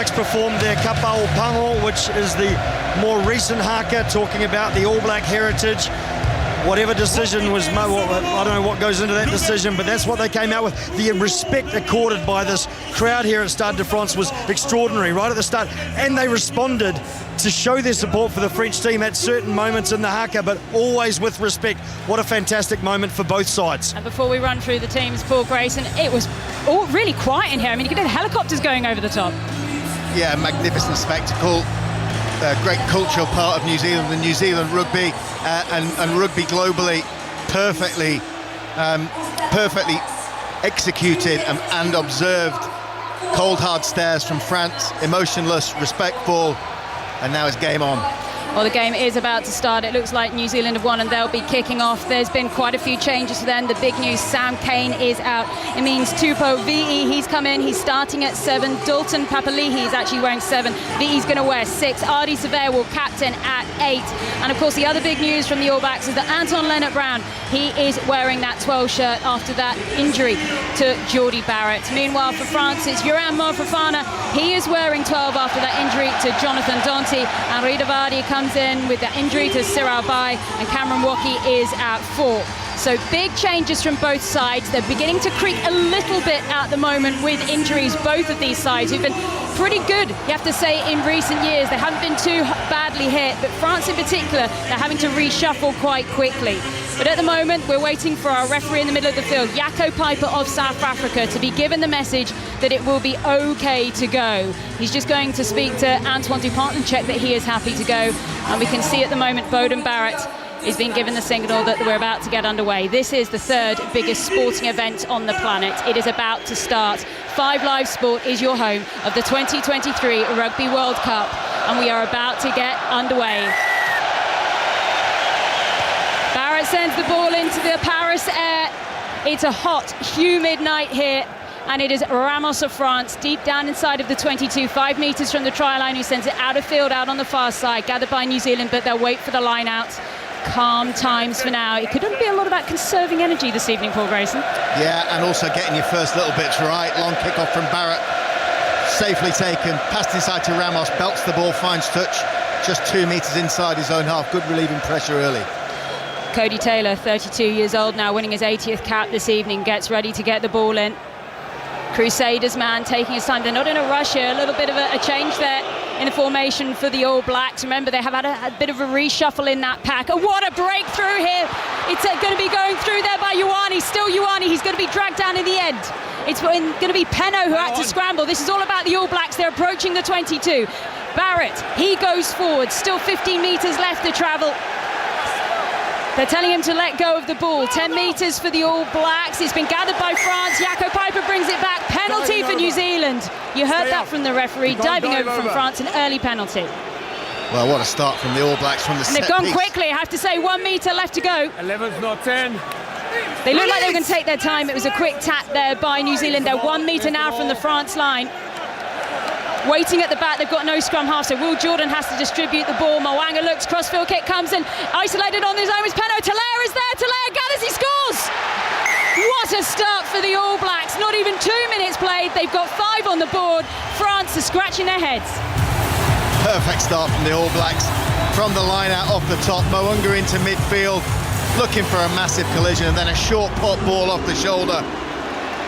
Blacks performed their Kapau Pango, which is the more recent haka, talking about the All Black heritage. Whatever decision was made, I don't know what goes into that decision, but that's what they came out with. The respect accorded by this crowd here at Stade de France was extraordinary right at the start, and they responded to show their support for the French team at certain moments in the haka, but always with respect. What a fantastic moment for both sides. And before we run through the teams, Paul Grayson, it was all really quiet in here. I mean, you could hear the helicopters going over the top. Yeah, magnificent spectacle. A great cultural part of New Zealand, the New Zealand rugby and rugby globally, perfectly executed and observed. Cold hard stares from France, emotionless, respectful, and now it's game on. Well, the game is about to start. It looks like New Zealand have won and they'll be kicking off. There's been quite a few changes for them. The big news, Sam Cane is out. It means Tupou Vi'i, he's come in. He's starting at 7. Dalton Papali'i is actually wearing 7. Vi'i's going to wear 6. Ardy Surveyor will captain at 8. And, of course, the other big news from the All Blacks is that Anton Leonard-Brown, he is wearing that 12 shirt after that injury to Jordy Barrett. Meanwhile, for France, it's Yoram Mofofana. He is wearing 12 after that injury to Jonathan Danty. And Rida Vardy comes in with that injury to Cyril Bai, and Cameron Woki is at 4. So big changes from both sides. They're beginning to creak a little bit at the moment with injuries, both of these sides who've been pretty good, you have to say, in recent years. They haven't been too badly hit, but France in particular, they're having to reshuffle quite quickly. But at the moment, we're waiting for our referee in the middle of the field, Jaco Piper of South Africa, to be given the message that it will be okay to go. He's just going to speak to Antoine Dupont and check that he is happy to go. And we can see at the moment Beauden Barrett is being given the signal that we're about to get underway. This is the third biggest sporting event on the planet. It is about to start. 5 Live Sport is your home of the 2023 Rugby World Cup, and we are about to get underway. Barrett sends the ball into the Paris air. It's a hot, humid night here, and it is Ramos of France deep down inside of the 22, 5 metres from the try line, who sends it out of field, out on the far side, gathered by New Zealand, but they'll wait for the line out. Calm times for now. It could be a lot about conserving energy this evening, Paul Grayson. Yeah, and also getting your first little bits right. Long kick-off from Barrett, safely taken, passed inside to Ramos, belts the ball, finds touch, just 2 metres inside his own half. Good relieving pressure early. Cody Taylor, 32 years old now, winning his 80th cap this evening, gets ready to get the ball in. Crusaders man taking his time. They're not in a rush here. A little bit of a change there in the formation for the All Blacks. Remember, they have had a bit of a reshuffle in that pack. Oh, what a breakthrough here. It's going to be going through there by Ioane. Still Ioane. He's going to be dragged down in the end. It's going to be Penno who had to scramble. This is all about the All Blacks. They're approaching the 22. Barrett, he goes forward. Still 15 metres left to travel. They're telling him to let go of the ball. 10 metres for the All Blacks. It's been gathered by France. Jaco Piper brings it back. Penalty for New Zealand. You heard that from the referee. Diving over from France, an early penalty. Well, what a start from the All Blacks from the set piece. They've gone piece. quickly, I have to say. 1 metre left to go. 11's not 10. They look like they were going to take their time. It was a quick tap there by New Zealand. They're 1 metre now from the France line. Waiting at the back, they've got no scrum half, so Will Jordan has to distribute the ball. Mwanga looks, crossfield kick comes in, isolated on his own is Penno. Talaire is there, Talaire gathers, he scores! What a start for the All Blacks. Not even 2 minutes played, they've got 5 on the board. France are scratching their heads. Perfect start from the All Blacks. From the line out off the top, Mwanga into midfield, looking for a massive collision, and then a short pop ball off the shoulder.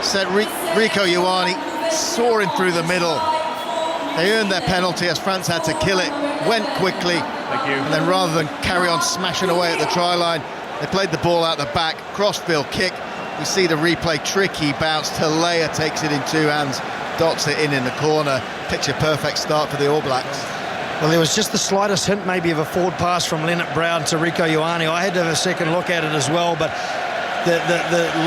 Set Rieko Ioane soaring through the middle. They earned their penalty as France had to kill it, went quickly, and then rather than carry on smashing away at the try line, they played the ball out the back, crossfield kick. We see the replay, tricky bounce. Talaire takes it in 2 hands, dots it in the corner. Picture perfect start for the All Blacks. Well, there was just the slightest hint maybe of a forward pass from Leonard Brown to Rieko Ioane. I had to have a second look at it as well, but the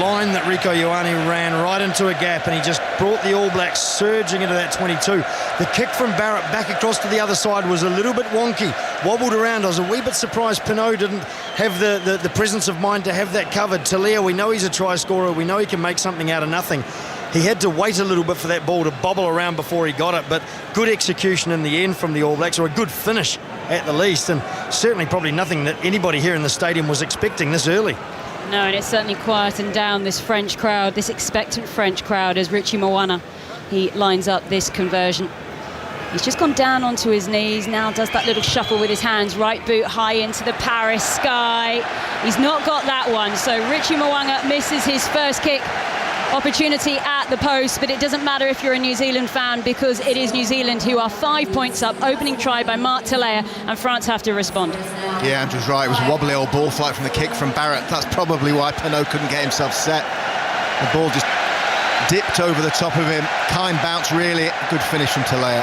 line that Rieko Ioane ran right into a gap, and he just brought the All Blacks surging into that 22. The kick from Barrett back across to the other side was a little bit wonky, wobbled around. I was a wee bit surprised Pinot didn't have the presence of mind to have that covered. Talaire, we know he's a try scorer, we know he can make something out of nothing. He had to wait a little bit for that ball to bobble around before he got it, but good execution in the end from the All Blacks, or a good finish at the least, and certainly probably nothing that anybody here in the stadium was expecting this early. No, and it's certainly quietened down this French crowd, this expectant French crowd, as Richie Moana, he lines up this conversion. He's just gone down onto his knees, now does that little shuffle with his hands, right boot high into the Paris sky. He's not got that one, so Richie Mo'unga misses his first kick opportunity at the post, but it doesn't matter if you're a New Zealand fan, because it is New Zealand who are 5 points up. Opening try by Marc Telea, and France have to respond. Yeah, Andrew's right. It was a wobbly old ball flight from the kick from Barrett. That's probably why Penaud couldn't get himself set. The ball just dipped over the top of him. Kind bounce, really. Good finish from Telea.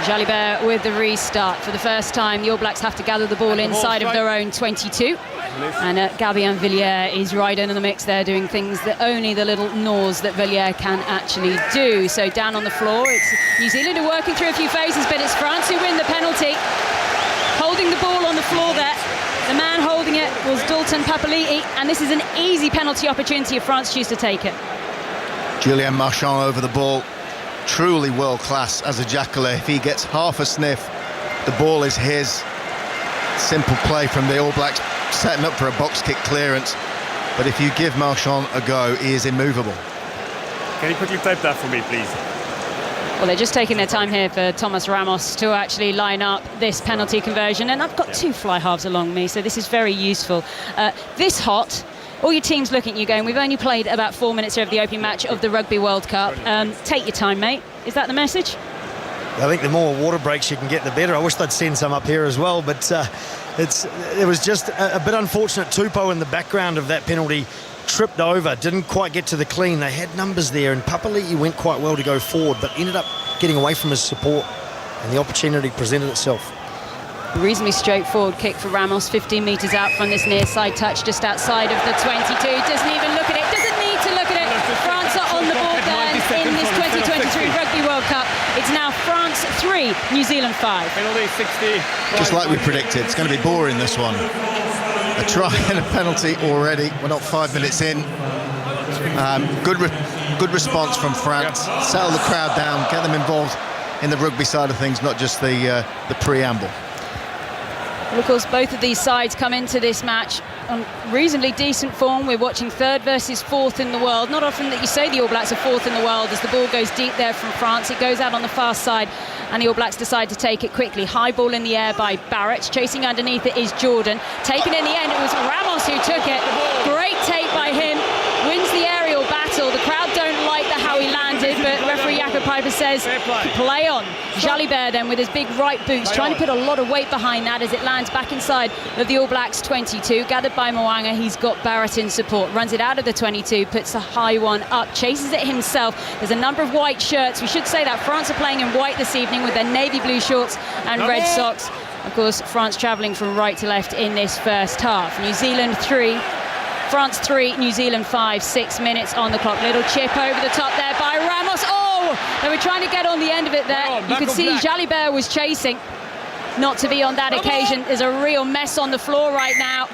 Jalibert with the restart. For the first time, the All Blacks have to gather the ball inside of their own 22. And Gabien Villiers is right in the mix there, doing things that only the little gnaws that Villiers can actually do. So down on the floor, it's New Zealand are working through a few phases, but it's France who win the penalty. Holding the ball on the floor there. The man holding it was Dalton Papali'i, and this is an easy penalty opportunity if France choose to take it. Julien Marchand over the ball. Truly world class as a Jackalé. If he gets half a sniff, the ball is his. Simple play from the All Blacks, setting up for a box kick clearance. But if you give Marchand a go, he is immovable. Can you quickly type that for me, please? Well, they're just taking their time here for Thomas Ramos to actually line up this penalty conversion. And I've got two fly halves along me, so this is very useful. This hot, all your teams looking at you going, we've only played about 4 minutes here of the opening match of the Rugby World Cup. Take your time, mate. Is that the message? I think the more water breaks you can get, the better. I wish they'd send some up here as well, but it was just a bit unfortunate. Tupou in the background of that penalty tripped over, didn't quite get to the clean. They had numbers there, and Papali'i went quite well to go forward, but ended up getting away from his support, and the opportunity presented itself. Reasonably straightforward kick for Ramos, 15 metres out from this near side touch, just outside of the 22. Doesn't even look at it, doesn't need to look at it. France are on the board then in this 2023 Rugby World Cup. It's now France 3, New Zealand 5. Penalty 60. Just like we predicted, it's going to be boring, this one. A try and a penalty already. We're not 5 minutes in. Good response from France. Settle the crowd down, get them involved in the rugby side of things, not just the preamble. Well, of course, both of these sides come into this match on reasonably decent form. We're watching third versus fourth in the world. Not often that you say the All Blacks are fourth in the world, as the ball goes deep there from France. It goes out on the far side, and the All Blacks decide to take it quickly. High ball in the air by Barrett. Chasing underneath it is Jordan. Taken in the end, it was Ramos who took it. Great take by him. Wins the aerial battle. The crowd don't like how he landed, but referee Jaco Peyper says play on. Jalibert then with his big right boots, trying to put a lot of weight behind that as it lands back inside of the All Blacks 22. Gathered by Mo'unga, he's got Barrett in support. Runs it out of the 22, puts a high one up, chases it himself. There's a number of white shirts. We should say that France are playing in white this evening with their navy blue shorts and red socks. Of course, France travelling from right to left in this first half. New Zealand 3. France 3, New Zealand 5, 6 minutes on the clock. Little chip over the top there by Ramos. Oh, they were trying to get on the end of it there. You could see Jalibert was chasing. Not to be on that occasion. There's a real mess on the floor right now.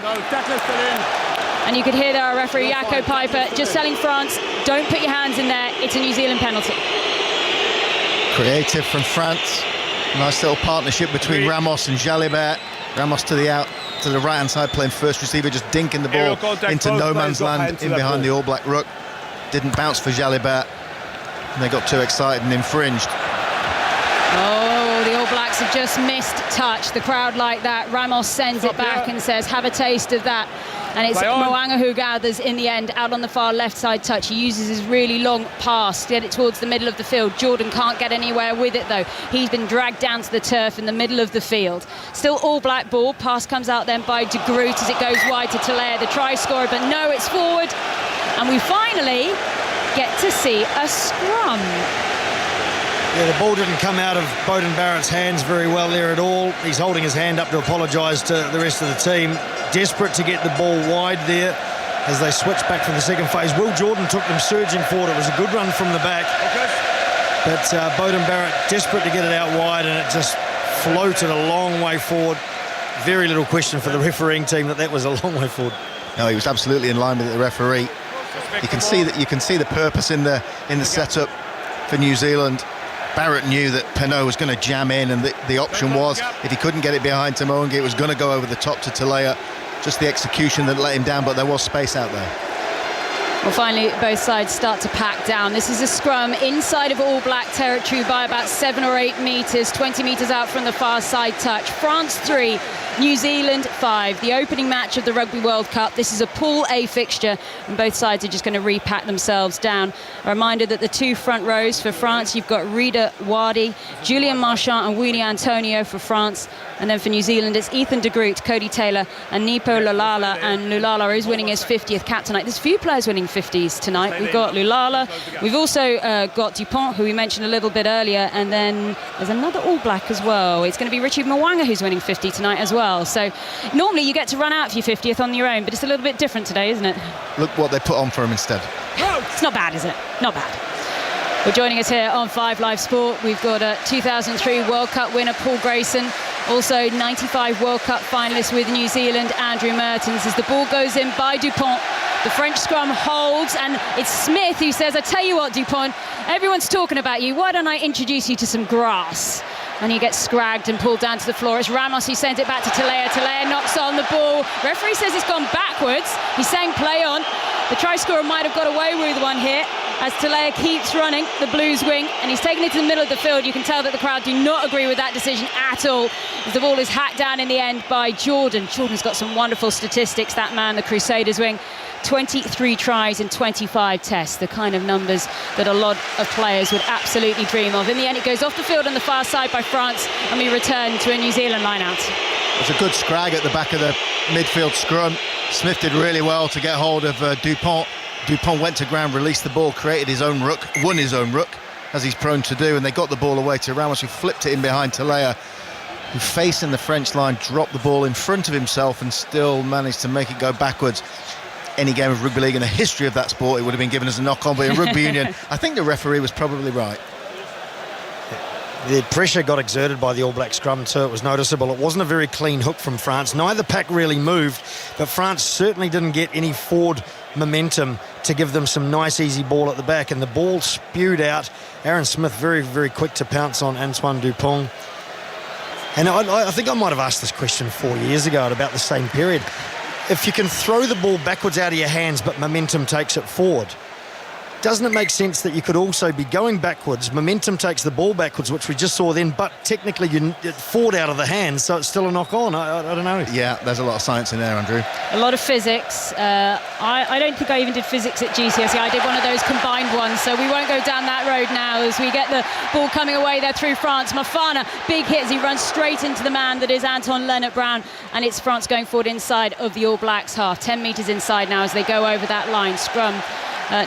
And you could hear there our referee Jaco Peyper just telling France, don't put your hands in there. It's a New Zealand penalty. Creative from France. Nice little partnership between Ramos and Jalibert. Ramos to the right-hand side, playing first receiver, just dinking the ball into no man's land in behind the All Black ruck. Didn't bounce for Jalibert, and they got too excited and infringed. Oh, the All Blacks have just missed touch. The crowd like that. Ramos sends it back and says, have a taste of that. And it's Mo'unga who gathers in the end, out on the far left side touch. He uses his really long pass to get it towards the middle of the field. Jordan can't get anywhere with it, though. He's been dragged down to the turf in the middle of the field. Still All Black ball. Pass comes out then by De Groot as it goes wide to Telea, the try scorer. But no, it's forward. And we finally get to see a scrum. Yeah, the ball didn't come out of Beauden Barrett's hands very well there at all. He's holding his hand up to apologise to the rest of the team. Desperate to get the ball wide there as they switch back for the second phase. Will Jordan took them surging forward. It was a good run from the back. But Beauden Barrett desperate to get it out wide, and it just floated a long way forward. Very little question for the refereeing team that was a long way forward. No, he was absolutely in line with the referee. You can see the purpose in the setup for New Zealand. Barrett knew that Penaud was going to jam in, and the option was, if he couldn't get it behind Mo'unga, it was going to go over the top to Telea. Just the execution that let him down, but there was space out there. Well, finally, both sides start to pack down. This is a scrum inside of All Black territory by about 7 or 8 metres, 20 metres out from the far side touch. France 3, New Zealand 5. The opening match of the Rugby World Cup. This is a Pool A fixture, and both sides are just going to repack themselves down. A reminder that the 2 front rows for France, you've got Rida Wadi, Julian Marchand and Willy Antonio for France. And then for New Zealand, it's Ethan de Groot, Cody Taylor and Nipo Lulala. And Lulala is winning his 50th cap tonight. There's a few players winning 50s tonight. We've got Lulala. We've also got Dupont, who we mentioned a little bit earlier. And then there's another All Black as well. It's going to be Richie Mwanga who's winning 50 tonight as well. So normally you get to run out for your 50th on your own, but it's a little bit different today, isn't it? Look what they put on for him instead. It's not bad, is it? Not bad. Well, joining us here on 5 Live Sport, we've got a 2003 World Cup winner, Paul Grayson. Also 95 World Cup finalist with New Zealand, Andrew Mertens. As the ball goes in by Dupont, the French scrum holds, and it's Smith who says, I tell you what, Dupont, everyone's talking about you. Why don't I introduce you to some grass? And he gets scragged and pulled down to the floor. It's Ramos who sends it back to Talea. Talea knocks on the ball. Referee says it's gone backwards. He's saying play on. The try scorer might have got away with one here as Talea keeps running the Blues wing, and he's taken it to the middle of the field. You can tell that the crowd do not agree with that decision at all, as the ball is hacked down in the end by Jordan. Jordan's got some wonderful statistics, that man, the Crusaders wing. 23 tries in 25 tests, the kind of numbers that a lot of players would absolutely dream of. In the end, it goes off the field on the far side by France, and we return to a New Zealand line-out. It's a good scrag at the back of the midfield scrum. Smith did really well to get hold of Dupont. Dupont went to ground, released the ball, created his own ruck, won his own ruck, as he's prone to do, and they got the ball away to Ramos, who flipped it in behind Talea, who, facing the French line, dropped the ball in front of himself and still managed to make it go backwards. Any game of rugby league in the history of that sport, it would have been given as a knock-on, but in rugby union, I think the referee was probably right. The pressure got exerted by the All Black scrum too. It was noticeable. It wasn't a very clean hook from France. Neither pack really moved, but France certainly didn't get any forward momentum to give them some nice easy ball at the back, and the ball spewed out. Aaron Smith very, very quick to pounce on Antoine Dupont. And I think I might have asked this question 4 years ago at about the same period. If you can throw the ball backwards out of your hands but momentum takes it forward, doesn't it make sense that you could also be going backwards, momentum takes the ball backwards, which we just saw then, but technically you forward out of the hands, so it's still a knock-on? I don't know. Yeah, there's a lot of science in there, Andrew. A lot of physics. I don't think I even did physics at GCSE. I did one of those combined ones, so we won't go down that road now as we get the ball coming away there through France. Mafana, big hit as he runs straight into the man that is Anton Leonard-Brown, and it's France going forward inside of the All Blacks half. 10 metres inside now as they go over that line. Scrum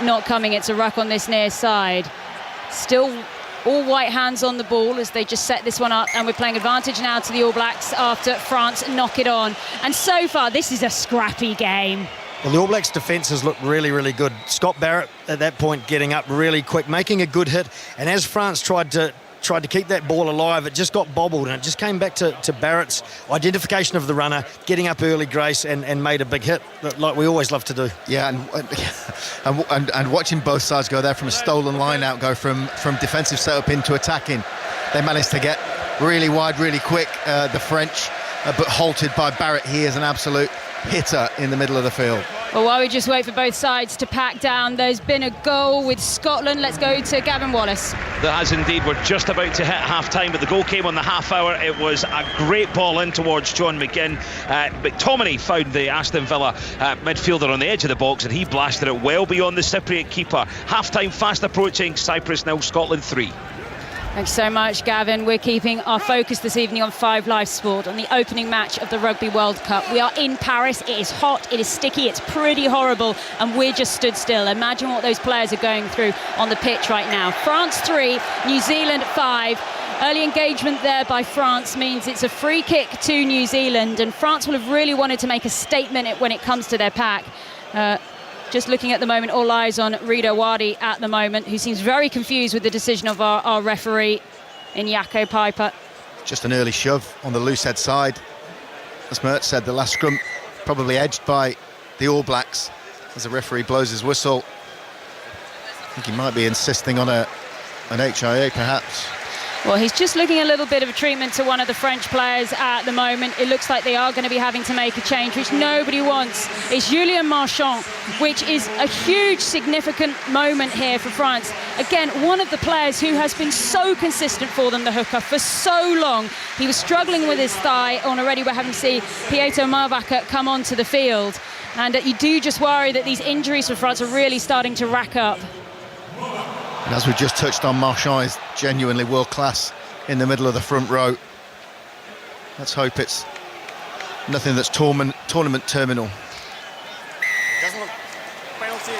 not coming. It's a ruck on this near side. Still all white hands on the ball as they just set this one up, and we're playing advantage now to the All Blacks after France knock it on. And so far this is a scrappy game. Well, the All Blacks defences look really, really good. Scott Barrett at that point getting up really quick, making a good hit, and as France tried to keep that ball alive, it just got bobbled, and it just came back to Barrett's identification of the runner, getting up early, Grace, and made a big hit, like we always love to do. Yeah, and watching both sides go there from a stolen line out, go from defensive setup into attacking. They managed to get really wide, really quick, the French, but halted by Barrett. He is an absolute hitter in the middle of the field. Well, while we just wait for both sides to pack down, there's been a goal with Scotland. Let's go to Gavin Wallace. That has indeed. We're just about to hit half-time, but the goal came on the half hour. It was a great ball in towards John McGinn. McTominay found the Aston Villa midfielder on the edge of the box, and he blasted it well beyond the Cypriot keeper. Half-time fast approaching. Cyprus 0, Scotland 3. Thanks so much, Gavin. We're keeping our focus this evening on 5 Live Sport, on the opening match of the Rugby World Cup. We are in Paris. It is hot, it is sticky, it's pretty horrible, and we're just stood still. Imagine what those players are going through on the pitch right now. France 3, New Zealand 5. Early engagement there by France means it's a free kick to New Zealand, and France will have really wanted to make a statement when it comes to their pack. Just looking at the moment, all eyes on Rida Wadi at the moment, who seems very confused with the decision of our referee in Jaco Piper. Just an early shove on the loose head side. As Mert said, the last scrum probably edged by the All Blacks as the referee blows his whistle. I think he might be insisting on an HIA perhaps. Well, he's just looking a little bit of a treatment to one of the French players at the moment. It looks like they are going to be having to make a change, which nobody wants. It's Julien Marchand, which is a huge, significant moment here for France. Again, one of the players who has been so consistent for them, the hooker, for so long. He was struggling with his thigh, and already we're having to see Pieter Maavaca come onto the field. And you do just worry that these injuries for France are really starting to rack up. And as we just touched on, Marchand is genuinely world-class in the middle of the front row. Let's hope it's nothing that's tournament terminal.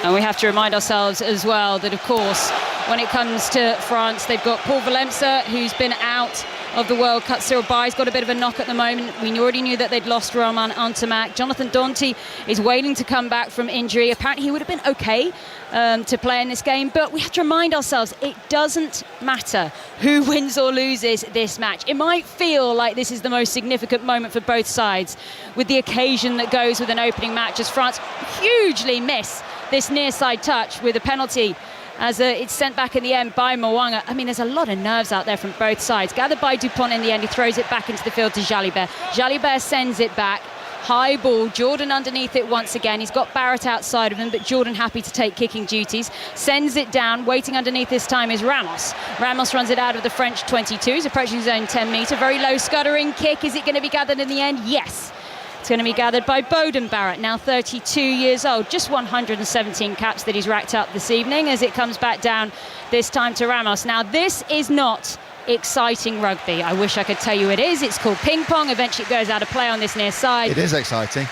And we have to remind ourselves as well that, of course, when it comes to France, they've got Paul Valemsa, who's been out of the World Cup. Cyril Bay's got a bit of a knock at the moment. We already knew that they'd lost Romain Ntamack. Jonathan Danty is waiting to come back from injury. Apparently he would have been okay to play in this game, but we have to remind ourselves it doesn't matter who wins or loses this match. It might feel like this is the most significant moment for both sides, with the occasion that goes with an opening match, as France hugely miss this near side touch with a penalty as it's sent back in the end by Mwanga. I mean, there's a lot of nerves out there from both sides. Gathered by Dupont in the end, he throws it back into the field to Jalibert. Jalibert sends it back. High ball, Jordan underneath it once again. He's got Barrett outside of him, but Jordan happy to take kicking duties. Sends it down, waiting underneath this time is Ramos. Ramos runs it out of the French 22. He's approaching his own 10-metre. Very low scuttering kick. Is it going to be gathered in the end? Yes. It's going to be gathered by Beauden Barrett, now 32 years old. Just 117 caps that he's racked up this evening as it comes back down, this time to Ramos. Now, this is not exciting rugby. I wish I could tell you it is. It's called ping pong. Eventually it goes out of play on this near side. It is exciting.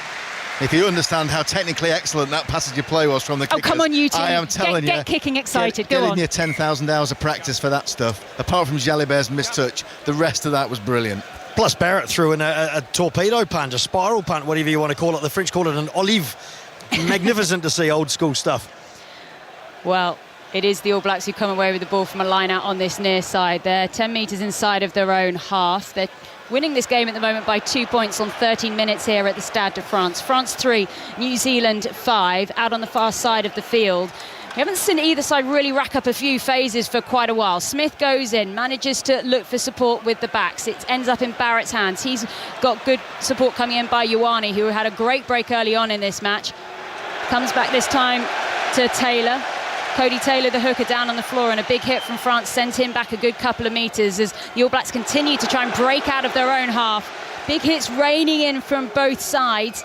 If you understand how technically excellent that passage of play was from the kickers. Oh, come on, you two. I am telling you. Get kicking excited. Get Go on. in your 10,000 hours of practice for that stuff. Apart from Jalibert's mistouch, the rest of that was brilliant. Plus Barrett threw in a torpedo punt, a spiral punt, whatever you want to call it. The French call it an olive. Magnificent to see old school stuff. Well, it is the All Blacks who come away with the ball from a line out on this near side. They're 10 metres inside of their own half. They're winning this game at the moment by 2 points on 13 minutes here at the Stade de France. France 3, New Zealand 5, out on the far side of the field. We haven't seen either side really rack up a few phases for quite a while. Smith goes in, manages to look for support with the backs. It ends up in Barrett's hands. He's got good support coming in by Ioane, who had a great break early on in this match. Comes back this time to Taylor. Cody Taylor, the hooker, down on the floor, and a big hit from France sends him back a good couple of metres as the All Blacks continue to try and break out of their own half. Big hits raining in from both sides.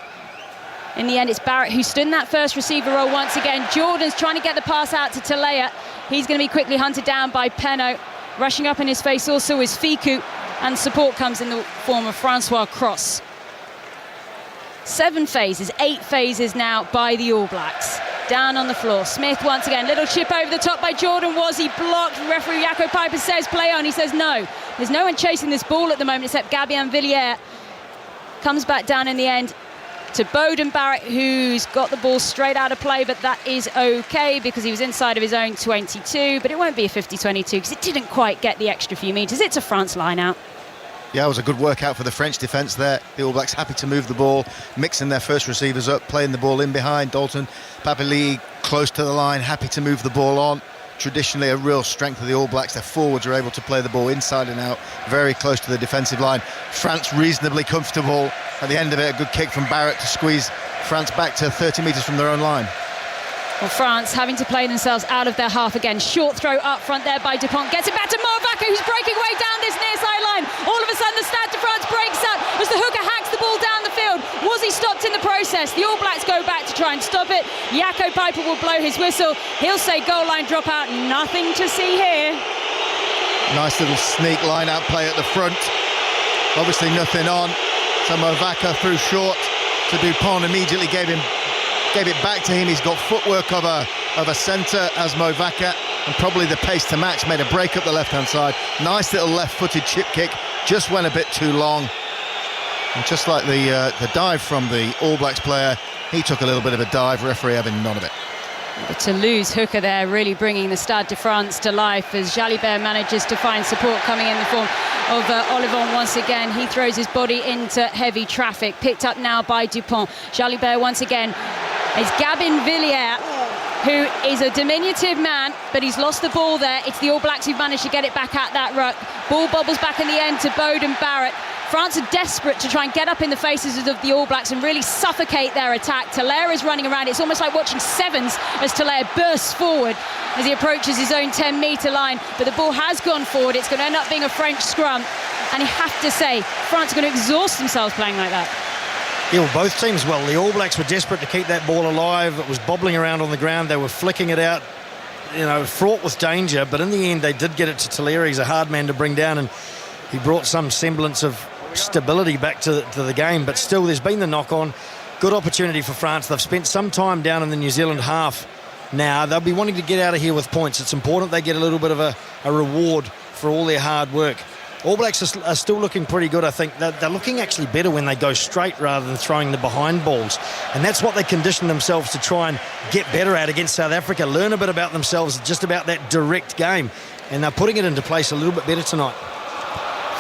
In the end, it's Barrett who stood in that first receiver role once again. Jordan's trying to get the pass out to Talea. He's going to be quickly hunted down by Penaud. Rushing up in his face also is Ficou, and support comes in the form of Francois Cross. 7 phases, 8 phases now by the All Blacks. Down on the floor, Smith once again, little chip over the top by Jordan. Was he blocked? Referee Jaco Piper says play on. He says no. There's no one chasing this ball at the moment except Gabien Villiers. Comes back down in the end to Beauden Barrett, who's got the ball straight out of play, but that is okay because he was inside of his own 22. But it won't be a 50-22 because it didn't quite get the extra few metres. It's a France line out. Yeah, it was a good workout for the French defence there. The All Blacks happy to move the ball, mixing their first receivers up, playing the ball in behind. Dalton Papali'i close to the line, happy to move the ball on. Traditionally a real strength of the All Blacks. Their forwards are able to play the ball inside and out, very close to the defensive line. France reasonably comfortable. At the end of it, a good kick from Barrett to squeeze France back to 30 metres from their own line. Well, France having to play themselves out of their half again. Short throw up front there by Dupont. Gets it back to Maavaca, who's breaking away down this near sideline. All of a sudden, the Stade de France breaks up as the hooker hacks the ball down the field. Was he stopped in the process? The All Blacks go back to try and stop it. Jaco Piper will blow his whistle. He'll say goal line dropout. Nothing to see here. Nice little sneak line-out play at the front. Obviously nothing on. So Maavaca threw short to Dupont, immediately gave it back to him. He's got footwork of a centre as Maavaca, and probably the pace to match. Made a break up the left-hand side. Nice little left-footed chip kick, just went a bit too long. And just like the dive from the All Blacks player, he took a little bit of a dive, referee having none of it. The Toulouse hooker there really bringing the Stade de France to life as Jalibert manages to find support coming in the form of Olivon once again. He throws his body into heavy traffic, picked up now by Dupont. Jalibert once again. It's Gabien Villiers who is a diminutive man, but he's lost the ball there. It's the All Blacks who've managed to get it back at that ruck. Ball bobbles back in the end to Bowden Barrett. France are desperate to try and get up in the faces of the All Blacks and really suffocate their attack. Talea is running around. It's almost like watching sevens as Talea bursts forward as he approaches his own 10-metre line. But the ball has gone forward. It's going to end up being a French scrum. And you have to say, France are going to exhaust themselves playing like that. Yeah, well, both teams well. The All Blacks were desperate to keep that ball alive. It was bobbling around on the ground. They were flicking it out, fraught with danger. But in the end, they did get it to Talea. He's a hard man to bring down, and he brought some semblance of stability back to the game. But still, there's been the knock-on. Good opportunity for France. They've spent some time down in the New Zealand half now. They'll be wanting to get out of here with points. It's important they get a little bit of a reward for all their hard work. All Blacks are still looking pretty good, I think. They're looking actually better when they go straight rather than throwing the behind balls. And that's what they condition themselves to try and get better at against South Africa. Learn a bit about themselves, just about that direct game. And they're putting it into place a little bit better tonight.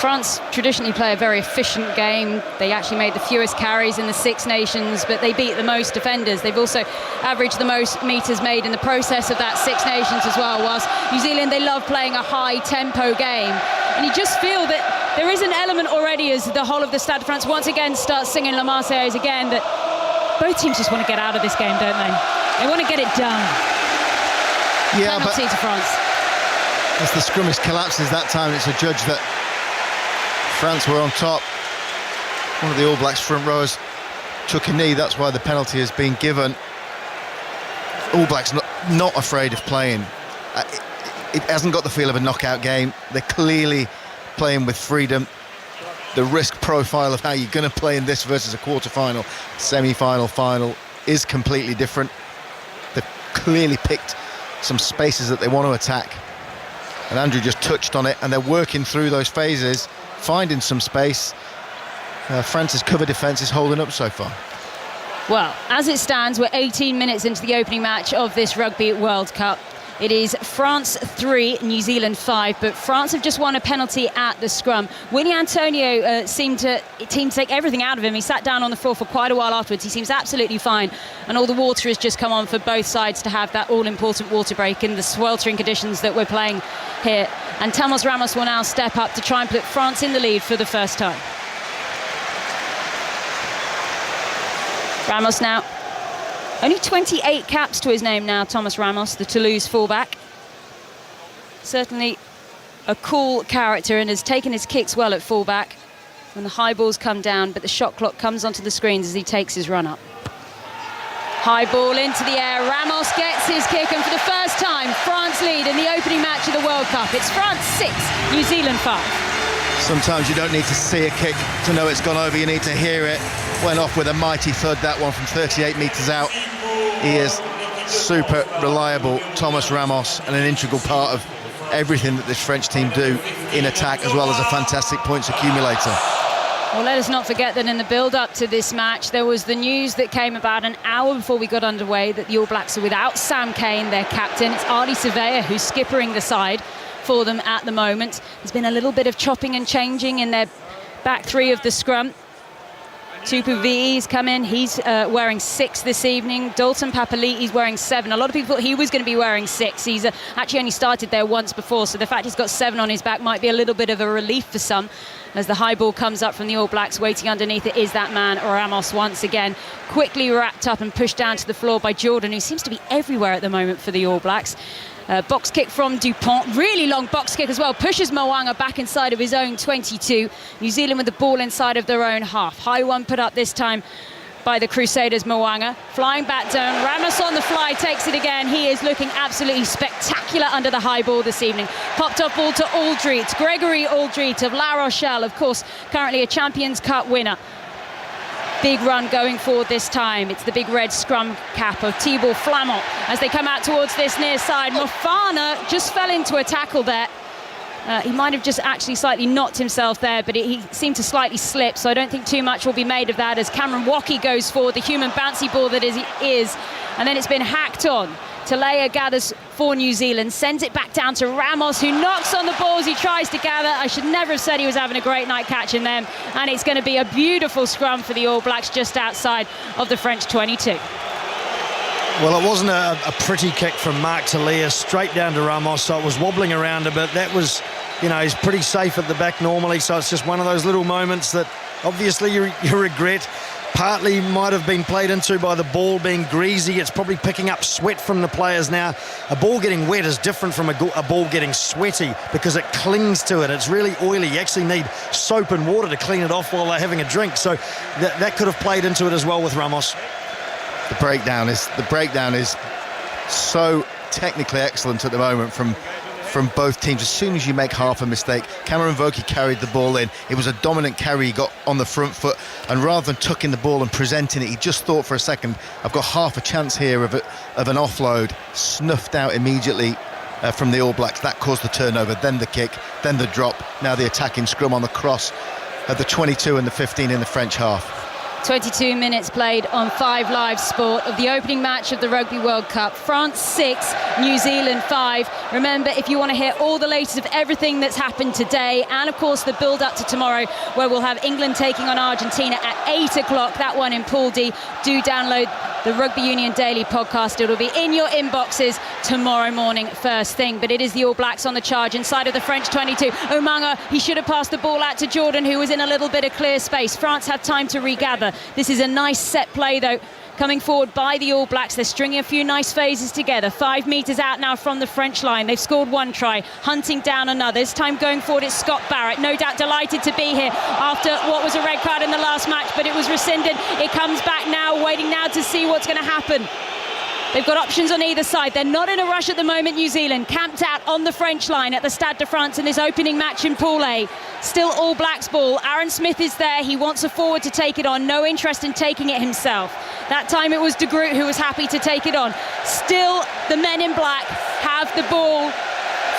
France traditionally play a very efficient game. They actually made the fewest carries in the Six Nations, but they beat the most defenders. They've also averaged the most metres made in the process of that Six Nations as well, whilst New Zealand, they love playing a high-tempo game. And you just feel that there is an element already as the whole of the Stade de France once again starts singing La Marseillaise again, that both teams just want to get out of this game, don't they? They want to get it done. Yeah, penalty to France. As the scrummage collapses that time, it's a judge that France were on top. One of the All Blacks front rowers took a knee. That's why the penalty has been given. All Blacks not afraid of playing. It hasn't got the feel of a knockout game. They're clearly playing with freedom. The risk profile of how you're going to play in this versus a quarter-final, semi-final, final is completely different. They've clearly picked some spaces that they want to attack. And Andrew just touched on it, and they're working through those phases, finding some space. France's cover defence is holding up so far. Well, as it stands, we're 18 minutes into the opening match of this Rugby World Cup. It is France 3, New Zealand 5, but France have just won a penalty at the scrum. Winnie Antonio seemed to take everything out of him. He sat down on the floor for quite a while afterwards. He seems absolutely fine, and all the water has just come on for both sides to have that all-important water break in the sweltering conditions that we're playing here. And Thomas Ramos will now step up to try and put France in the lead for the first time. Ramos now. Only 28 caps to his name now, Thomas Ramos, the Toulouse fullback. Certainly a cool character and has taken his kicks well at fullback when the high balls come down, but the shot clock comes onto the screens as he takes his run up. High ball into the air. Ramos gets his kick, and for the first time, France lead in the opening match of the World Cup. It's France 6, New Zealand 5. Sometimes you don't need to see a kick to know it's gone over, you need to hear it. Went off with a mighty thud, that one from 38 metres out. He is super reliable, Thomas Ramos, and an integral part of everything that this French team do in attack, as well as a fantastic points accumulator. Well, let us not forget that in the build-up to this match, there was the news that came about an hour before we got underway that the All Blacks are without Sam Cane, their captain. It's Ardie Savea who's skippering the side for them at the moment. There's been a little bit of chopping and changing in their back three of the scrum. Tupu Vi'i's come in. He's wearing 6 this evening. Dalton Papali'i's wearing 7. A lot of people thought he was going to be wearing 6. He's actually only started there once before, so the fact he's got 7 on his back might be a little bit of a relief for some. As the high ball comes up from the All Blacks, waiting underneath it is that man, Ramos, once again. Quickly wrapped up and pushed down to the floor by Jordan, who seems to be everywhere at the moment for the All Blacks. Box kick from Dupont, really long box kick as well, pushes Mo'unga back inside of his own 22. New Zealand with the ball inside of their own half. High one put up this time by the Crusaders, Mo'unga. Flying back down, Ramos on the fly, takes it again. He is looking absolutely spectacular under the high ball this evening. Popped off ball to Aldrit, Gregory Aldrit of La Rochelle, of course, currently a Champions Cup winner. Big run going forward this time. It's the big red scrum cap of Thibault Flamand as they come out towards this near side. Mofana just fell into a tackle there. He might have just actually slightly knocked himself there, but he seemed to slightly slip, so I don't think too much will be made of that as Cameron Waukee goes forward, the human bouncy ball that he is, and then it's been hacked on. Talea gathers for New Zealand, sends it back down to Ramos, who knocks on the balls he tries to gather. I should never have said he was having a great night catching them, and it's going to be a beautiful scrum for the All Blacks just outside of the French 22. Well, it wasn't a pretty kick from Mark Talia straight down to Ramos, so it was wobbling around a bit. That was, he's pretty safe at the back normally, so it's just one of those little moments that obviously you regret. Partly might have been played into by the ball being greasy. It's probably picking up sweat from the players now. A ball getting wet is different from a ball getting sweaty because it clings to it. It's really oily. You actually need soap and water to clean it off while they're having a drink. So that could have played into it as well with Ramos. The breakdown is so technically excellent at the moment from both teams. As soon as you make half a mistake, Cameron Vokey carried the ball in. It was a dominant carry. He got on the front foot, and rather than tucking the ball and presenting it, he just thought for a second, I've got half a chance here of an offload. Snuffed out immediately from the All Blacks. That caused the turnover, then the kick, then the drop, now the attacking scrum on the cross at the 22 and the 15 in the French half. 22 minutes played on 5 Live Sport of the opening match of the Rugby World Cup. France 6, New Zealand 5. Remember, if you want to hear all the latest of everything that's happened today, and of course the build-up to tomorrow, where we'll have England taking on Argentina at 8 o'clock, that one in Pool D, do download the Rugby Union Daily podcast. It'll be in your inboxes tomorrow morning first thing. But it is the All Blacks on the charge inside of the French 22. Umanga, he should have passed the ball out to Jordan, who was in a little bit of clear space. France have time to regather. This is a nice set play though, coming forward by the All Blacks. They're stringing a few nice phases together. 5 metres out now from the French line. They've scored one try, hunting down another. This time going forward, it's Scott Barrett. No doubt delighted to be here after what was a red card in the last match, but it was rescinded. It comes back now, waiting now to see what's going to happen. They've got options on either side. They're not in a rush at the moment, New Zealand. Camped out on the French line at the Stade de France in this opening match in Pool A. Still All Blacks ball. Aaron Smith is there. He wants a forward to take it on. No interest in taking it himself. That time it was De Groot who was happy to take it on. Still, the men in black have the ball.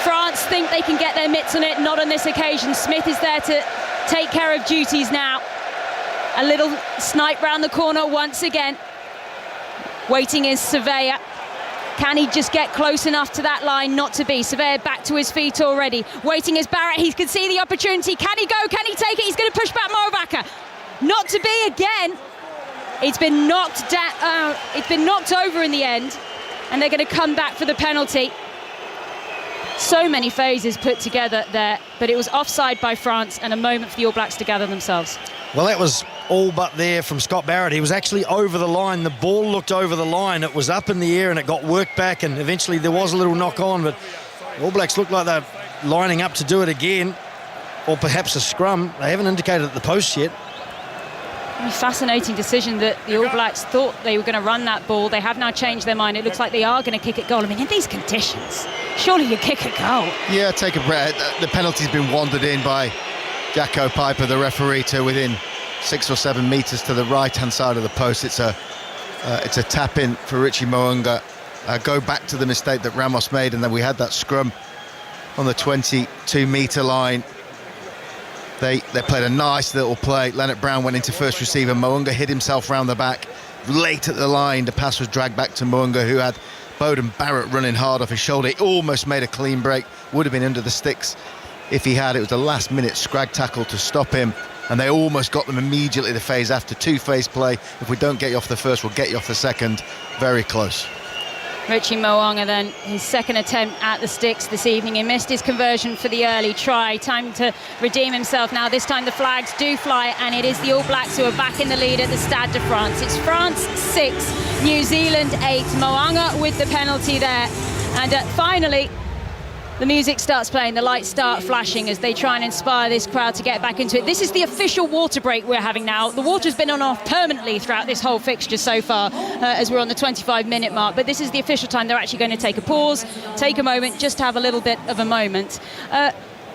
France think they can get their mitts on it. Not on this occasion. Smith is there to take care of duties now. A little snipe round the corner once again. Waiting is Surveyor. Can he just get close enough to that line? Not to be. Surveyor back to his feet already. Waiting is Barrett. He can see the opportunity. Can he go? Can he take it? He's going to push back Moravaka. Not to be again. It's been knocked down. It's been knocked over in the end, and they're going to come back for the penalty. So many phases put together there, but it was offside by France and a moment for the All Blacks to gather themselves. Well, that was all but there from Scott Barrett. He was actually over the line. The ball looked over the line. It was up in the air and it got worked back, and eventually there was a little knock on, but All Blacks looked like they're lining up to do it again, or perhaps a scrum. They haven't indicated at the post yet. A fascinating decision that the All Blacks thought they were going to run that ball. They have now changed their mind. It looks like they are going to kick it goal. I mean, in these conditions, surely you kick a goal. Yeah, take a breath. The penalty's been wandered in by Jacko Piper, the referee, to within 6 or 7 metres to the right-hand side of the post. It's a tap-in for Richie Mo'unga. Go back to the mistake that Ramos made, and then we had that scrum on the 22-metre line. They played a nice little play. Leonard Brown went into first receiver. Mo'unga hid himself round the back. Late at the line, the pass was dragged back to Mo'unga, who had Bowden Barrett running hard off his shoulder. He almost made a clean break. Would have been under the sticks if he had. It was the last-minute scrag tackle to stop him, and they almost got them immediately the phase after. 2-phase play. If we don't get you off the first, we'll get you off the second. Very close. Richie Mo'unga then, his second attempt at the sticks this evening. He missed his conversion for the early try. Time to redeem himself now. This time the flags do fly, and it is the All Blacks who are back in the lead at the Stade de France. It's France 6, New Zealand 8. Mo'unga with the penalty there. And finally, the music starts playing, the lights start flashing as they try and inspire this crowd to get back into it. This is the official water break we're having now. The water's been on off permanently throughout this whole fixture so far, as we're on the 25-minute mark. But this is the official time. They're actually going to take a pause, take a moment, just to have a little bit of a moment.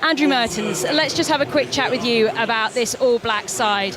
Andrew Mertens, let's just have a quick chat with you about this All Black side.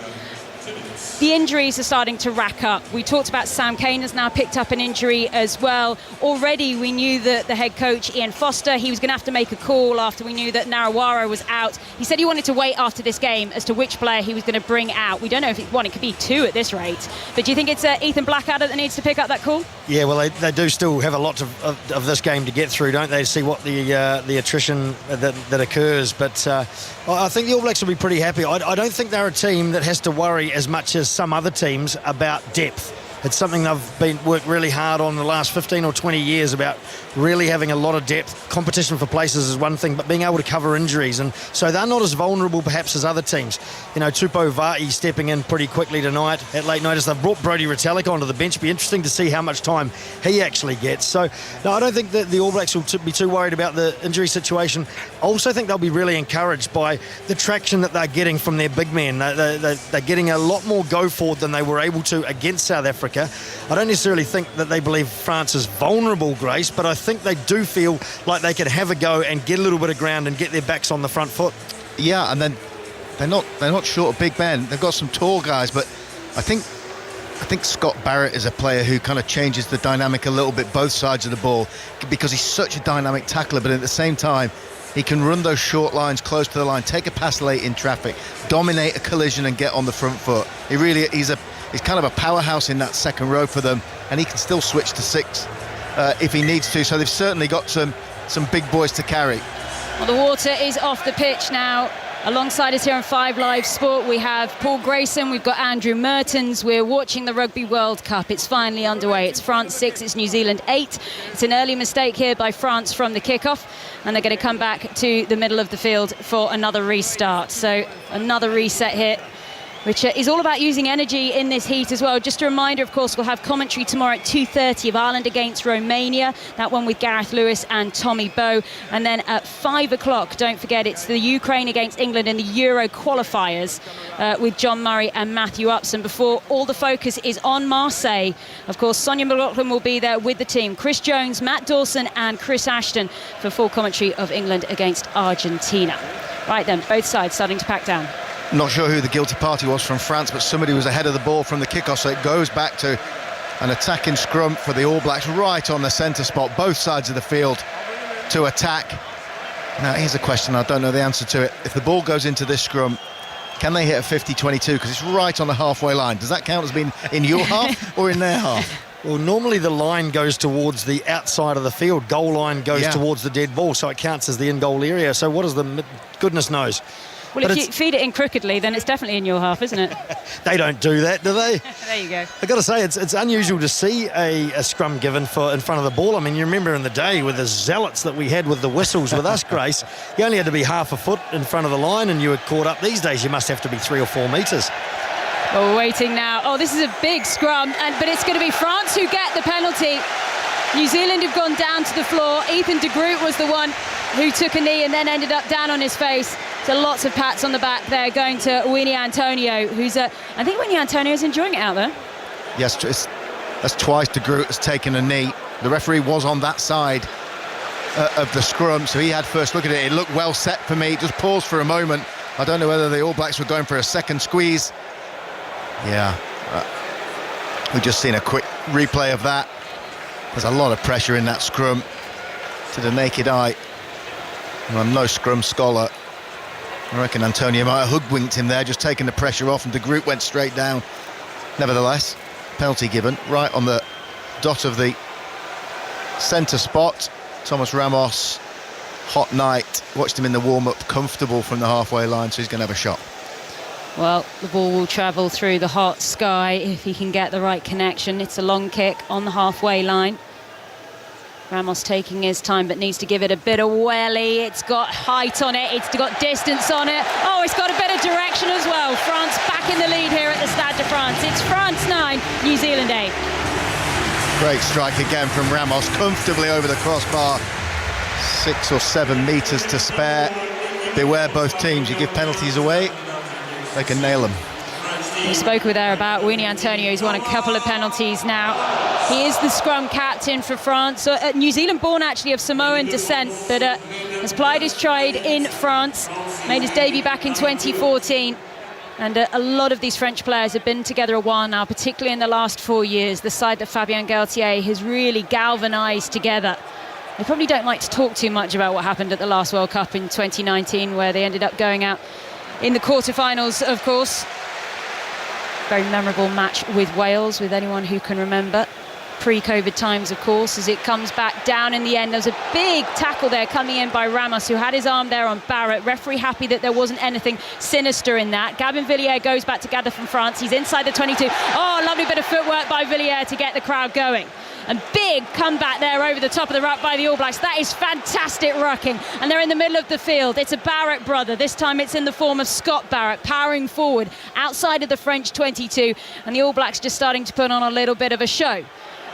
The injuries are starting to rack up. We talked about Sam Cane has now picked up an injury as well. Already we knew that the head coach, Ian Foster, he was going to have to make a call after we knew that Narawara was out. He said he wanted to wait after this game as to which player he was going to bring out. We don't know if it's one, it could be two at this rate. But do you think it's Ethan Blackadder that needs to pick up that call? Yeah, well, they do still have a lot of this game to get through, don't they, to see what the attrition that occurs. But I think the All Blacks will be pretty happy. I don't think they're a team that has to worry as much as some other teams about depth. It's something they've worked really hard on the last 15 or 20 years, about really having a lot of depth. Competition for places is one thing, but being able to cover injuries, and so they're not as vulnerable perhaps as other teams. You know, Tupou Vaa'i stepping in pretty quickly tonight at late notice. They've brought Brodie Retallick onto the bench. Be interesting to see how much time he actually gets. So no, I don't think that the All Blacks will be too worried about the injury situation. I also think they'll be really encouraged by the traction that they're getting from their big men. They're getting a lot more go forward than they were able to against South Africa. I don't necessarily think that they believe France is vulnerable, Grace, but I think they do feel like they can have a go and get a little bit of ground and get their backs on the front foot. Yeah, and then they're not short of big men. They've got some tall guys, but I think Scott Barrett is a player who kind of changes the dynamic a little bit, both sides of the ball, because he's such a dynamic tackler, but at the same time he can run those short lines close to the line, take a pass late in traffic, dominate a collision and get on the front foot. He's kind of a powerhouse in that second row for them, and he can still switch to 6 if he needs to. So they've certainly got some big boys to carry. Well, the water is off the pitch now. Alongside us here on 5 Live Sport, we have Paul Grayson, we've got Andrew Mertens. We're watching the Rugby World Cup. It's finally underway. It's France 6, it's New Zealand 8. It's an early mistake here by France from the kickoff, and they're going to come back to the middle of the field for another restart. So another reset here, which is all about using energy in this heat as well. Just a reminder, of course, we'll have commentary tomorrow at 2:30 of Ireland against Romania. That one with Gareth Lewis and Tommy Bowe. And then at 5 o'clock, don't forget, it's the Ukraine against England in the Euro qualifiers with John Murray and Matthew Upson. Before all the focus is on Marseille. Of course, Sonia McLaughlin will be there with the team. Chris Jones, Matt Dawson and Chris Ashton for full commentary of England against Argentina. Right then, both sides starting to pack down. Not sure who the guilty party was from France, but somebody was ahead of the ball from the kickoff, so it goes back to an attacking scrum for the All Blacks right on the centre spot, both sides of the field to attack. Now here's a question, I don't know the answer to it. If the ball goes into this scrum, can they hit a 50-22? Because it's right on the halfway line. Does that count as being in your half or in their half? Well, normally the line goes towards the outside of the field. Goal line goes towards the dead ball, so it counts as the in-goal area. So what is the... goodness knows. Well, if you feed it in crookedly, then it's definitely in your half, isn't it? They don't do that, do they? There you go. I've got to say, it's unusual to see a scrum given in front of the ball. I mean, you remember in the day with the zealots that we had with the whistles with us, Grace, you only had to be half a foot in front of the line and you were caught up. These days, you must have to be 3 or 4 metres. Well, we're waiting now. Oh, this is a big scrum, but it's going to be France who get the penalty. New Zealand have gone down to the floor. Ethan de Groot was the one who took a knee and then ended up down on his face. So lots of pats on the back there going to Winnie Antonio, who's I think Winnie Antonio is enjoying it out there. Yes, that's twice de Groot has taken a knee. The referee was on that side of the scrum, so he had first look at it. It looked well set for me. Just paused for a moment. I don't know whether the All Blacks were going for a second squeeze. Yeah, we've just seen a quick replay of that. There's a lot of pressure in that scrum to the naked eye. And I'm no scrum scholar. I reckon Antonio might have hoodwinked him there, just taking the pressure off, and de Groot went straight down. Nevertheless, penalty given right on the dot of the centre spot. Thomas Ramos, hot night, watched him in the warm-up, comfortable from the halfway line, so he's going to have a shot. Well, the ball will travel through the hot sky if he can get the right connection. It's a long kick on the halfway line. Ramos taking his time, but needs to give it a bit of welly. It's got height on it, it's got distance on it. Oh, it's got a bit of direction as well. France back in the lead here at the Stade de France. It's France 9, New Zealand 8. Great strike again from Ramos, comfortably over the crossbar. 6 or 7 metres to spare. Beware both teams, you give penalties away, they can nail them. We spoke with her about Winnie Antonio. He's won a couple of penalties now. He is the scrum captain for France. New Zealand born actually of Samoan descent, but has plied his trade in France. Made his debut back in 2014. And a lot of these French players have been together a while now, particularly in the last 4 years. The side that Fabien Galtier has really galvanised together. They probably don't like to talk too much about what happened at the last World Cup in 2019, where they ended up going out in the quarterfinals, of course. Very memorable match with Wales, with anyone who can remember. pre-COVID times, of course, as it comes back down in the end. There's a big tackle there coming in by Ramos, who had his arm there on Barrett. Referee happy that there wasn't anything sinister in that. Gabin Villiers goes back together from France. He's inside the 22. Oh, lovely bit of footwork by Villiers to get the crowd going. And big comeback there over the top of the ruck by the All Blacks. That is fantastic rucking. And they're in the middle of the field. It's a Barrett brother. This time it's in the form of Scott Barrett, powering forward outside of the French 22. And the All Blacks just starting to put on a little bit of a show.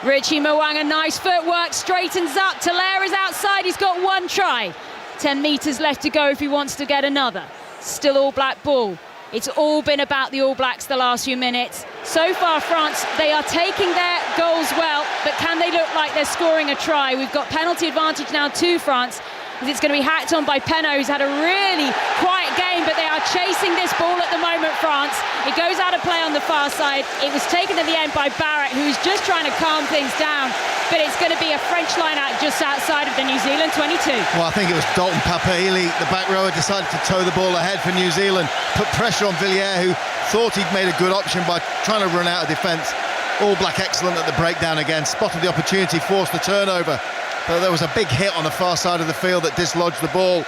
Richie Mo'unga, nice footwork, straightens up. Talaire is outside. He's got one try. 10 metres left to go if he wants to get another. Still All Black ball. It's all been about the All Blacks the last few minutes. So far, France, they are taking their goals well, but can they look like they're scoring a try? We've got penalty advantage now to France, as it's going to be hacked on by Penaud, who's had a really quiet game, but they are chasing this ball at the moment, France. It goes out of play on the far side. It was taken in the end by Barrett, who's just trying to calm things down, but it's going to be a French line out just outside of the New Zealand 22. Well, I think it was Dalton Papaili, the back rower, decided to toe the ball ahead for New Zealand, put pressure on Villiers, who thought he'd made a good option by trying to run out of defence. All Black excellent at the breakdown again, spotted the opportunity, forced the turnover. But there was a big hit on the far side of the field that dislodged the ball.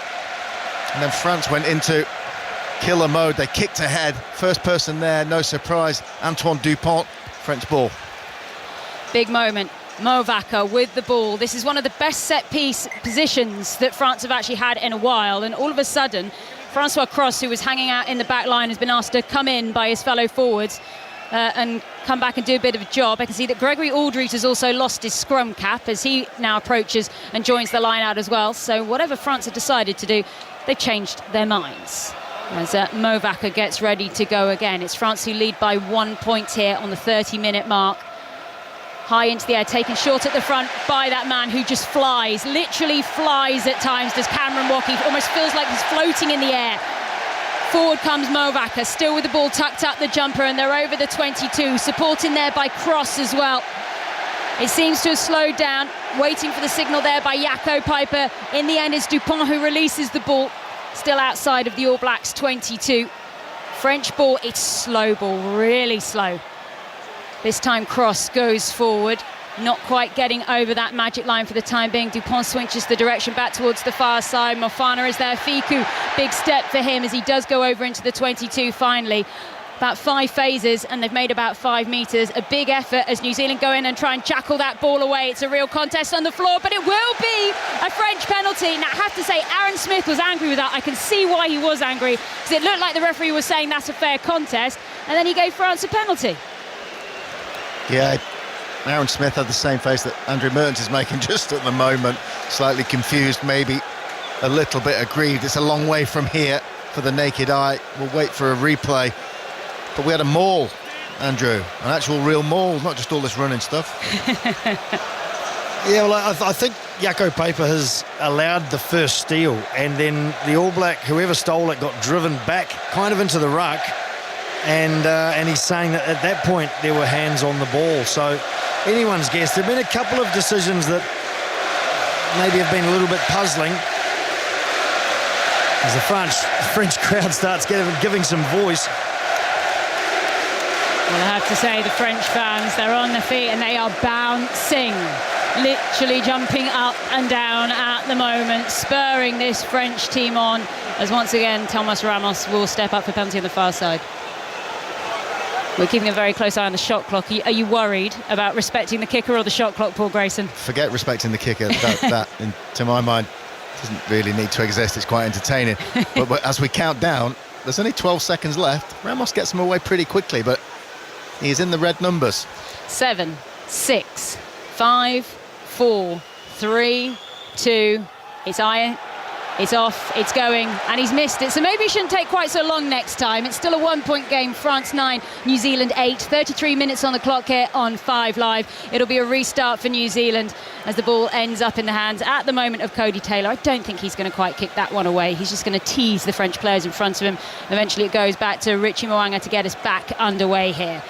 And then France went into killer mode. They kicked ahead. First person there, no surprise, Antoine Dupont, French ball. Big moment. Mo Vaca with the ball. This is one of the best set-piece positions that France have actually had in a while. And all of a sudden, Francois Cross, who was hanging out in the back line, has been asked to come in by his fellow forwards and come back and do a bit of a job. I can see that Gregory Aldridge has also lost his scrum cap as he now approaches and joins the line out as well. So whatever France have decided to do, they've changed their minds. As Mo Vaca gets ready to go again. It's France who lead by 1 point here on the 30-minute mark. High into the air, taken short at the front by that man who just flies, literally flies at times, does Cameron Walkie. Almost feels like he's floating in the air. Forward comes Mo Vaca, still with the ball tucked up the jumper, and they're over the 22, supporting there by Cross as well. It seems to have slowed down, waiting for the signal there by Jaco Peyper. In the end, it's Dupont who releases the ball, still outside of the All Blacks 22. French ball, it's slow ball, really slow. This time Cross goes forward, not quite getting over that magic line for the time being. Dupont switches the direction back towards the far side. Mofana is there. Fiku, big step for him as he does go over into the 22 finally. About 5 phases, and they've made about 5 metres. A big effort as New Zealand go in and try and jackal that ball away. It's a real contest on the floor, but it will be a French penalty. Now, I have to say, Aaron Smith was angry with that. I can see why he was angry, because it looked like the referee was saying that's a fair contest, and then he gave France a penalty. Yeah, Aaron Smith had the same face that Andrew Mertens is making just at the moment. Slightly confused, maybe a little bit aggrieved. It's a long way from here for the naked eye. We'll wait for a replay. But we had a maul, Andrew, an actual real maul, not just all this running stuff. Yeah, well, I think Jaco Peyper has allowed the first steal, and then the All Black, whoever stole it, got driven back kind of into the ruck. And he's saying that at that point there were hands on the ball. So anyone's guess. There have been a couple of decisions that maybe have been a little bit puzzling as the French crowd starts giving some voice. Well, I have to say, the French fans, they're on their feet and they are bouncing, literally jumping up and down at the moment, spurring this French team on, as once again Thomas Ramos will step up for penalty on the far side. We're keeping a very close eye on the shot clock. Are you worried about respecting the kicker or the shot clock, Paul Grayson? Forget respecting the kicker. That to my mind, doesn't really need to exist. It's quite entertaining. but as we count down, there's only 12 seconds left. Ramos gets them away pretty quickly, but he's in the red numbers. 7, 6, 5, 4, 3, 2. It's iron. It's off, it's going, and he's missed it. So maybe it shouldn't take quite so long next time. It's still a 1 point game. France 9, New Zealand 8. 33 minutes on the clock here on 5 Live. It'll be a restart for New Zealand as the ball ends up in the hands at the moment of Cody Taylor. I don't think he's going to quite kick that one away. He's just going to tease the French players in front of him. Eventually it goes back to Richie Mo'unga to get us back underway here.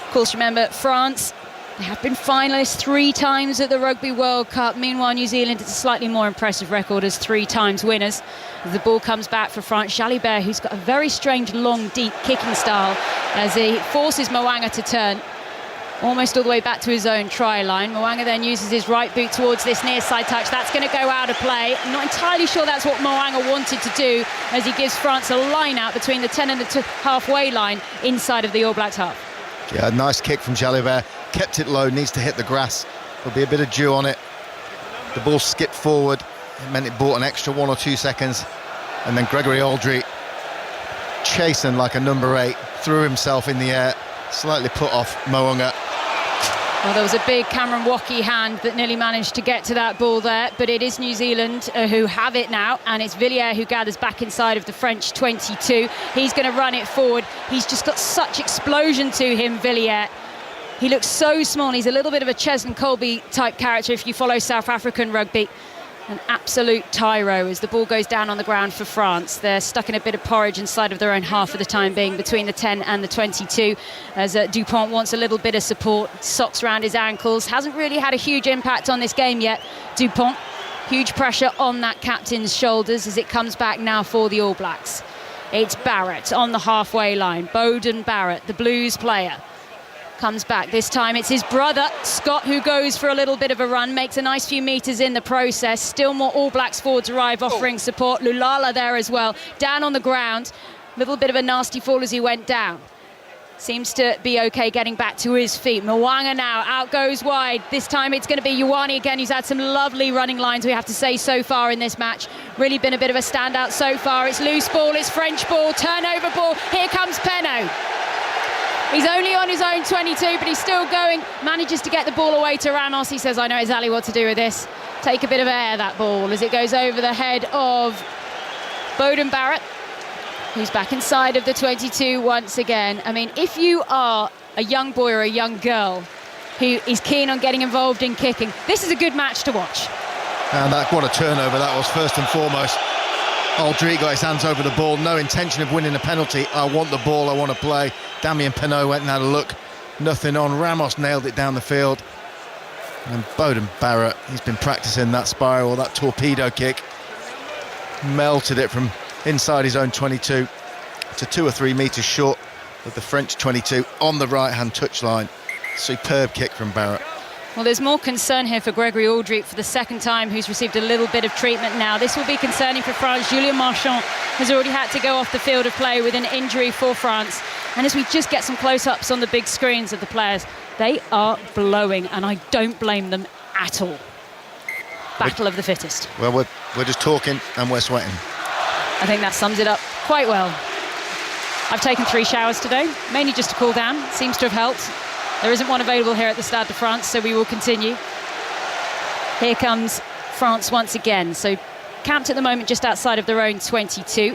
Of course, remember, France, they have been finalists 3 times at the Rugby World Cup. Meanwhile, New Zealand, it's a slightly more impressive record as 3 times winners. The ball comes back for France. Jalibert, who's got a very strange, long, deep kicking style as he forces Mo'unga to turn. almost all the way back to his own try line. Mo'unga then uses his right boot towards this near side touch. That's going to go out of play. I'm not entirely sure that's what Mo'unga wanted to do, as he gives France a line out between the 10 and the halfway line inside of the All Blacks half. Yeah, nice kick from Jalibert. Kept it low, needs to hit the grass. There'll be a bit of dew on it. The ball skipped forward. It meant it bought an extra 1 or 2 seconds. And then Gregory Aldry, chasing like a number 8, threw himself in the air, slightly put off Mo'unga. Well, there was a big Cameron Wacky hand that nearly managed to get to that ball there, but it is New Zealand who have it now, and it's Villiers who gathers back inside of the French 22. He's going to run it forward. He's just got such explosion to him, Villiers. He looks so small. He's a little bit of a Cheslin Colby type character if you follow South African rugby. An absolute tyro as the ball goes down on the ground for France. They're stuck in a bit of porridge inside of their own half for the time being, between the 10 and the 22, as Dupont wants a little bit of support. Socks around his ankles. Hasn't really had a huge impact on this game yet, Dupont. Huge pressure on that captain's shoulders as it comes back now for the All Blacks. It's Barrett on the halfway line. Beauden Barrett, the Blues player, comes back. This time it's his brother Scott who goes for a little bit of a run, makes a nice few metres in the process. Still more All Blacks forwards arrive offering support. Lulala there as well, down on the ground. Little bit of a nasty fall as he went down. Seems to be okay getting back to his feet. Mo'unga now out goes wide. This time it's going to be Ioane again, who's had some lovely running lines, we have to say, so far in this match. Really been a bit of a standout so far. It's loose ball, it's French ball, turnover ball. Here comes Penaud. He's only on his own 22, but he's still going. Manages to get the ball away to Ramos. He says, I know exactly what to do with this. Take a bit of air, that ball, as it goes over the head of Beauden Barrett, who's back inside of the 22 once again. I mean, if you are a young boy or a young girl who is keen on getting involved in kicking, this is a good match to watch. And what a turnover that was, first and foremost. Aldry got his hands over the ball, no intention of winning a penalty. I want the ball, I want to play. Damien Penaud went and had a look, nothing on. Ramos nailed it down the field. And Beauden Barrett, he's been practicing that spiral, that torpedo kick. Melted it from inside his own 22 to 2 or 3 metres short of the French 22 on the right-hand touchline. Superb kick from Barrett. Well, there's more concern here for Gregory Aldry for the second time, who's received a little bit of treatment now. This will be concerning for France. Julien Marchand has already had to go off the field of play with an injury for France. And as we just get some close-ups on the big screens of the players, they are blowing, and I don't blame them at all. Battle of the fittest. Well, we're just talking and we're sweating. I think that sums it up quite well. I've taken 3 showers today, mainly just to cool down. Seems to have helped. There isn't one available here at the Stade de France, so we will continue. Here comes France once again. So camped at the moment just outside of their own 22.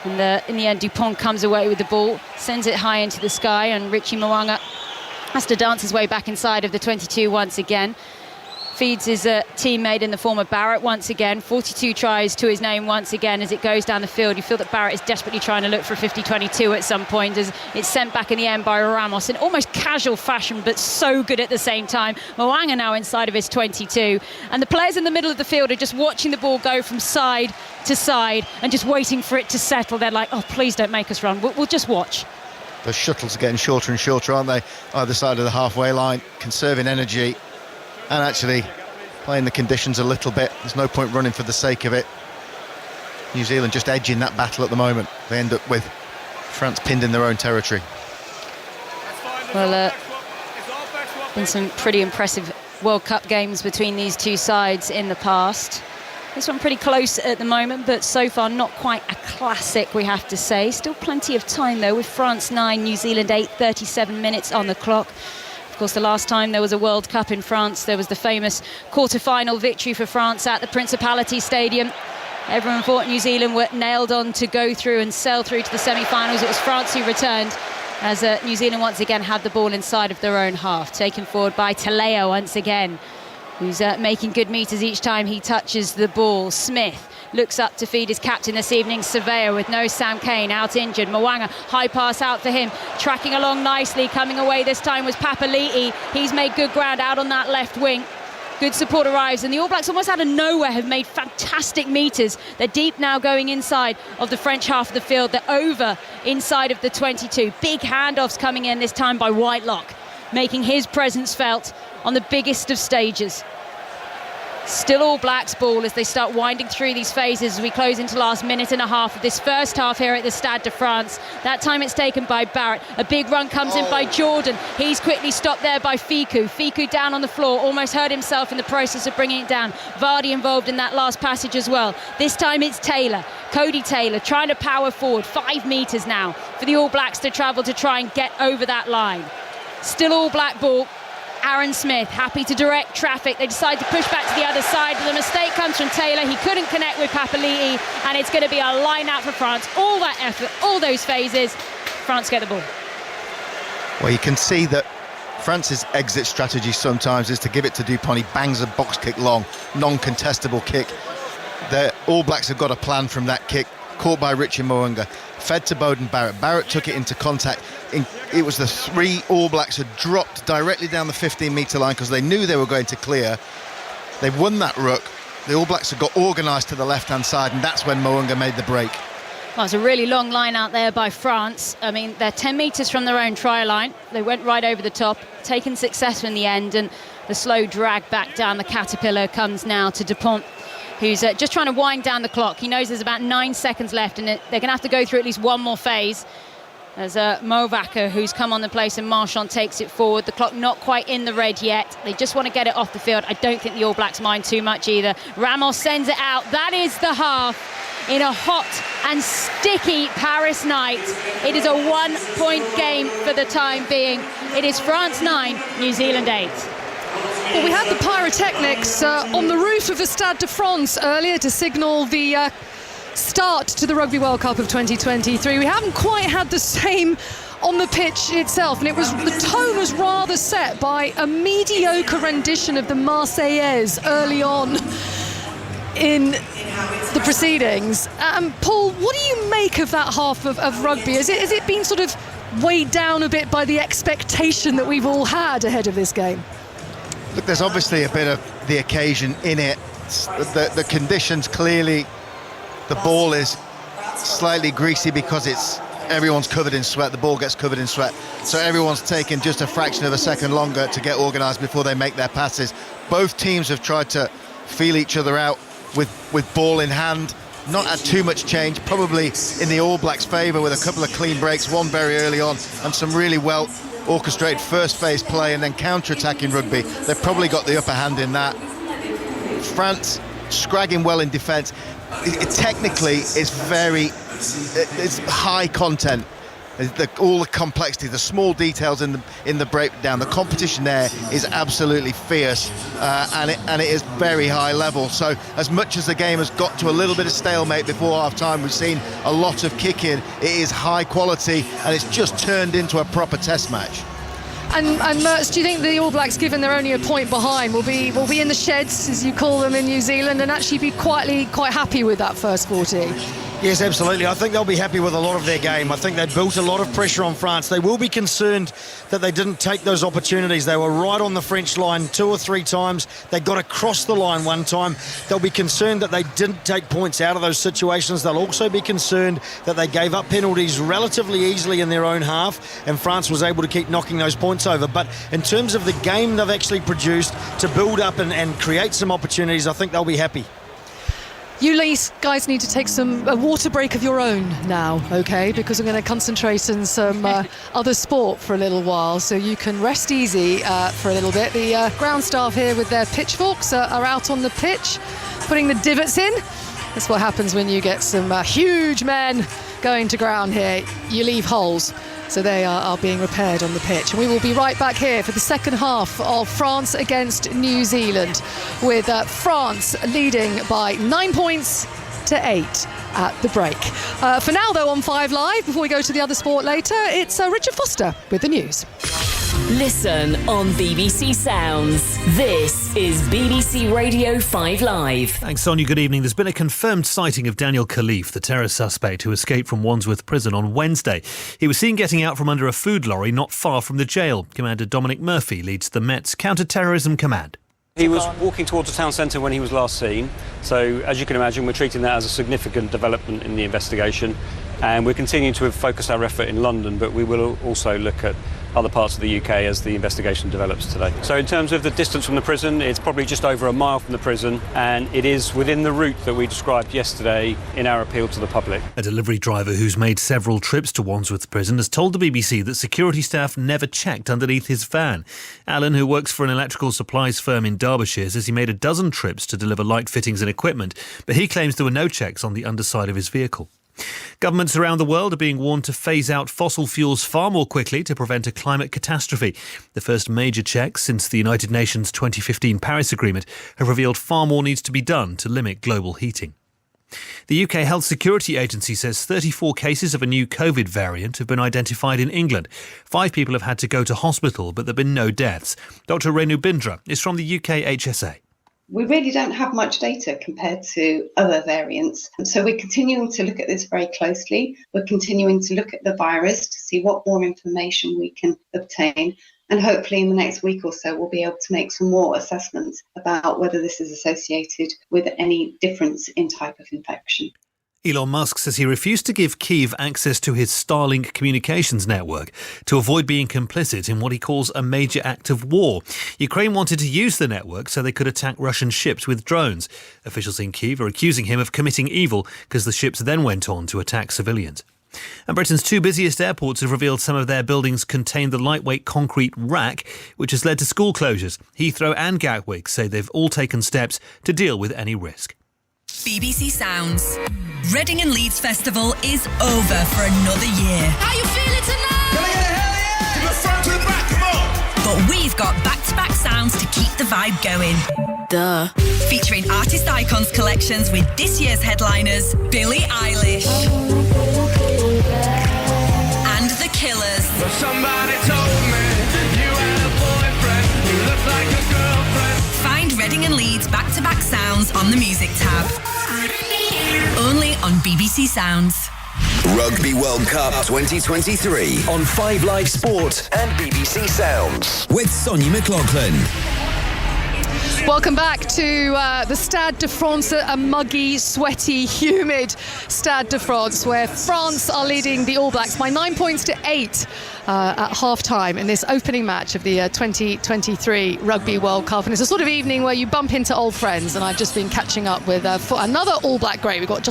And in the end, Dupont comes away with the ball, sends it high into the sky, and Richie Mo'unga has to dance his way back inside of the 22 once again. Feeds his teammate in the form of Barrett once again. 42 tries to his name once again as it goes down the field. You feel that Barrett is desperately trying to look for a 50-22 at some point, as it's sent back in the end by Ramos in almost casual fashion, but so good at the same time. Mo'unga now inside of his 22. And the players in the middle of the field are just watching the ball go from side to side and just waiting for it to settle. They're like, oh, please don't make us run. We'll just watch. The shuttles are getting shorter and shorter, aren't they? Either side of the halfway line, conserving energy. And actually playing the conditions a little bit. There's no point running for the sake of it. New Zealand just edging that battle at the moment. They end up with France pinned in their own territory. Well, been some pretty impressive World Cup games between these two sides in the past. This one pretty close at the moment, but so far not quite a classic, we have to say. Still plenty of time, though, with France 9, New Zealand 8, 37 minutes on the clock. Of course, the last time there was a World Cup in France, there was the famous quarter-final victory for France at the Principality Stadium. Everyone thought New Zealand were nailed on to go through and sail through to the semi-finals. It was France who returned, as New Zealand once again had the ball inside of their own half. Taken forward by Taleo once again, who's making good meters each time he touches the ball. Smith looks up to feed his captain this evening, Surveyor, with no Sam Cane, out injured. Mo'unga, high pass out for him, tracking along nicely. Coming away this time was Papali'i. He's made good ground out on that left wing. Good support arrives, and the All Blacks almost out of nowhere have made fantastic meters. They're deep now going inside of the French half of the field. They're over inside of the 22. Big handoffs coming in this time by Whitelock, making his presence felt on the biggest of stages. Still All Blacks ball as they start winding through these phases as we close into the last minute and a half of this first half here at the Stade de France. That time it's taken by Barrett. A big run comes in by Jordan. He's quickly stopped there by Ficou. Ficou down on the floor, almost hurt himself in the process of bringing it down. Vardy involved in that last passage as well. This time it's Taylor. Cody Taylor trying to power forward. 5 metres now for the All Blacks to travel to try and get over that line. Still All Black ball. Aaron Smith happy to direct traffic. They decide to push back to the other side. The mistake comes from Taylor. He couldn't connect with Papali'i, and it's going to be a line out for France. All that effort, all those phases, France get the ball. Well, you can see that France's exit strategy sometimes is to give it to Dupont. He bangs a box kick long, non-contestable kick. The All Blacks have got a plan from that kick. Caught by Richie Mo'unga, fed to Beauden Barrett. Barrett took it into contact. It was the 3 All Blacks had dropped directly down the 15-metre line because they knew they were going to clear. They won that ruck. The All Blacks had got organised to the left-hand side, and that's when Mo'unga made the break. Well, it's a really long line out there by France. I mean, they're 10 metres from their own try line. They went right over the top, taken success in the end, and the slow drag back down the caterpillar comes now to Dupont, who's just trying to wind down the clock. He knows there's about 9 seconds left, and they're going to have to go through at least one more phase. There's Movaca who's come on the place, and Marchand takes it forward. The clock not quite in the red yet. They just want to get it off the field. I don't think the All Blacks mind too much either. Ramos sends it out. That is the half in a hot and sticky Paris night. It is a 1-point game for the time being. It is France 9, New Zealand 8. Well, we had the pyrotechnics on the roof of the Stade de France earlier to signal the start to the Rugby World Cup of 2023. We haven't quite had the same on the pitch itself, and the tone was rather set by a mediocre rendition of the Marseillaise early on in the proceedings. Paul, what do you make of that half of rugby? Has it been sort of weighed down a bit by the expectation that we've all had ahead of this game? Look, there's obviously a bit of the occasion in it. The conditions, clearly the ball is slightly greasy because everyone's covered in sweat. The ball gets covered in sweat, so everyone's taken just a fraction of a second longer to get organised before they make their passes. Both teams have tried to feel each other out with ball in hand. Not had too much change, probably in the All Blacks' favour, with a couple of clean breaks, one very early on, and some really well orchestrated first phase play and then counter-attacking rugby. They've probably got the upper hand in that. France scragging well in defence. Technically, it's high content. All the complexity, the small details in the breakdown, the competition there is absolutely fierce, and it is very high level. So as much as the game has got to a little bit of stalemate before half-time, we've seen a lot of kicking. It is high quality, and it's just turned into a proper test match. And Mertz, do you think the All Blacks, given they're only a point behind, will be in the sheds, as you call them in New Zealand, and actually be quite happy with that first 40? Yes, absolutely. I think they'll be happy with a lot of their game. I think they built a lot of pressure on France. They will be concerned that they didn't take those opportunities. They were right on the French line 2 or 3 times. They got across the line one time. They'll be concerned that they didn't take points out of those situations. They'll also be concerned that they gave up penalties relatively easily in their own half, and France was able to keep knocking those points over. But in terms of the game they've actually produced to build up and create some opportunities, I think they'll be happy. You guys need to take a water break of your own now, okay? Because I'm going to concentrate on some other sport for a little while, so you can rest easy for a little bit. The ground staff here with their pitchforks are out on the pitch, putting the divots in. That's what happens when you get some huge men going to ground here. You leave holes. So they are being repaired on the pitch. And we will be right back here for the second half of France against New Zealand, with France leading by 9 points to 8 at the break. For now, though, on 5 Live, before we go to the other sport later, it's Richard Foster with the news. Listen on BBC Sounds. This is BBC Radio 5 Live. Thanks, Sonia. Good evening. There's been a confirmed sighting of Daniel Khalif, the terror suspect who escaped from Wandsworth Prison on Wednesday. He was seen getting out from under a food lorry not far from the jail. Commander Dominic Murphy leads the Met's Counter-Terrorism Command. He was walking towards the town centre when he was last seen, so as you can imagine, we're treating that as a significant development in the investigation, and we're continuing to focus our effort in London, but we will also look at other parts of the UK as the investigation develops today. So in terms of the distance from the prison, it's probably just over a mile from the prison, and it is within the route that we described yesterday in our appeal to the public. A delivery driver who's made several trips to Wandsworth Prison has told the BBC that security staff never checked underneath his van. Alan, who works for an electrical supplies firm in Derbyshire, says he made a dozen trips to deliver light fittings and equipment, but he claims there were no checks on the underside of his vehicle. Governments around the world are being warned to phase out fossil fuels far more quickly to prevent a climate catastrophe. The first major checks since the United Nations 2015 Paris Agreement have revealed far more needs to be done to limit global heating. The UK Health Security Agency says 34 cases of a new COVID variant have been identified in England. 5 people have had to go to hospital, but there have been no deaths. Dr Renu Bindra is from the UK HSA. We really don't have much data compared to other variants. So we're continuing to look at this very closely. We're continuing to look at the virus to see what more information we can obtain. And hopefully in the next week or so, we'll be able to make some more assessments about whether this is associated with any difference in type of infection. Elon Musk says he refused to give Kyiv access to his Starlink communications network to avoid being complicit in what he calls a major act of war. Ukraine wanted to use the network so they could attack Russian ships with drones. Officials in Kyiv are accusing him of committing evil because the ships then went on to attack civilians. And Britain's 2 busiest airports have revealed some of their buildings contain the lightweight concrete rack, which has led to school closures. Heathrow and Gatwick say they've all taken steps to deal with any risk. BBC Sounds. Reading and Leeds Festival is over for another year. How you feeling tonight? Hell yeah! To the front, to the back, come on! But we've got back-to-back sounds to keep the vibe going. Duh. Featuring Artist Icons collections with this year's headliners, Billie Eilish and The Killers. Well, somebody told me you had a boyfriend who looked like a girlfriend. Find Reading and Leeds back-to-back sounds on the music tab. Only on BBC Sounds. Rugby World Cup 2023 on 5 Live Sport and BBC Sounds with Sonia McLaughlin. Welcome back to the Stade de France, a muggy, sweaty, humid Stade de France, where France are leading the All Blacks by 9 points to 8 at half-time in this opening match of the 2023 Rugby World Cup. And it's a sort of evening where you bump into old friends, and I've just been catching up with another All Black great. We've got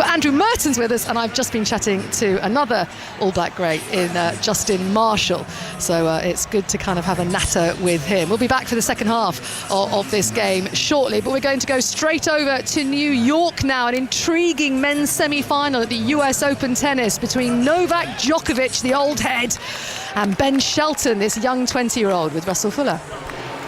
Andrew Mertens with us, and I've just been chatting to another All Black great in Justin Marshall. So it's good to kind of have a natter with him. We'll be back for the second half of this game shortly, but we're going to go straight over to New York now. An intriguing men's semi-final at the US Open Tennis between Novak Djokovic, the old head, and Ben Shelton, this young 20-year-old, with Russell Fuller.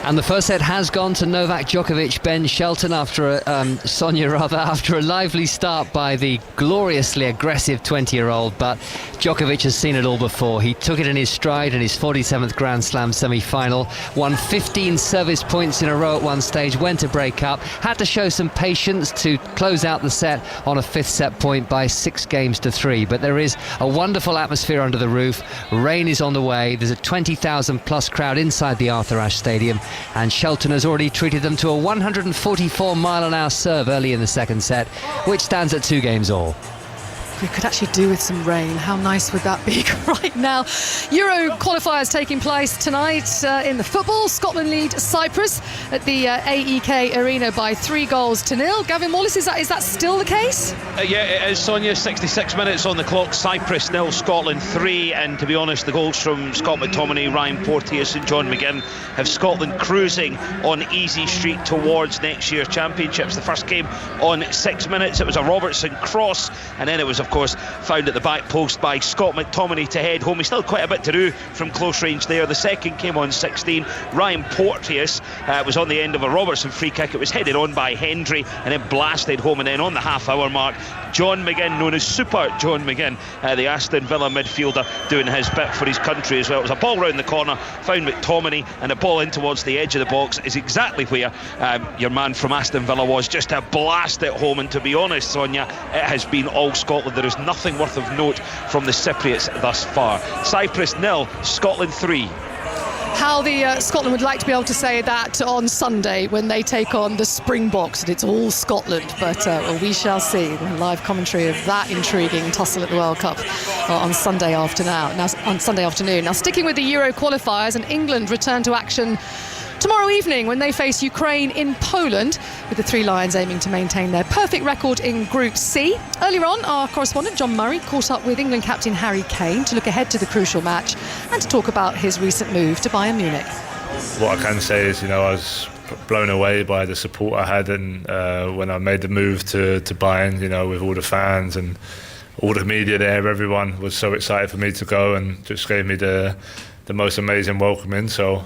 And the first set has gone to Novak Djokovic, Ben Shelton, after a lively start by the gloriously aggressive 20-year-old. But Djokovic has seen it all before. He took it in his stride in his 47th Grand Slam semi-final, won 15 service points in a row at one stage, went to break up, had to show some patience to close out the set on a 5th set point by 6-3. But there is a wonderful atmosphere under the roof. Rain is on the way. There's a 20,000 plus crowd inside the Arthur Ashe Stadium. And Shelton has already treated them to a 144-mile-an-hour serve early in the second set, which stands at 2 games all. We could actually do with some rain. How nice would that be right now? Euro qualifiers taking place tonight in the football. Scotland lead Cyprus at the AEK Arena by 3-0. Gavin Wallace, is that still the case? Yeah, it is, Sonia. 66 minutes on the clock. Cyprus 0, Scotland 3. And to be honest, the goals from Scott McTominay, Ryan Porteous and John McGinn have Scotland cruising on easy street towards next year's championships. The first came on 6 minutes. It was a Robertson cross, and then it was, of course, found at the back post by Scott McTominay to head home. He's still quite a bit to do from close range there. The second came on 16. Ryan Porteous was on the end of a Robertson free kick. It was headed on by Hendry and then blasted home. And then on the half-hour mark, John McGinn, known as Super John McGinn, the Aston Villa midfielder, doing his bit for his country as well. It was a ball round the corner, found McTominay, and a ball in towards the edge of the box is exactly where your man from Aston Villa was, just to blast it home. And to be honest, Sonia, it has been all Scotland. There is nothing worth of note from the Cypriots thus far. Cyprus 0, Scotland 3. how the Scotland would like to be able to say that on Sunday when they take on the Springboks, and it's all Scotland. But well, we shall see. The live commentary of that intriguing tussle at the World Cup on Sunday afternoon. Now, sticking with the Euro qualifiers, and England return to action tomorrow evening when they face Ukraine in Poland, with the Three Lions aiming to maintain their perfect record in Group C. Earlier on, our correspondent John Murray caught up with England captain Harry Kane to look ahead to the crucial match and to talk about his recent move to Bayern Munich. What I can say is, I was blown away by the support I had, and when I made the move to Bayern, with all the fans and all the media there, everyone was so excited for me to go and just gave me the most amazing welcoming. So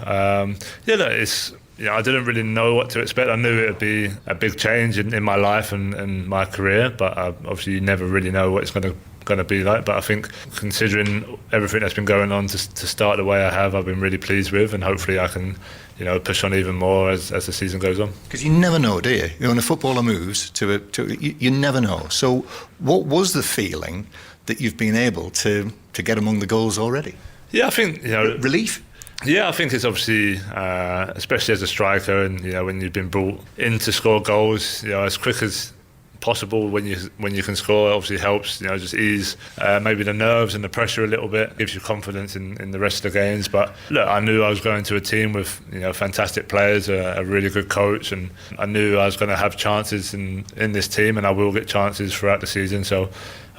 it's I didn't really know what to expect. I knew it would be a big change in my life and my career, but obviously you never really know what it's going to be like. But I think, considering everything that's been going on to start the way I have, I've been really pleased with, and hopefully I can push on even more as the season goes on. Because you never know, do you? When a footballer moves you never know. So what was the feeling that you've been able to get among the goals already? Yeah, I think relief. Yeah, I think it's obviously, especially as a striker, and when you've been brought in to score goals, as quick as possible when you can score, obviously helps. Just ease maybe the nerves and the pressure a little bit, gives you confidence in the rest of the games. But look, I knew I was going to a team with fantastic players, a really good coach, and I knew I was going to have chances in this team, and I will get chances throughout the season. So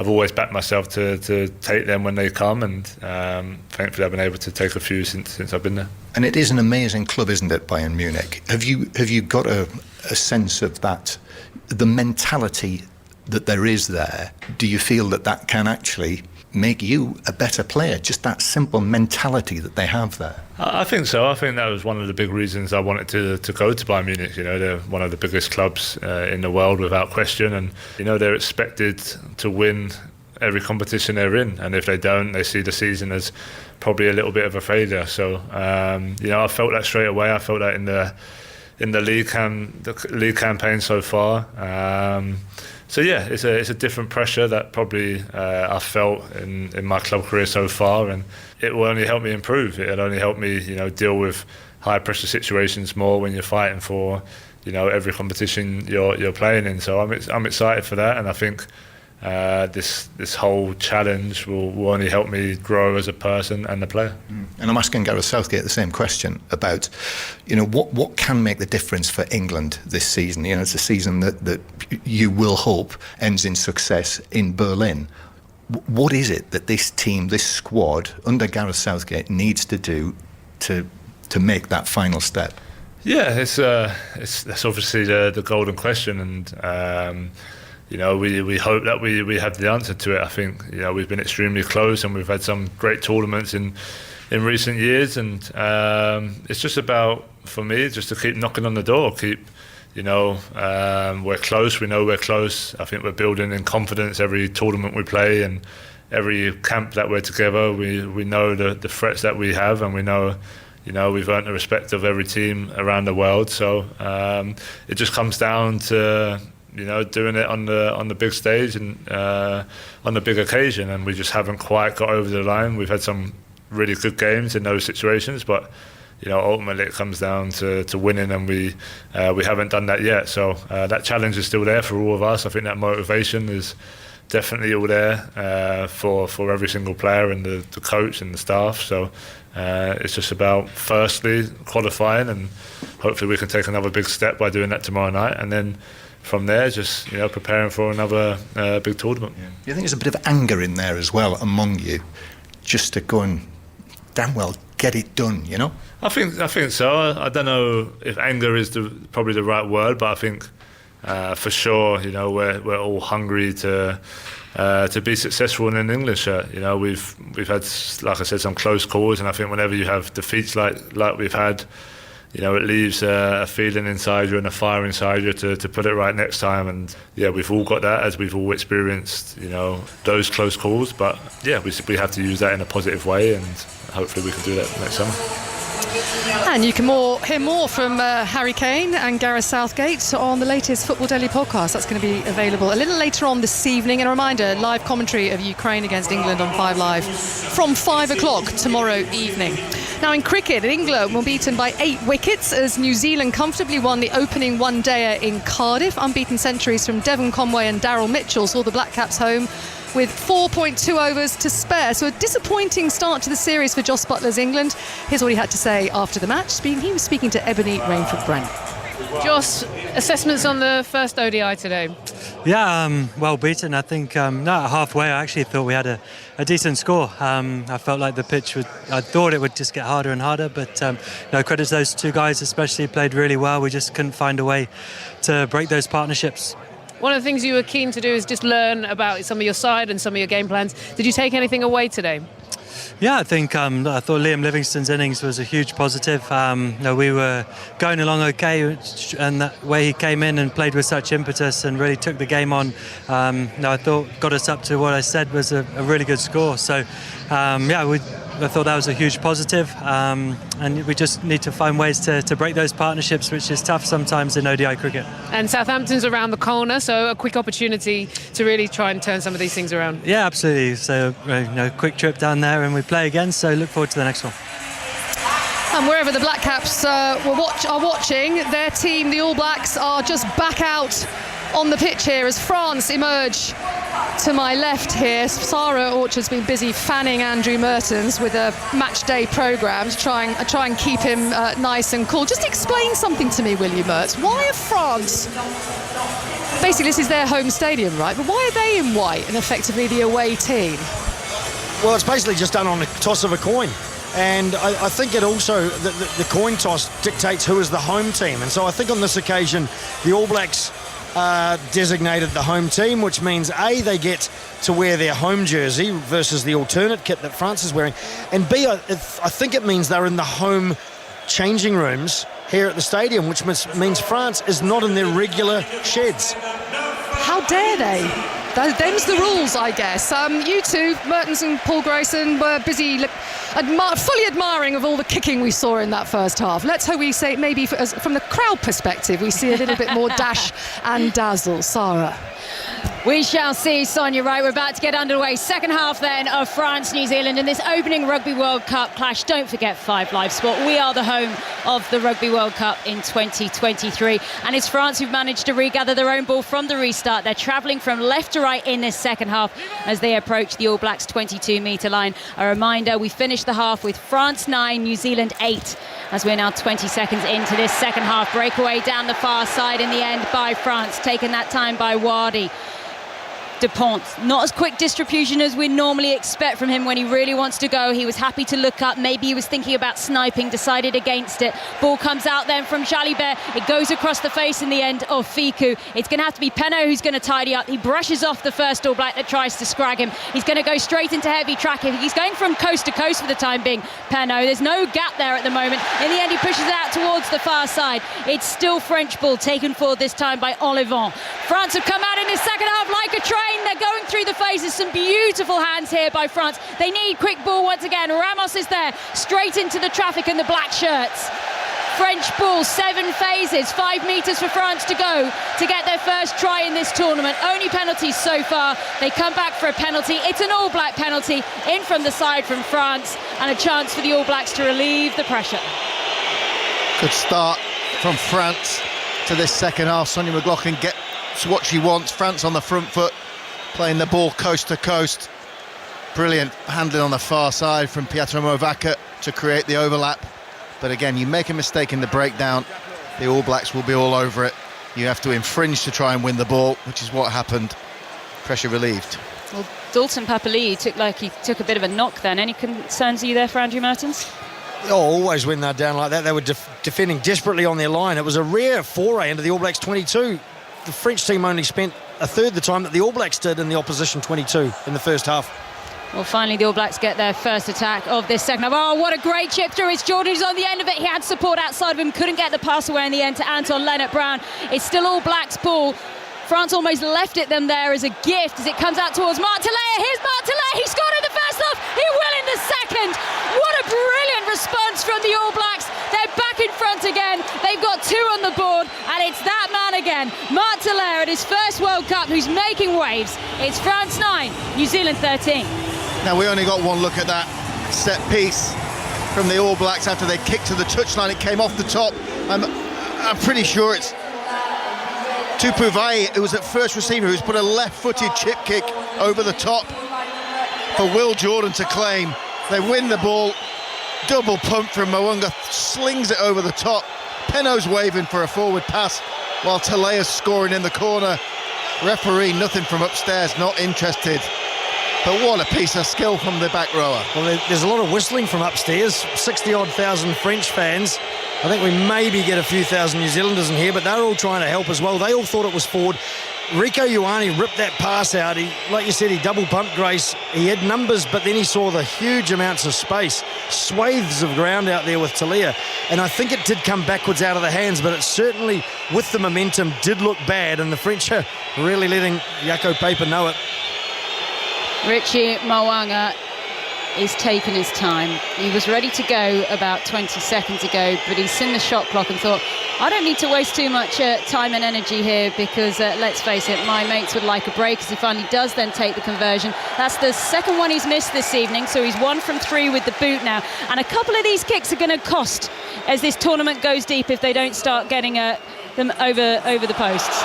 I've always backed myself to take them when they come, and thankfully I've been able to take a few since I've been there. And it is an amazing club, isn't it, Bayern Munich? Have you got a sense of that, the mentality that there is there? Do you feel that can actually make you a better player, just that simple mentality that they have there? I think so. I think that was one of the big reasons I wanted to go to Bayern Munich. They're one of the biggest clubs in the world without question, and they're expected to win every competition they're in, and if they don't, they see the season as probably a little bit of a failure. So I felt that straight away. I felt that in the league campaign so far. So yeah, it's a different pressure that probably I felt in my club career so far, and it will only help me improve. It'll only help me, deal with high pressure situations more when you're fighting for, every competition you're playing in. So I'm excited for that, and I think this whole challenge will only help me grow as a person and a player. And I'm asking Gareth Southgate the same question about, what can make the difference for England this season? It's a season that you will hope ends in success in Berlin. What is it that this team, this squad under Gareth Southgate needs to do to make that final step? Yeah, that's obviously the golden question, and we hope that we have the answer to it. I think we've been extremely close, and we've had some great tournaments in recent years, and it's just about, for me, just to keep knocking on the door, we're close. We know we're close. I think we're building in confidence every tournament we play, and every camp that we're together. We know the threats that we have, and we know we've earned the respect of every team around the world. So it just comes down to doing it on the big stage and on the big occasion, and we just haven't quite got over the line. We've had some really good games in those situations, but ultimately it comes down to winning, and we haven't done that yet. So that challenge is still there for all of us. I think that motivation is definitely all there for every single player and the coach and the staff. So it's just about, firstly, qualifying, and hopefully we can take another big step by doing that tomorrow night, and then from there, just preparing for another big tournament. Do you think there's a bit of anger in there as well among you, just to go and damn well get it done? I think so. I don't know if anger is probably the right word, but I think for sure, we're all hungry to be successful in an England shirt. We've had, like I said, some close calls, and I think whenever you have defeats like we've had, it leaves a feeling inside you and a fire inside you to put it right next time. And yeah, we've all got that, as we've all experienced, those close calls. But yeah, we have to use that in a positive way, and hopefully we can do that next summer. And you can hear more from Harry Kane and Gareth Southgate on the latest Football Daily podcast. That's going to be available a little later on this evening. And a reminder, live commentary of Ukraine against England on 5 Live from 5 o'clock tomorrow evening. Now in cricket, England were beaten by 8 wickets as New Zealand comfortably won the opening one-dayer in Cardiff. Unbeaten centuries from Devon Conway and Daryl Mitchell saw the Black Caps home with 4.2 overs to spare. So a disappointing start to the series for Jos Buttler's England. Here's what he had to say after the match. He was speaking to Ebony Rainford-Brent. Jos, assessments on the first ODI today? Yeah, well beaten. I think halfway I actually thought we had a decent score. I felt like the pitch I thought it would just get harder and harder, but credit to those two guys especially, played really well. We just couldn't find a way to break those partnerships. One of the things you were keen to do is just learn about some of your side and some of your game plans. Did you take anything away today? Yeah, I think I thought Liam Livingstone's innings was a huge positive. We were going along okay, and that way he came in and played with such impetus and really took the game on. I thought got us up to what I said was a really good score. So, I thought that was a huge positive, and we just need to find ways to break those partnerships, which is tough sometimes in ODI cricket. And Southampton's around the corner, so a quick opportunity to really try and turn some of these things around. Yeah, absolutely. So, quick trip down there and we play again, so look forward to the next one. And wherever the Black Caps are watching, their team, the All Blacks, are just back out on the pitch here as France emerge to my left here. Sarah Orchard's been busy fanning Andrew Mertens with a match day programme to try and keep him nice and cool. Just explain something to me, will you, Mertz? Why are France... Basically, this is their home stadium, right? But why are they in white and effectively the away team? Well, it's basically just done on the toss of a coin. And I think it also, the coin toss dictates who is the home team. And so I think on this occasion, the All Blacks designated the home team, which means A, they get to wear their home jersey versus the alternate kit that France is wearing, and B, I think it means they're in the home changing rooms here at the stadium, which means France is not in their regular sheds. How dare they? Them's the rules, I guess. You two, Mertens and Paul Grayson, were busy fully admiring of all the kicking we saw in that first half. Let's hope we say maybe from the crowd perspective we see a little bit more dash and dazzle. Sarah. We shall see, Sonia. Right, we're about to get underway. Second half then of France-New Zealand in this opening Rugby World Cup clash. Don't forget 5 Live Sport. We are the home of the Rugby World Cup in 2023. And it's France who've managed to regather their own ball from the restart. They're travelling from left to right in this second half as they approach the All Blacks 22-metre line. A reminder, we finished the half with France 9, New Zealand 8. As we're now 20 seconds into this second half. Breakaway down the far side in the end by France. Taken that time by Wardy. Dupont, not as quick distribution as we normally expect from him when he really wants to go. He was happy to look up. Maybe he was thinking about sniping, decided against it. Ball comes out then from Jalibert. It goes across the face in the end of Ficou. It's going to have to be Penaud who's going to tidy up. He brushes off the first All Black that tries to scrag him. He's going to go straight into heavy tracking. He's going from coast to coast for the time being, Penaud. There's no gap there at the moment. In the end, he pushes it out towards the far side. It's still French ball taken forward this time by Olivon. France have come out in this second half like a train. They're going through the phases. Some beautiful hands here by France. They need quick ball once again. Ramos is there, straight into the traffic and the black shirts. French ball, 7 phases, 5 metres for France to go to get their first try in this tournament. Only penalties so far. They come back for a penalty. It's an All Black penalty in from the side from France, and a chance for the All Blacks to relieve the pressure. Good start from France to this second half. Sonia McLaughlin gets what she wants. France on the front foot, playing the ball coast to coast. Brilliant handling on the far side from Pietro Movaca to create the overlap. But again, you make a mistake in the breakdown, the All Blacks will be all over it. You have to infringe to try and win the ball, which is what happened. Pressure relieved. Well, Dalton Papali'i took a bit of a knock then. Any concerns you there for Andrew Mertens? Oh, always when they're down like that, they were defending desperately on their line. It was a rare foray into the All Blacks 22. The French team only spent a third the time that the All Blacks did in the opposition 22 in the first half. Well, finally the All Blacks get their first attack of this second half. Oh, what a great chip through. It's Jordan who's on the end of it. He had support outside of him, couldn't get the pass away in the end to Anton Leonard-Brown. It's still All Blacks ball. France almost left it them there as a gift as it comes out towards Martelea. Here's Martelea. He scored in the first half. He will in the second. What a brilliant response from the All Blacks. They're back in front again. They've got 2 on the board, and it's that man again, Martelea, at his first World Cup, who's making waves. It's France 9, New Zealand 13. Now, we only got one look at that set piece from the All Blacks after they kicked to the touchline. It came off the top. I'm pretty sure it's Tupu Vai, who was at first receiver, who's put a left-footed chip kick over the top for Will Jordan to claim. They win the ball. Double pump from Mo'unga, slings it over the top. Penno's waving for a forward pass while Talea's scoring in the corner. Referee, nothing from upstairs, not interested. But what a piece of skill from the back rower. Well, there's a lot of whistling from upstairs. 60-odd thousand French fans. I think we maybe get a few thousand New Zealanders in here, but they're all trying to help as well. They all thought it was forward. Rieko Ioane ripped that pass out. He, like you said, he double pumped Grace. He had numbers, but then he saw the huge amounts of space, swathes of ground out there with Talea. And I think it did come backwards out of the hands, but it certainly, with the momentum, did look bad. And the French are really letting Jaco Peyper know it. Richie Mo'unga is taking his time. He was ready to go about 20 seconds ago, but he's seen the shot clock and thought, I don't need to waste too much time and energy here because, let's face it, my mates would like a break. As he finally does then take the conversion. That's the second one he's missed this evening, so he's 1 from 3 with the boot now. And a couple of these kicks are going to cost as this tournament goes deep if they don't start getting them over the posts.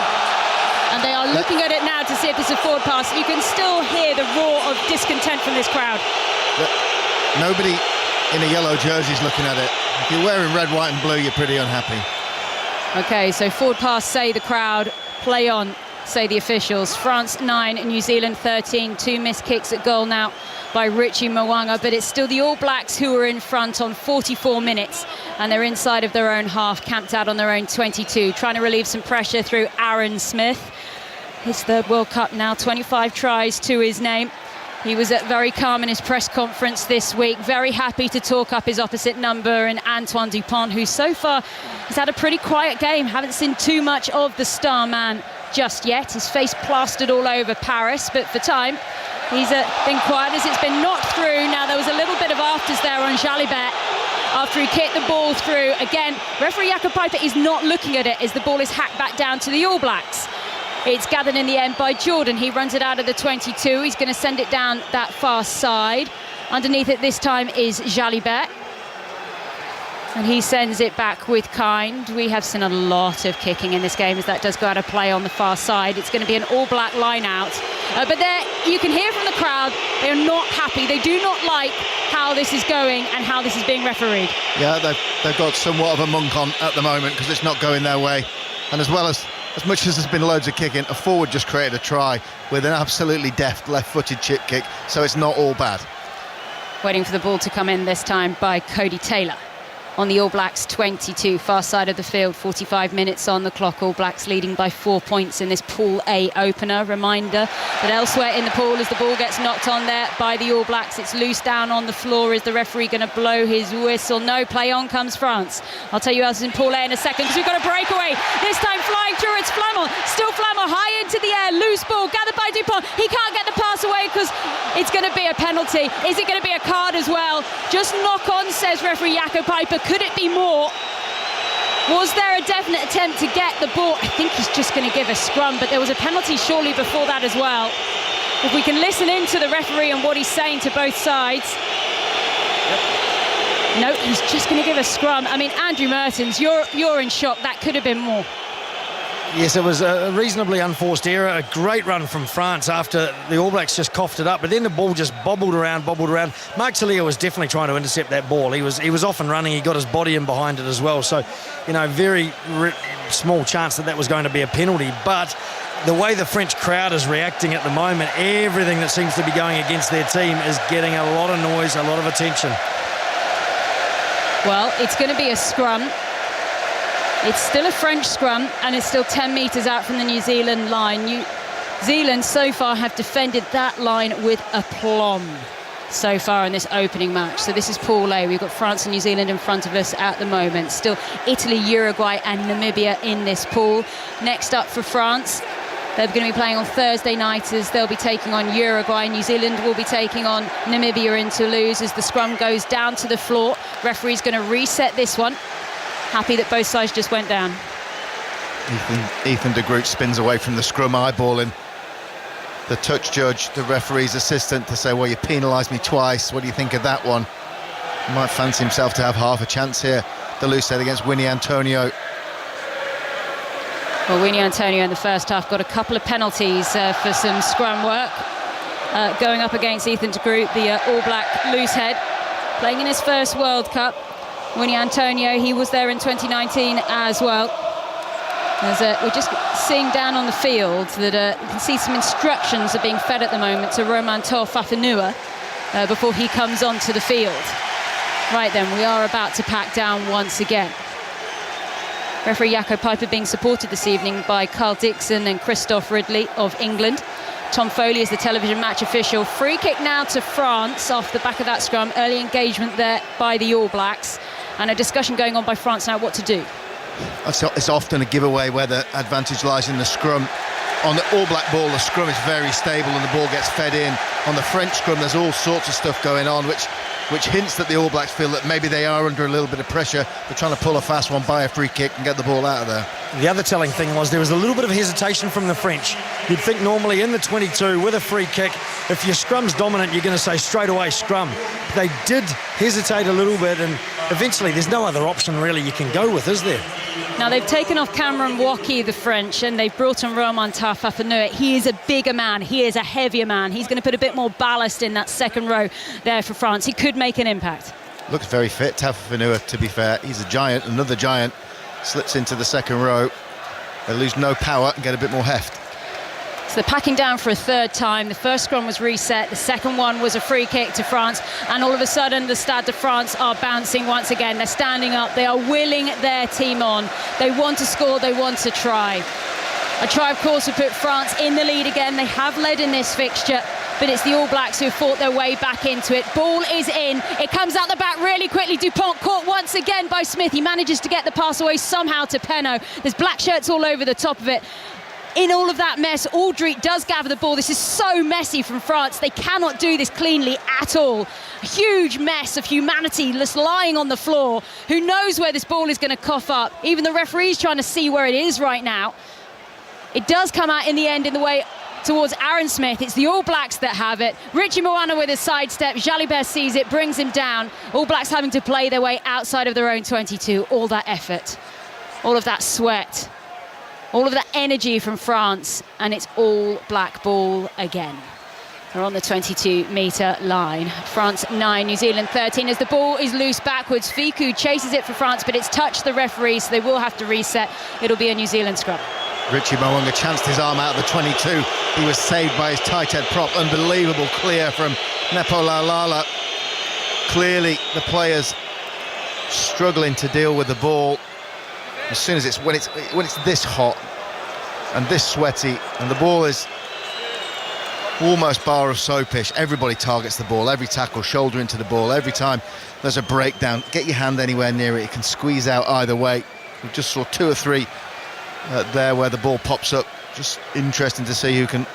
And they are looking at it now to see if it's a forward pass. You can still hear the roar of discontent from this crowd. Nobody in a yellow jersey is looking at it. If you're wearing red, white and blue, you're pretty unhappy. OK, so forward pass, say the crowd. Play on, say the officials. France 9, New Zealand 13. 2 missed kicks at goal now by Richie Mo'unga, but it's still the All Blacks who are in front on 44 minutes, and they're inside of their own half, camped out on their own 22, trying to relieve some pressure through Aaron Smith. His third World Cup now, 25 tries to his name. He was very calm in his press conference this week, very happy to talk up his opposite number in Antoine Dupont, who so far has had a pretty quiet game. Haven't seen too much of the star man just yet. His face plastered all over Paris, but for time, he's been quiet as it's been knocked through. Now, there was a little bit of afters there on Jalibert after he kicked the ball through. Again, referee Jaco Peyper is not looking at it as the ball is hacked back down to the All Blacks. It's gathered in the end by Jordan. He runs it out of the 22. He's going to send it down that far side. Underneath it this time is Jalibert. And he sends it back with kind. We have seen a lot of kicking in this game as that does go out of play on the far side. It's going to be an All Black line out. But there, you can hear from the crowd, they are not happy. They do not like how this is going and how this is being refereed. Yeah, they've got somewhat of a monk on at the moment because it's not going their way. And as much as there's been loads of kicking, a forward just created a try with an absolutely deft left-footed chip kick, so it's not all bad. Waiting for the ball to come in this time by Cody Taylor on the All Blacks 22, far side of the field, 45 minutes on the clock. All Blacks leading by 4 points in this Pool A opener. Reminder that elsewhere in the pool, as the ball gets knocked on there by the All Blacks, it's loose down on the floor. Is the referee going to blow his whistle? No, play on comes France. I'll tell you else in Pool A in a second because we've got a breakaway. This time flying through, it's Flamel. Still Flamel, high into the air, loose ball, gathered by Dupont. He can't get the pass away because it's going to be a penalty. Is it going to be a card as well? Just knock on, says referee Jaco Peyper. Could it be more? Was there a definite attempt to get the ball? I think he's just going to give a scrum, but there was a penalty surely before that as well. If we can listen in to the referee and what he's saying to both sides. No, he's just going to give a scrum. I mean, Andrew Mertens, you're in shock. That could have been more. Yes, it was a reasonably unforced error. A great run from France after the All Blacks just coughed it up, but then the ball just bobbled around. Mark Talea was definitely trying to intercept that ball. He was off and running. He got his body in behind it as well. So, very small chance that was going to be a penalty. But the way the French crowd is reacting at the moment, everything that seems to be going against their team is getting a lot of noise, a lot of attention. Well, it's going to be a scrum. It's still a French scrum, and it's still 10 metres out from the New Zealand line. New Zealand so far have defended that line with aplomb so far in this opening match. So this is Pool A. We've got France and New Zealand in front of us at the moment. Still Italy, Uruguay and Namibia in this pool. Next up for France, they're going to be playing on Thursday night as they'll be taking on Uruguay. New Zealand will be taking on Namibia in Toulouse as the scrum goes down to the floor. Referee's going to reset this one. Happy that both sides just went down. Ethan de Groot spins away from the scrum, eyeballing the touch judge, the referee's assistant, to say, well, you penalised me twice. What do you think of that one? Might fancy himself to have half a chance here. The loose head against Winnie Antonio. Well, Winnie Antonio in the first half got a couple of penalties for some scrum work. Going up against Ethan de Groot, the All Black loose head, playing in his first World Cup. Winnie Antonio, he was there in 2019 as well. We're just seeing down on the field that you can see some instructions are being fed at the moment to Romantor Fafanua before he comes onto the field. Right then, we are about to pack down once again. Referee Jaco Piper being supported this evening by Carl Dixon and Christoph Ridley of England. Tom Foley is the television match official. Free kick now to France off the back of that scrum. Early engagement there by the All Blacks. And a discussion going on by France now what to do. It's often a giveaway where the advantage lies in the scrum. On the All Black ball, the scrum is very stable and the ball gets fed in. On the French scrum, there's all sorts of stuff going on, which hints that the All Blacks feel that maybe they are under a little bit of pressure. They're trying to pull a fast one, buy a free kick and get the ball out of there. The other telling thing was there was a little bit of hesitation from the French. You'd think normally in the 22 with a free kick, if your scrum's dominant, you're going to say straight away scrum. They did hesitate a little bit, and eventually there's no other option really you can go with, is there? Now they've taken off Cameron Woki, the French, and they've brought on Romain Tafafanua. He is a bigger man. He is a heavier man. He's going to put a bit more ballast in that second row there for France. He could make an impact. Looks very fit, Tafafanua, to be fair. He's a giant, another giant. Slips into the second row. They lose no power and get a bit more heft. So they're packing down for a third time. The first scrum was reset. The second one was a free kick to France. And all of a sudden, the Stade de France are bouncing once again. They're standing up. They are willing their team on. They want to score. They want to try. A try, of course, would put France in the lead again. They have led in this fixture, but it's the All Blacks who fought their way back into it. Ball is in. It comes out the back really quickly. Dupont caught once again by Smith. He manages to get the pass away somehow to Penno. There's black shirts all over the top of it. In all of that mess, Aldrit does gather the ball. This is so messy from France. They cannot do this cleanly at all. A huge mess of humanity just lying on the floor. Who knows where this ball is going to cough up? Even the referee's trying to see where it is right now. It does come out in the end in the way towards Aaron Smith. It's the All Blacks that have it. Richie Moana with a sidestep. Jalibert sees it, brings him down. All Blacks having to play their way outside of their own 22. All that effort, all of that sweat, all of that energy from France, and it's All Black ball again. They're on the 22-metre line. France 9, New Zealand 13. As the ball is loose backwards, Fiku chases it for France, but it's touched the referee, so they will have to reset. It'll be a New Zealand scrum. Richie Mo'unga chanced his arm out of the 22. He was saved by his tight head prop. Unbelievable clear from Nepo Lalala. Clearly, the players struggling to deal with the ball. As soon as when it's this hot and this sweaty, and the ball is almost bar of soapish, everybody targets the ball. Every tackle, shoulder into the ball. Every time there's a breakdown, get your hand anywhere near it. It can squeeze out either way. We just saw 2 or 3 there where the ball pops up. Just interesting to see who can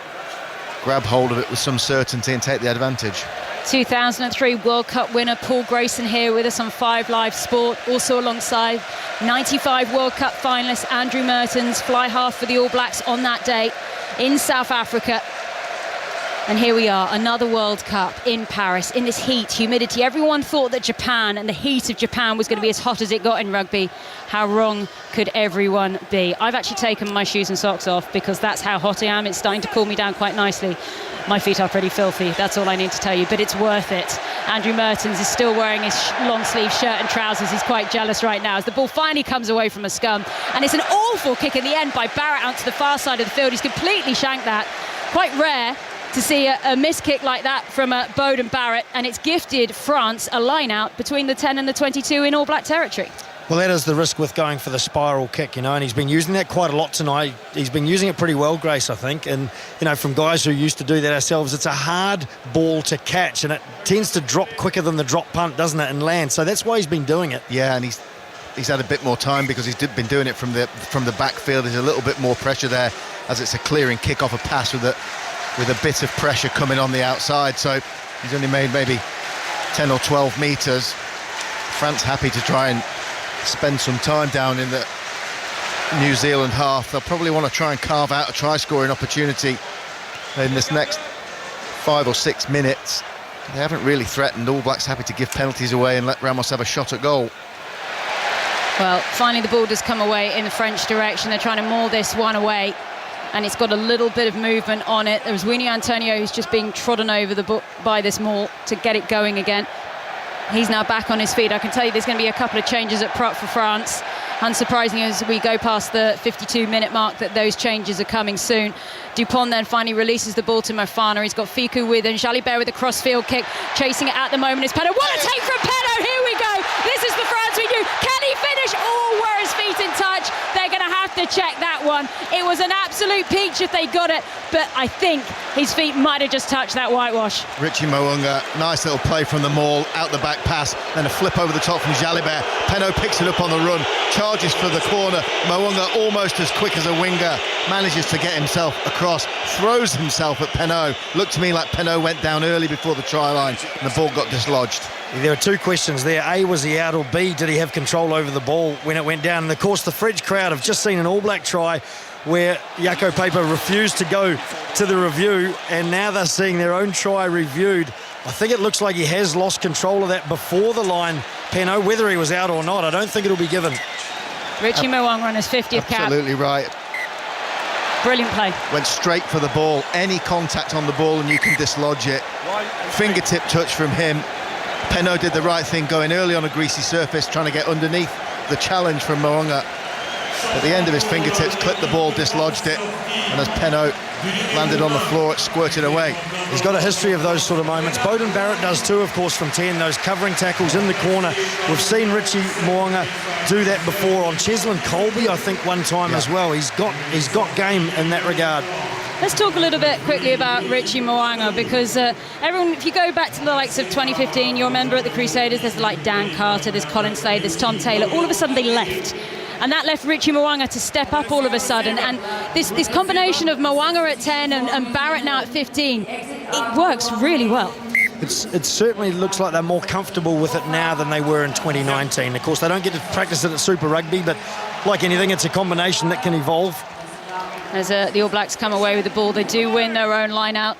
grab hold of it with some certainty and take the advantage. 2003 World Cup winner Paul Grayson here with us on 5 Live Sport, also alongside 95 World Cup finalist Andrew Mertens, fly half for the All Blacks on that day in South Africa. And here we are, another World Cup in Paris, in this heat, humidity. Everyone thought that Japan and the heat of Japan was going to be as hot as it got in rugby. How wrong could everyone be? I've actually taken my shoes and socks off because that's how hot I am. It's starting to cool me down quite nicely. My feet are pretty filthy, that's all I need to tell you, but it's worth it. Andrew Mertens is still wearing his long sleeve shirt and trousers. He's quite jealous right now as the ball finally comes away from a scum. And it's an awful kick in the end by Barrett out to the far side of the field. He's completely shanked that. Quite rare to see a miss kick like that from Bowden Barrett, and it's gifted France a line out between the 10 and the 22 in All Black territory. Well, that is the risk with going for the spiral kick, you know, and he's been using that quite a lot tonight. He's been using it pretty well, Grace, I think. And, you know, from guys who used to do that ourselves, it's a hard ball to catch, and it tends to drop quicker than the drop punt, doesn't it, and land. So that's why he's been doing it. Yeah, and he's had a bit more time because he's been doing it from the backfield. There's a little bit more pressure there as it's a clearing kick off a pass with a bit of pressure coming on the outside. So he's only made maybe 10 or 12 metres. France happy to try and spend some time down in the New Zealand half. They'll probably want to try and carve out a try scoring opportunity in this next 5 or 6 minutes. They haven't really threatened. All Blacks happy to give penalties away and let Ramos have a shot at goal. Well, finally the ball does come away in the French direction. They're trying to maul this one away, and it's got a little bit of movement on it. There's Winnie Antonio who's just being trodden over by this maul to get it going again. He's now back on his feet. I can tell you there's going to be a couple of changes at prop for France. Unsurprisingly, as we go past the 52-minute mark, that those changes are coming soon. Dupont then finally releases the ball to Mofana. He's got Ficou with him. Jalibert with a cross-field kick. Chasing it at the moment is Penaud. What a take from Penaud! Here we go! This is the France we knew. Can he finish? Oh, were his feet in touch? They're going to have to check that one. It was an absolute peach if they got it, but I think his feet might have just touched that whitewash. Richie Mo'unga, nice little play from the maul, out the back pass, then a flip over the top from Jalibert. Penaud picks it up on the run, charges for the corner. Mo'unga, almost as quick as a winger, manages to get himself across, throws himself at Penaud. Looked to me like Penaud went down early before the try line and the ball got dislodged. There are two questions there. A, was he out, or B, did he have control over the ball when it went down? And of course the French crowd have just seen an All Black try where Jaco Paper refused to go to the review, and now they're seeing their own try reviewed. I think it looks like he has lost control of that before the line, Penaud, whether he was out or not. I don't think it'll be given. Richie Mo'unga on his 50th cap. Absolutely right. Brilliant play. Went straight for the ball. Any contact on the ball and you can dislodge it. Fingertip touch from him. Penaud did the right thing, going early on a greasy surface, trying to get underneath the challenge from Mo'unga. At the end of his fingertips, clipped the ball, dislodged it, and as Penaud landed on the floor, it squirted away. He's got a history of those sort of moments. Beauden Barrett does too, of course, from 10, those covering tackles in the corner. We've seen Richie Mo'unga do that before on Cheslin Colby, I think, one time as well. He's got game in that regard. Let's talk a little bit quickly about Richie Mo'unga, because everyone, if you go back to the likes of 2015, you'll remember at the Crusaders, there's like Dan Carter, there's Colin Slade, there's Tom Taylor. All of a sudden they left. And that left Richie Mo'unga to step up all of a sudden. And this combination of Mo'unga at 10 and Barrett now at 15, it works really well. It certainly looks like they're more comfortable with it now than they were in 2019. Of course, they don't get to practice it at Super Rugby, but like anything, it's a combination that can evolve. As the All Blacks come away with the ball, they do win their own line out.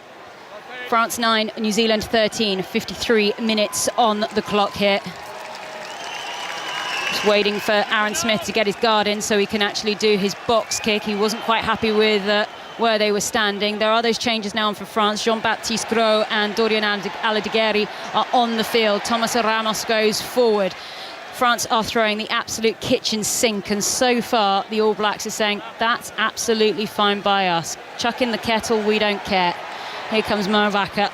France 9, New Zealand 13, 53 minutes on the clock here. Just waiting for Aaron Smith to get his guard in so he can actually do his box kick. He wasn't quite happy with where they were standing. There are those changes now on for France. Jean-Baptiste Gros and Dorian Aladegheri are on the field. Thomas Ramos goes forward. France are throwing the absolute kitchen sink, and so far the All Blacks are saying that's absolutely fine by us. Chuck in the kettle, we don't care. Here comes Marvaka.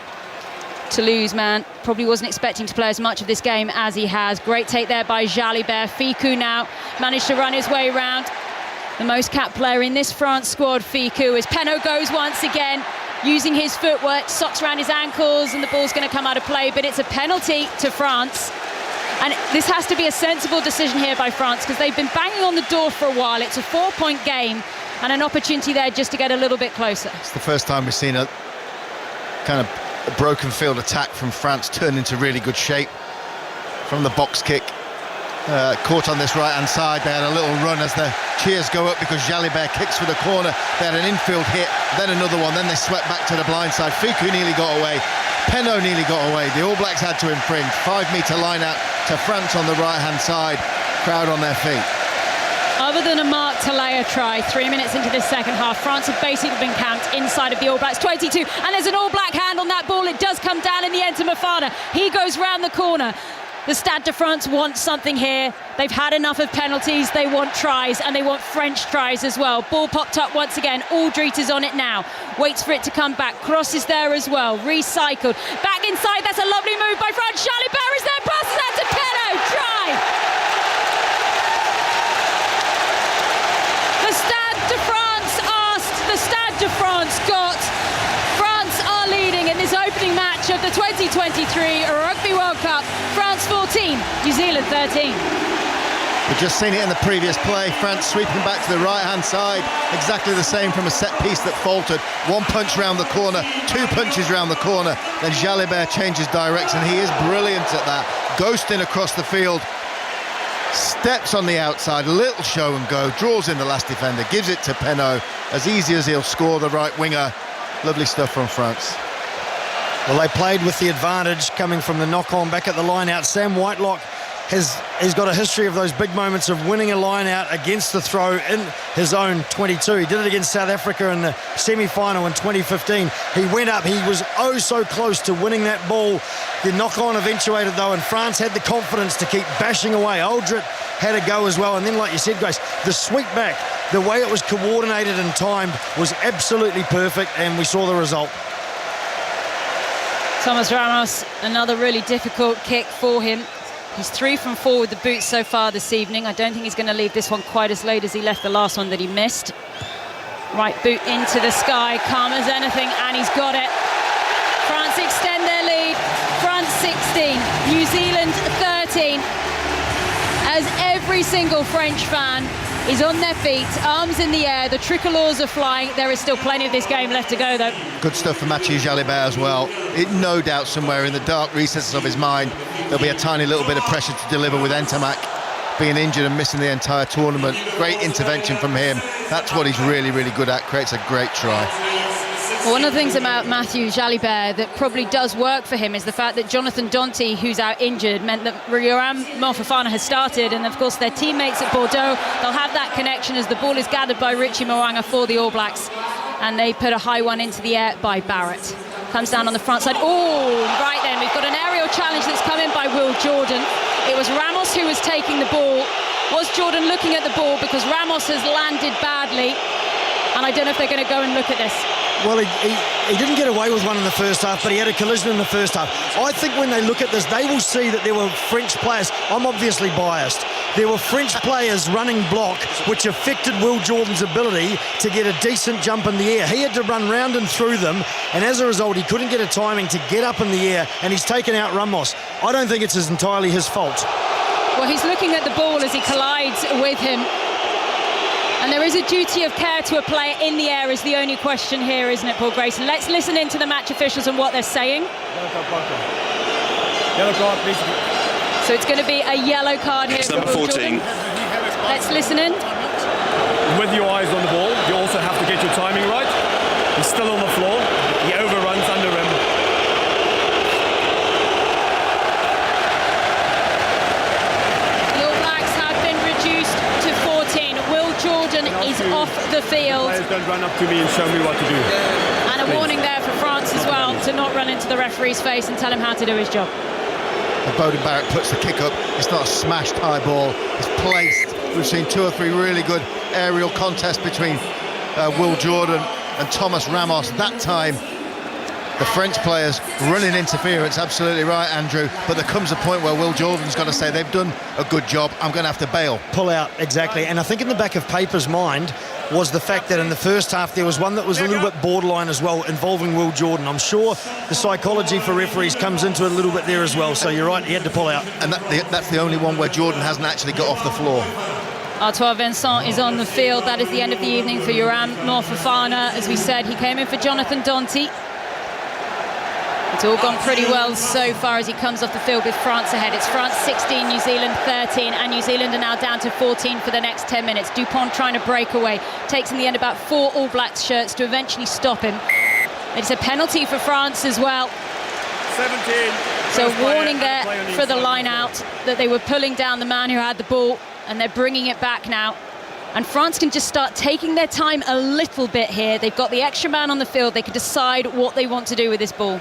Toulouse man probably wasn't expecting to play as much of this game as he has. Great take there by Jalibert. Ficou now managed to run his way round. The most capped player in this France squad, Ficou, as Penaud goes once again, using his footwork, socks around his ankles, and the ball's going to come out of play, but it's a penalty to France. And this has to be a sensible decision here by France, because they've been banging on the door for a while. It's a 4-point game and an opportunity there just to get a little bit closer. It's the first time we've seen a kind of a broken field attack from France turn into really good shape from the box kick. Caught on this right-hand side. They had a little run as the cheers go up because Jalibert kicks for the corner. They had an infield hit, then another one, then they swept back to the blind side. Ficou nearly got away. Penaud nearly got away. The All Blacks had to infringe. 5-metre line out to France on the right-hand side. Crowd on their feet. Other than a Mark Talea try, 3 minutes into this second half, France have basically been camped inside of the All Blacks 22, and there's an All Black hand on that ball. It does come down in the end to Mofana. He goes round the corner. The Stade de France wants something here. They've had enough of penalties. They want tries, and they want French tries as well. Ball popped up once again. Aldrit is on it now. Waits for it to come back. Cross is there as well. Recycled. Back inside. That's a lovely move by France. Jalibert is there. Passes out to Penaud. Try! The Stade de France asked. The Stade de France got. France are leading in this opening match of the 2023 Rugby World Cup. France 14, New Zealand 13. We've just seen it in the previous play. France sweeping back to the right-hand side. Exactly the same from a set piece that faltered. One punch round the corner, two punches round the corner. Then Jalibert changes direction. He is brilliant at that. Ghosting across the field. Steps on the outside, a little show and go. Draws in the last defender, gives it to Penaud. As easy as he'll score the right winger. Lovely stuff from France. Well, they played with the advantage coming from the knock-on back at the line-out. Sam Whitelock has got a history of those big moments of winning a line-out against the throw in his own 22. He did it against South Africa in the semi-final in 2015. He went up. He was oh so close to winning that ball. The knock-on eventuated, though, and France had the confidence to keep bashing away. Aldrit had a go as well. And then, like you said, Grace, the sweep back, the way it was coordinated and timed was absolutely perfect, and we saw the result. Thomas Ramos, another really difficult kick for him. He's 3 from 4 with the boots so far this evening. I don't think he's going to leave this one quite as late as he left the last one that he missed. Right boot into the sky, calm as anything, and he's got it. France extend their lead. France 16, New Zealand 13. As every single French fan is on their feet, arms in the air, the tricolores are flying. There is still plenty of this game left to go, though. Good stuff for Mathieu Jalibert as well. No doubt somewhere in the dark recesses of his mind there'll be a tiny little bit of pressure to deliver with Ntamak being injured and missing the entire tournament. Great intervention from him. That's what he's really, really good at. Creates a great try. Well, one of the things about Mathieu Jalibert that probably does work for him is the fact that Jonathan Danty, who's out injured, meant that Yoram Mofofana has started, and of course their teammates at Bordeaux, they'll have that connection as the ball is gathered by Richie Mo'unga for the All Blacks, and they put a high one into the air by Barrett. Comes down on the front side. Oh, right then, we've got an aerial challenge that's come in by Will Jordan. It was Ramos who was taking the ball. Was Jordan looking at the ball? Because Ramos has landed badly, and I don't know if they're going to go and look at this. Well, he didn't get away with one in the first half, but he had a collision in the first half. I think when they look at this, they will see that there were French players. I'm obviously biased. There were French players running block, which affected Will Jordan's ability to get a decent jump in the air. He had to run round and through them, and as a result, he couldn't get a timing to get up in the air, and he's taken out Ramos. I don't think it's entirely his fault. Well, he's looking at the ball as he collides with him. And there is a duty of care to a player in the air is the only question here, isn't it, Paul Grayson? Let's listen in to the match officials and what they're saying. Yellow card, please. So it's going to be a yellow card here. It's number 14. Let's listen in. With your eyes on the ball, you also have to get your timing right. He's still on the floor. He overruns under him. Jordan is off the field. Players don't run up to me and show me what to do. And a warning there for France as well to not run into the referee's face and tell him how to do his job. And Beauden Barrett puts the kick up. It's not a smashed high ball. It's placed. We've seen 2 or 3 really good aerial contests between Will Jordan and Thomas Ramos. That time, the French players running interference. Absolutely right, Andrew. But there comes a point where Will Jordan's got to say, they've done a good job. I'm going to have to bail. Pull out, exactly. And I think in the back of Paper's mind was the fact that in the first half there was one that was a little bit borderline as well, involving Will Jordan. I'm sure the psychology for referees comes into it a little bit there as well. So you're right, he had to pull out. And that's the only one where Jordan hasn't actually got off the floor. Artois Vincent is on the field. That is the end of the evening for Yoram Mofofana. As we said, he came in for Jonathan Danty. It's all gone pretty well so far as he comes off the field with France ahead. It's France 16, New Zealand 13, and New Zealand are now down to 14 for the next 10 minutes. Dupont trying to break away. Takes in the end about 4 All Blacks shirts to eventually stop him. It's a penalty for France as well. 17. So warning there for the line out that they were pulling down the man who had the ball, and they're bringing it back now. And France can just start taking their time a little bit here. They've got the extra man on the field. They can decide what they want to do with this ball.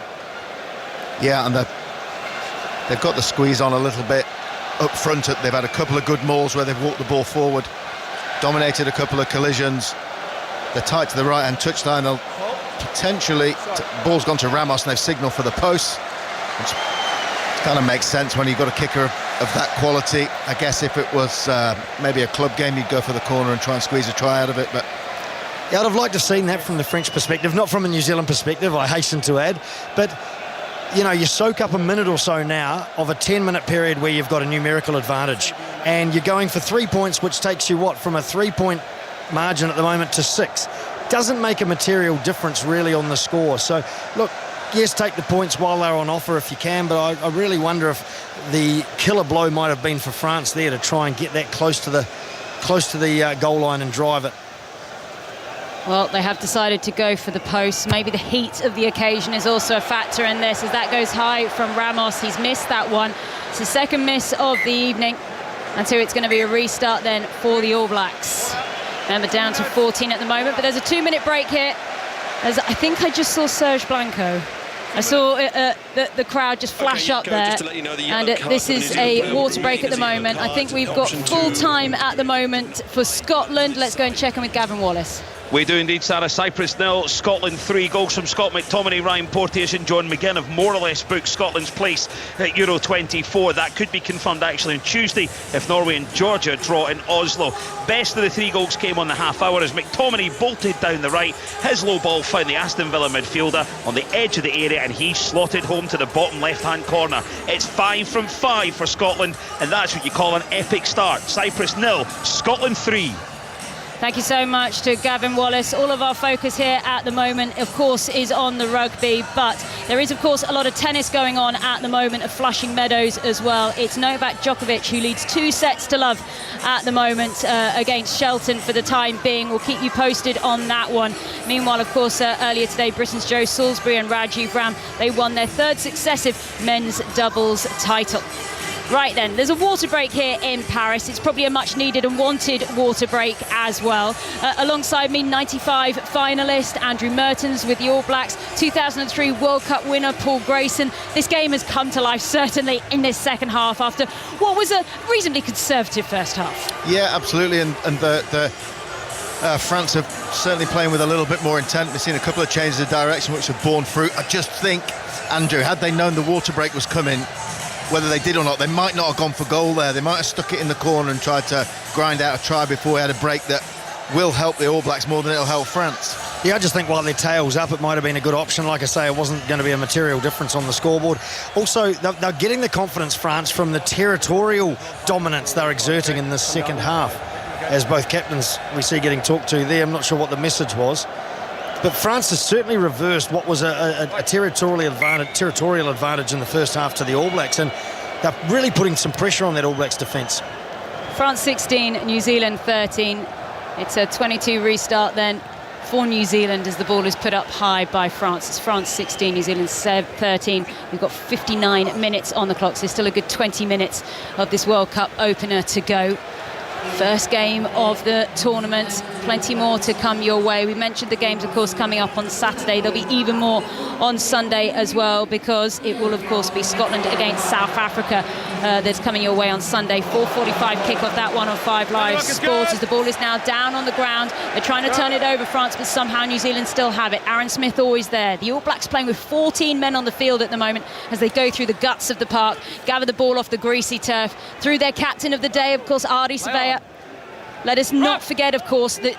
Yeah, and they've got the squeeze on a little bit up front. They've had a couple of good mauls where they've walked the ball forward, dominated a couple of collisions. They're tight to the right-hand touchline. They'll potentially... Ball's gone to Ramos and they've signalled for the post, which kind of makes sense when you've got a kicker of that quality. I guess if it was maybe a club game, you'd go for the corner and try and squeeze a try out of it, but... Yeah, I'd have liked to have seen that from the French perspective, not from a New Zealand perspective, I hasten to add, but... You know, you soak up a minute or so now of a 10-minute period where you've got a numerical advantage, and you're going for 3 points, which takes you, from a 3-point margin at the moment to 6. Doesn't make a material difference really on the score. So, look, yes, take the points while they're on offer if you can, but I really wonder if the killer blow might have been for France there to try and get that close to the goal line and drive it. Well, they have decided to go for the post. Maybe the heat of the occasion is also a factor in this, as that goes high from Ramos. He's missed that one. It's the second miss of the evening. And so it's going to be a restart then for the All Blacks. Remember, down to 14 at the moment, but there's a 2-minute break here. As I think I just saw Serge Blanco. I saw the crowd just flash up there, and this is a water break at the moment. I think we've got full time at the moment for Scotland. Let's go and check in with Gavin Wallace. We do indeed, Sarah. Cyprus 0, Scotland 3. Goals from Scott McTominay, Ryan Porteous and John McGinn have more or less booked Scotland's place at Euro 24. That could be confirmed actually on Tuesday if Norway and Georgia draw in Oslo. Best of the 3 goals came on the half hour as McTominay bolted down the right. His low ball found the Aston Villa midfielder on the edge of the area, and he slotted home to the bottom left-hand corner. It's 5 from 5 for Scotland, and that's what you call an epic start. Cyprus 0, Scotland 3. Thank you so much to Gavin Wallace. All of our focus here at the moment, of course, is on the rugby, but there is, of course, a lot of tennis going on at the moment at Flushing Meadows as well. It's Novak Djokovic who leads 2-0 at the moment against Shelton for the time being. We'll keep you posted on that one. Meanwhile, of course, earlier today, Britain's Joe Salisbury and Rajiv Ram, they won their 3rd successive men's doubles title. Right then, there's a water break here in Paris. It's probably a much needed and wanted water break as well. Alongside me, 95 finalist Andrew Mertens with the All Blacks, 2003 World Cup winner Paul Grayson. This game has come to life certainly in this second half after what was a reasonably conservative first half. Yeah, absolutely, and the France are certainly playing with a little bit more intent. We've seen a couple of changes of direction which have borne fruit. I just think, Andrew, had they known the water break was coming, whether they did or not, they might not have gone for goal there. They might have stuck it in the corner and tried to grind out a try before we had a break that will help the All Blacks more than it'll help France. Yeah, I just think while their tail's up, it might have been a good option. Like I say, it wasn't going to be a material difference on the scoreboard. Also, they're getting the confidence, France, from the territorial dominance they're exerting in this second half. As both captains we see getting talked to there, I'm not sure what the message was. But France has certainly reversed what was a territorial advantage in the first half to the All Blacks, and they're really putting some pressure on that All Blacks defence. France 16, New Zealand 13. It's a 22 restart then for New Zealand as the ball is put up high by France. It's France 16, New Zealand 13. We've got 59 minutes on the clock, so still a good 20 minutes of this World Cup opener to go. First game of the tournament, plenty more to come your way. We mentioned the games, of course, coming up on Saturday. There'll be even more on Sunday as well, because it will, of course, be Scotland against South Africa that's coming your way on Sunday. 4:45 kickoff, that one on 5 Live Sports, as the ball is now down on the ground. They're trying to turn it over, France, but somehow New Zealand still have it. Aaron Smith always there. The All Blacks playing with 14 men on the field at the moment as they go through the guts of the park, gather the ball off the greasy turf, through their captain of the day, of course, Ardie Savea. Let us not forget, of course, that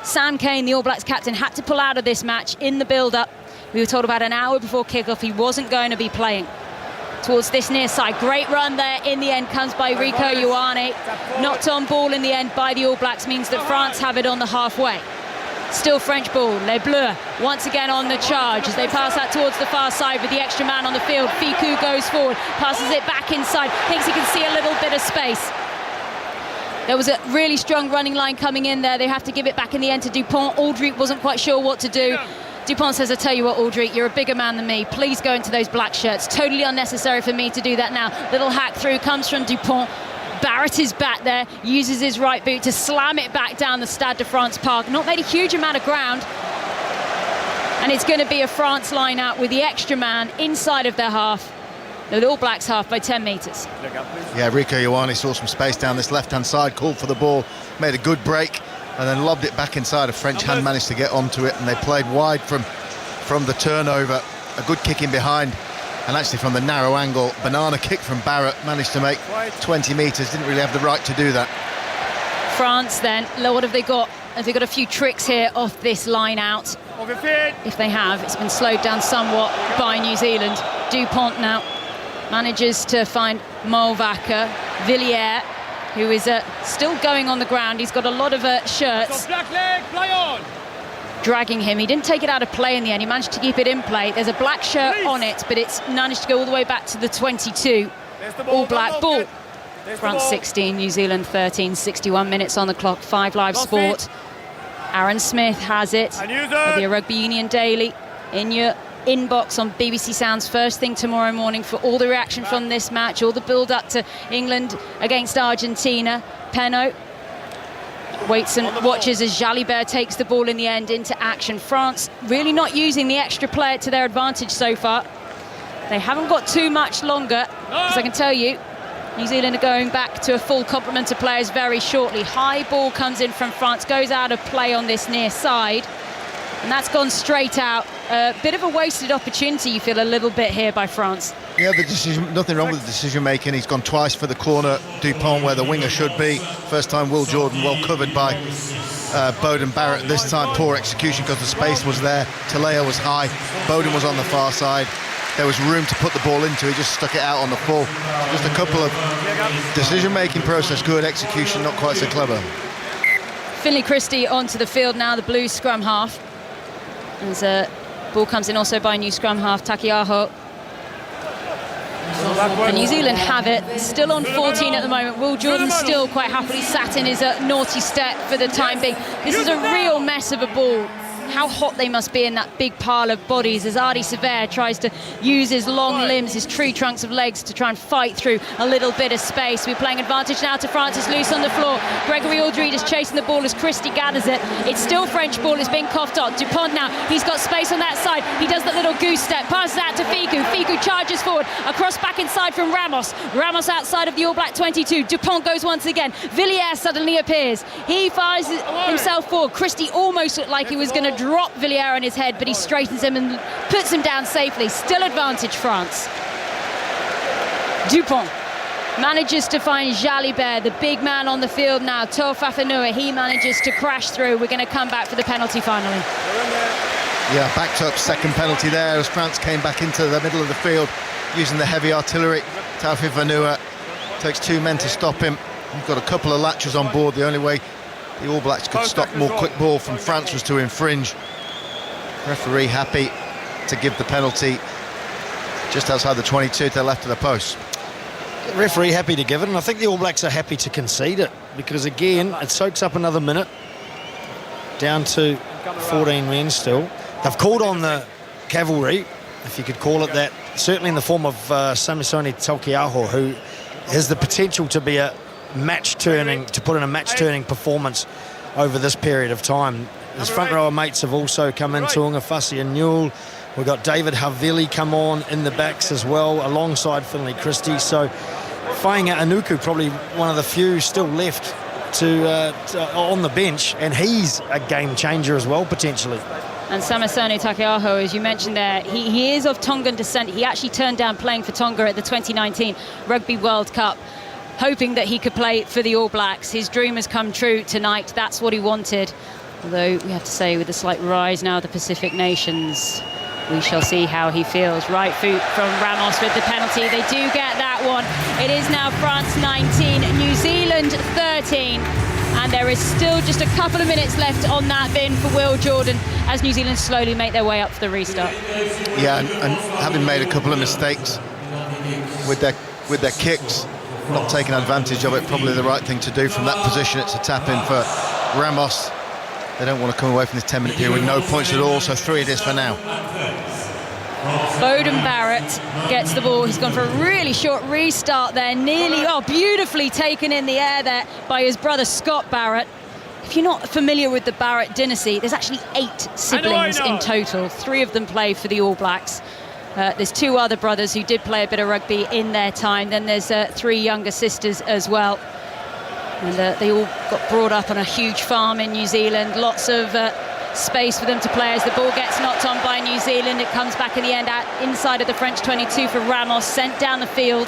Sam Cane, the All Blacks captain, had to pull out of this match in the build-up. We were told about an hour before kickoff he wasn't going to be playing. Towards this near side, great run there in the end comes by Rico Ioane. Knocked on ball in the end by the All Blacks means that France have it on the halfway. Still French ball. Les Bleus once again on the charge as they pass out towards the far side with the extra man on the field. Ficou goes forward, passes it back inside, thinks he can see a little bit of space. There was a really strong running line coming in there. They have to give it back in the end to Dupont. Aldrit wasn't quite sure what to do. Dupont says, I tell you what, Aldrit, you're a bigger man than me. Please go into those black shirts. Totally unnecessary for me to do that now. Little hack through comes from Dupont. Barrett is back there, uses his right boot to slam it back down the Stade de France park. Not made a huge amount of ground. And it's going to be a France line out with the extra man inside of their half. The All Blacks half by 10 metres. Yeah, Rico Ioane saw some space down this left-hand side, called for the ball, made a good break, and then lobbed it back inside. A French hand managed to get onto it, and they played wide from the turnover. A good kick in behind, and actually from the narrow angle, banana kick from Barrett, managed to make 20 metres. Didn't really have the right to do that. France then, what have they got? Have they got a few tricks here off this line out? If they have, it's been slowed down somewhat by New Zealand. Dupont now manages to find Mulvacker. Villiers, who is still going on the ground. He's got a lot of shirts dragging him. He didn't take it out of play in the end. He managed to keep it in play. There's a black shirt on it, but it's managed to go all the way back to the 22. All Black ball. France 16, New Zealand 13, 61 minutes on the clock. 5 Live Sport. Aaron Smith has it. The Rugby Union Daily in your inbox on BBC Sounds first thing tomorrow morning for all the reaction from this match, all the build up to England against Argentina. Penaud waits and watches as Jalibert takes the ball in the end into action. France really not using the extra player to their advantage so far. They haven't got too much longer, because I can tell you New Zealand are going back to a full complement of players very shortly. High ball comes in from France, goes out of play on this near side, and that's gone straight out. A bit of a wasted opportunity, you feel, a little bit here by France. Yeah, the decision, nothing wrong with the decision making. He's gone twice for the corner, Dupont where the winger should be. First time Will Jordan well covered by Bowden Barrett. This time poor execution because the space was there. Taleo was high, Bowden was on the far side. There was room to put the ball into, he just stuck it out on the full. Just a couple of decision making process, good execution, not quite so clever. Finlay Christie onto the field now, the blue scrum half. As ball comes in also by new scrum half, Takiaho. And New Zealand have it, still on 14 at the moment. Will Jordan still quite happily sat in his naughty step for the time being. This is a real mess of a ball. How hot they must be in that big pile of bodies as Ardi Sever tries to use his long limbs, his tree trunks of legs to try and fight through a little bit of space. We're playing advantage now to France. It's loose on the floor. Gregory Audrey is chasing the ball as Christie gathers it. It's still French ball. It's being coughed on. Dupont now, he's got space on that side. He does that little goose step, passes out to Figu. Figu charges forward, across back inside from Ramos. Ramos outside of the All Black 22. Dupont goes once again. Villiers suddenly appears. He fires himself forward. Christie almost looked like he was going to drop Villiers on his head, but he straightens him and puts him down safely. Still advantage France. Dupont manages to find Jalibert, the big man on the field now. Tofafanua, he manages to crash through. We're going to come back for the penalty finally. Yeah, backed up, second penalty there as France came back into the middle of the field using the heavy artillery. Tofafanua takes two men to stop him. You've got a couple of latches on board. The only way the All Blacks could stop more quick ball from France was to infringe. Referee happy to give the penalty just outside the 22 to the left of the post. The referee happy to give it, and I think the All Blacks are happy to concede it, because again it soaks up another minute, down to 14 men still. They've called on the cavalry, if you could call it that, certainly in the form of Samisoni Takiaho, who has the potential to be a match-turning, to put in a match-turning performance over this period of time. His front rower mates have also come in, Tuunga Fassi and Newell. We've got David Havili come on in the backs as well, alongside Finlay Christie. So Fainga Anuku, probably one of the few still left to on the bench, and he's a game changer as well, potentially. And Samisoni Takiaho, as you mentioned there, he is of Tongan descent. He actually turned down playing for Tonga at the 2019 Rugby World Cup, hoping that he could play for the All Blacks. His dream has come true tonight. That's what he wanted. Although we have to say, with the slight rise now of the Pacific nations, we shall see how he feels. Right foot from Ramos with the penalty. They do get that one. It is now France 19, New Zealand 13. And there is still just a couple of minutes left on that bin for Will Jordan as New Zealand slowly make their way up for the restart. Yeah, and having made a couple of mistakes with their kicks, not taking advantage of it, probably the right thing to do from that position. It's a tap in for Ramos. They don't want to come away from this 10-minute period with no points at all, so 3 it is for now. Bowden Barrett gets the ball. He's gone for a really short restart there, nearly, beautifully taken in the air there by his brother Scott Barrett. If you're not familiar with the Barrett dynasty, there's actually 8 siblings in total. 3 of them play for the All Blacks. There's 2 other brothers who did play a bit of rugby in their time. Then there's 3 younger sisters as well. And they all got brought up on a huge farm in New Zealand. Lots of space for them to play as the ball gets knocked on by New Zealand. It comes back in the end out inside of the French 22 for Ramos, sent down the field.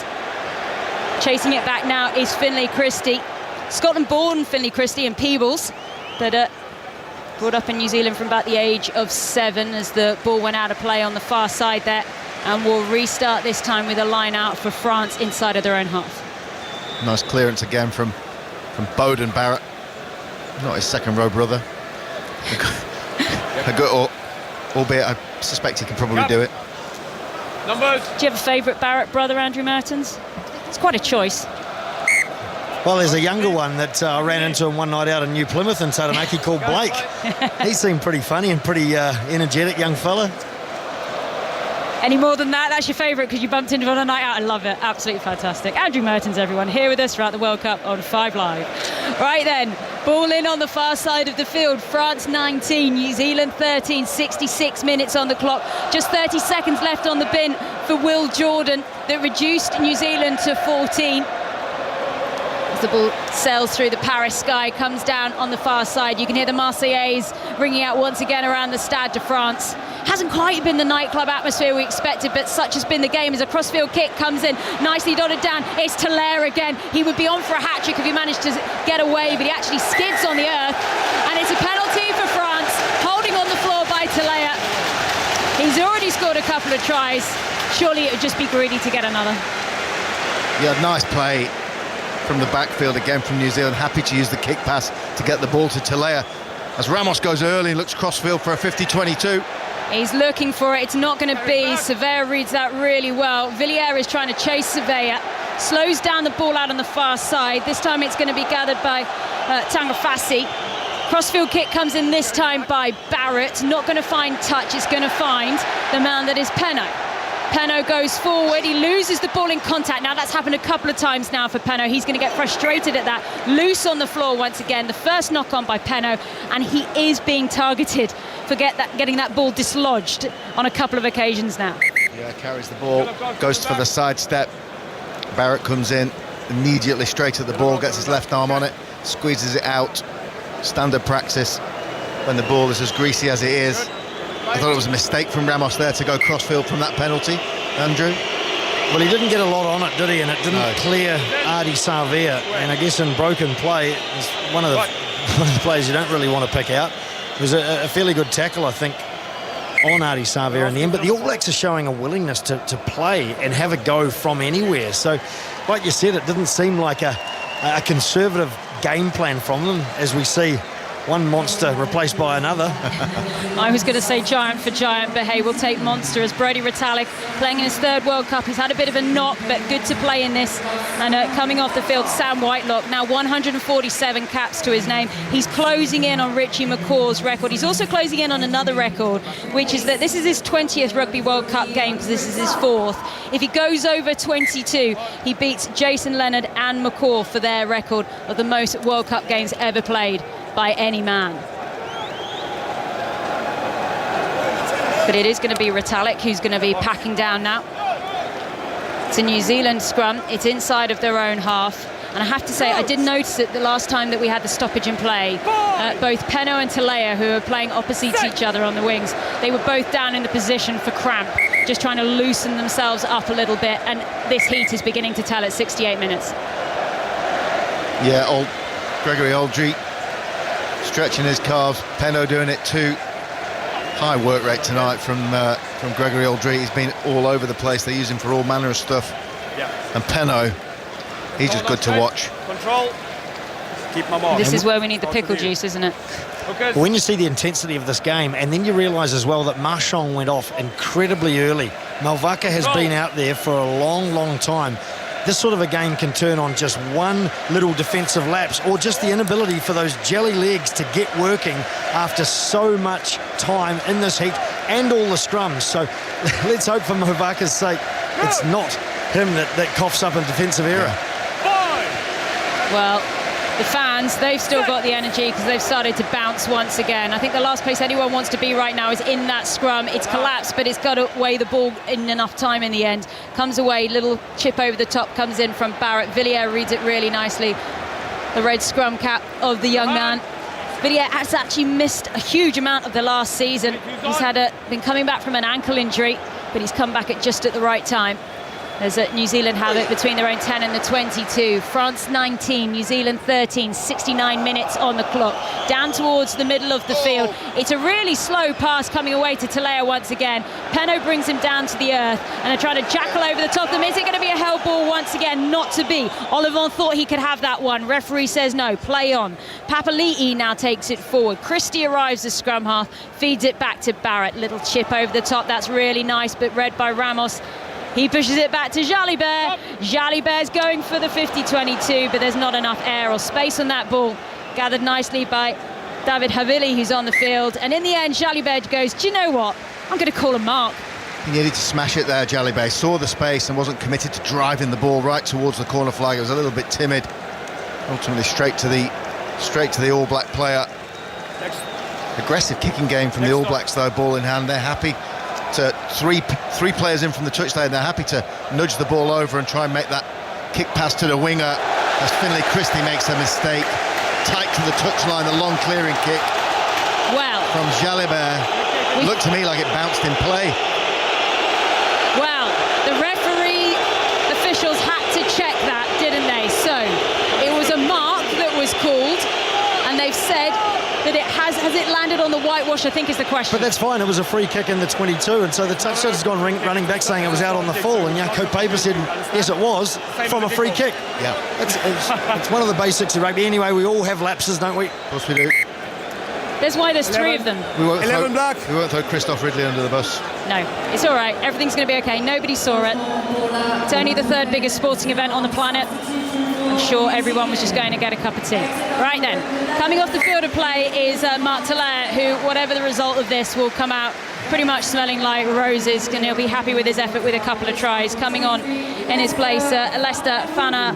Chasing it back now is Finlay Christie. Scotland-born Finlay Christie and Peebles, but brought up in New Zealand from about the age of 7 as the ball went out of play on the far side there. And we'll restart this time with a line out for France inside of their own half. Nice clearance again from Bowden Barrett, not his second row brother. Albeit I suspect he can probably do it. Numbers. Do you have a favourite Barrett brother, Andrew Mertens? It's quite a choice. Well, there's a younger one that I ran into him one night out in New Plymouth in Taranaki called Blake. He seemed pretty funny and pretty energetic young fella. Any more than that? That's your favourite because you bumped into him on a night out. I love it. Absolutely fantastic. Andrew Mertens, everyone, here with us throughout the World Cup on 5 Live. Right then, ball in on the far side of the field. France 19, New Zealand 13, 66 minutes on the clock. Just 30 seconds left on the bin for Will Jordan that reduced New Zealand to 14. As the ball sails through the Paris sky, comes down on the far side. You can hear the Marseillaise ringing out once again around the Stade de France. Hasn't quite been the nightclub atmosphere we expected, but such has been the game as a crossfield kick comes in, nicely dotted down. It's Talaire again. He would be on for a hat-trick if he managed to get away, but he actually skids on the earth. And it's a penalty for France, holding on the floor by Talaire. He's already scored a couple of tries. Surely it would just be greedy to get another. Yeah, nice play from the backfield again from New Zealand. Happy to use the kick pass to get the ball to Talaire. As Ramos goes early and looks crossfield for a 50-22. He's looking for it. It's not going to be. Surveyor reads that really well. Villiers is trying to chase Surveyor. Slows down the ball out on the far side. This time it's going to be gathered by Tangafasi. Crossfield kick comes in this time by Barrett. Not going to find touch. It's going to find the man that is Penaud. Penaud goes forward. He loses the ball in contact. Now that's happened a couple of times now for Penaud. He's going to get frustrated at that. Loose on the floor once again. The first knock on by Penaud, and he is being targeted for getting that ball dislodged on a couple of occasions now. Yeah, carries the ball, goes for the sidestep. Barrett comes in, immediately straight at the ball, gets his left arm on it, squeezes it out. Standard practice when the ball is as greasy as it is. I thought it was a mistake from Ramos there to go crossfield from that penalty, Andrew. Well, he didn't get a lot on it, did he? And it didn't clear Adi Savea. And I guess in broken play, it's one of the players you don't really want to pick out. It was a fairly good tackle, I think, on Adi Savea in the end. But the All Blacks are showing a willingness to play and have a go from anywhere. So, like you said, it didn't seem like a conservative game plan from them, as we see one monster replaced by another. I was going to say giant for giant, but hey, we'll take monster as Brodie Retallick playing in his third World Cup. He's had a bit of a knock, but good to play in this. And coming off the field, Sam Whitelock, now 147 caps to his name. He's closing in on Richie McCaw's record. He's also closing in on another record, which is that this is his 20th Rugby World Cup game, because this is his 4th. If he goes over 22, he beats Jason Leonard and McCaw for their record of the most World Cup games ever played by any man. But it is going to be Retallick who's going to be packing down now. It's a New Zealand scrum. It's inside of their own half. And I have to say, I did notice it the last time that we had the stoppage in play. Both Penaud and Talaire, who are playing opposite each other on the wings, they were both down in the position for cramp, just trying to loosen themselves up a little bit. And this heat is beginning to tell at 68 minutes. Yeah, Gregory Aldry stretching his calves. Penaud doing it too. High work rate tonight from Gregory Aldry. He's been all over the place. They use him for all manner of stuff. Yeah. And Penaud, he's just good to watch. Control. Keep my mark. This is where we need the pickle juice, isn't it? Okay. When you see the intensity of this game, and then you realise as well that Marchand went off incredibly early. Malvaka has been out there for a long, long time. This sort of a game can turn on just one little defensive lapse, or just the inability for those jelly legs to get working after so much time in this heat and all the scrums. So let's hope for Malvaka's sake it's not him that coughs up a defensive error. Well, the fans, they've still got the energy because they've started to bounce once again. I think the last place anyone wants to be right now is in that scrum. It's collapsed, but it's got away the ball in enough time in the end. Comes away, little chip over the top comes in from Barrett. Villiers reads it really nicely. The red scrum cap of the young man. Villiers has actually missed a huge amount of the last season. He's been coming back from an ankle injury, but he's come back at just at the right time. As New Zealand have it between their own 10 and the 22. France 19, New Zealand 13, 69 minutes on the clock. Down towards the middle of the field. It's a really slow pass coming away to Talaire once again. Penaud brings him down to the earth, and they're trying to jackal over the top of them. Is it going to be a held ball once again? Not to be. Olivon thought he could have that one. Referee says no, play on. Papali'i now takes it forward. Christie arrives as scrum half, feeds it back to Barrett. Little chip over the top, that's really nice, but read by Ramos. He pushes it back to Jalibert. Jalibert's going for the 50-22, but there's not enough air or space on that ball. Gathered nicely by David Havili, who's on the field. And in the end, Jalibert goes, do you know what? I'm going to call a mark. He needed to smash it there, Jalibert. Saw the space and wasn't committed to driving the ball right towards the corner flag. It was a little bit timid. Ultimately straight to the All Black player. Aggressive kicking game from the All Blacks though, ball in hand. They're happy to three players in from the touchline. They're happy to nudge the ball over and try and make that kick pass to the winger as Finlay Christie makes a mistake. Tight to the touchline, the long clearing kick. Well, from Jalibert. Looked to me like it bounced in play. Well, the referee officials had to check that, didn't they? So it was a mark that was called, and they've said that it has it landed on the whitewash, I think is the question. But that's fine, it was a free kick in the 22, and so the touchdown's gone running back saying it was out on the full, and Jaco Paper said yes it was, from a free kick. Yeah. It's one of the basics of rugby. Anyway, we all have lapses, don't we? Of course we do. There's why there's 3 of them. We won't throw Christoph Ridley under the bus. No, it's all right. Everything's going to be okay. Nobody saw it. It's only the 3rd biggest sporting event on the planet. I'm sure everyone was just going to get a cup of tea. Right then, coming off the field of play is Mark Telaert, who, whatever the result of this, will come out pretty much smelling like roses, and he'll be happy with his effort with a couple of tries. Coming on in his place, Lester Fana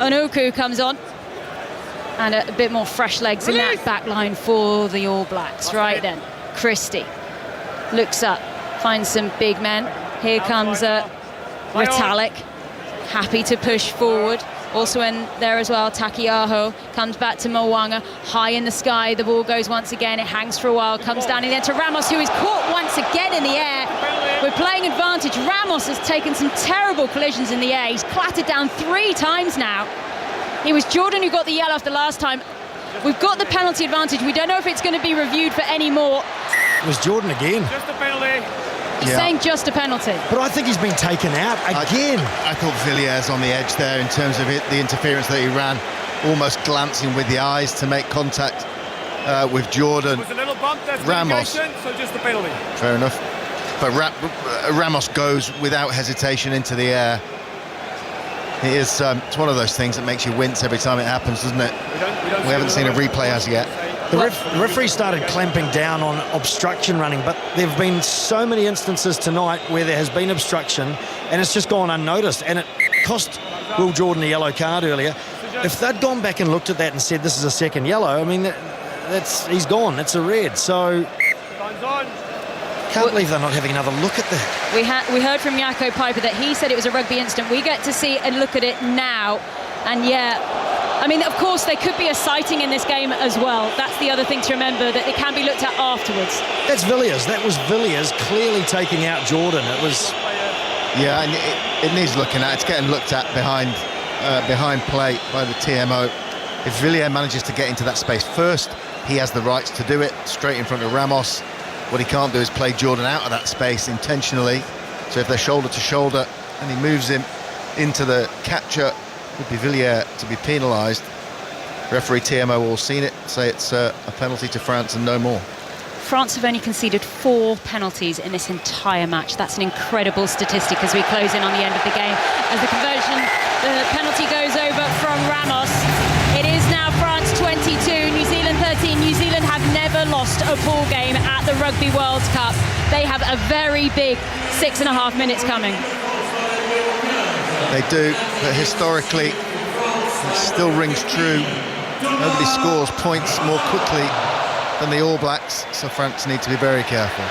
Onuku comes on. And a bit more fresh legs in that back line for the All Blacks. Right then, Christie looks up, finds some big men. Here comes Retallick, happy to push forward. Also in there as well, Takiaho comes back to Mo'unga, high in the sky. The ball goes once again, it hangs for a while, comes down in the end to Ramos, who is caught once again in the air. We're playing advantage. Ramos has taken some terrible collisions in the air. He's clattered down 3 times now. It was Jordan who got the yellow after last time. We've got the penalty advantage. We don't know if it's going to be reviewed for any more. It was Jordan again. Just a penalty. He's saying just a penalty. But I think he's been taken out again. I thought Villiers on the edge there in terms of the interference that he ran, almost glancing with the eyes to make contact with Jordan. It was a little bump, that's Ramos. So just a penalty. Fair enough. But Ramos goes without hesitation into the air. It is, it's one of those things that makes you wince every time it happens, doesn't it? We haven't seen a replay as yet. The referee started clamping down on obstruction running, but there have been so many instances tonight where there has been obstruction and it's just gone unnoticed, and it cost Will Jordan a yellow card earlier. If they'd gone back and looked at that and said this is a second yellow, I mean, he's gone. It's a red. So can't believe they're not having another look at that. We heard from Jaco Piper that he said it was a rugby incident. We get to see and look at it now, and I mean, of course, there could be a sighting in this game as well. That's the other thing to remember, that it can be looked at afterwards. That's Villiers. That was Villiers clearly taking out Jordan. It was... Yeah, and it needs looking at. It's getting looked at behind play by the TMO. If Villiers manages to get into that space first, he has the rights to do it, straight in front of Ramos. What he can't do is play Jordan out of that space intentionally. So if they're shoulder to shoulder and he moves him into the catcher, it would be Villiers to be penalised. Referee TMO all seen it, say it's a penalty to France and no more. France have only conceded 4 penalties in this entire match. That's an incredible statistic as we close in on the end of the game. As the penalty goes over from Ramos. It is now France 22, New Zealand 13. New Zealand have never lost a pool game at the Rugby World Cup. They have a very big 6.5 minutes coming. They do, but historically, it still rings true. Nobody scores points more quickly than the All Blacks, so France need to be very careful.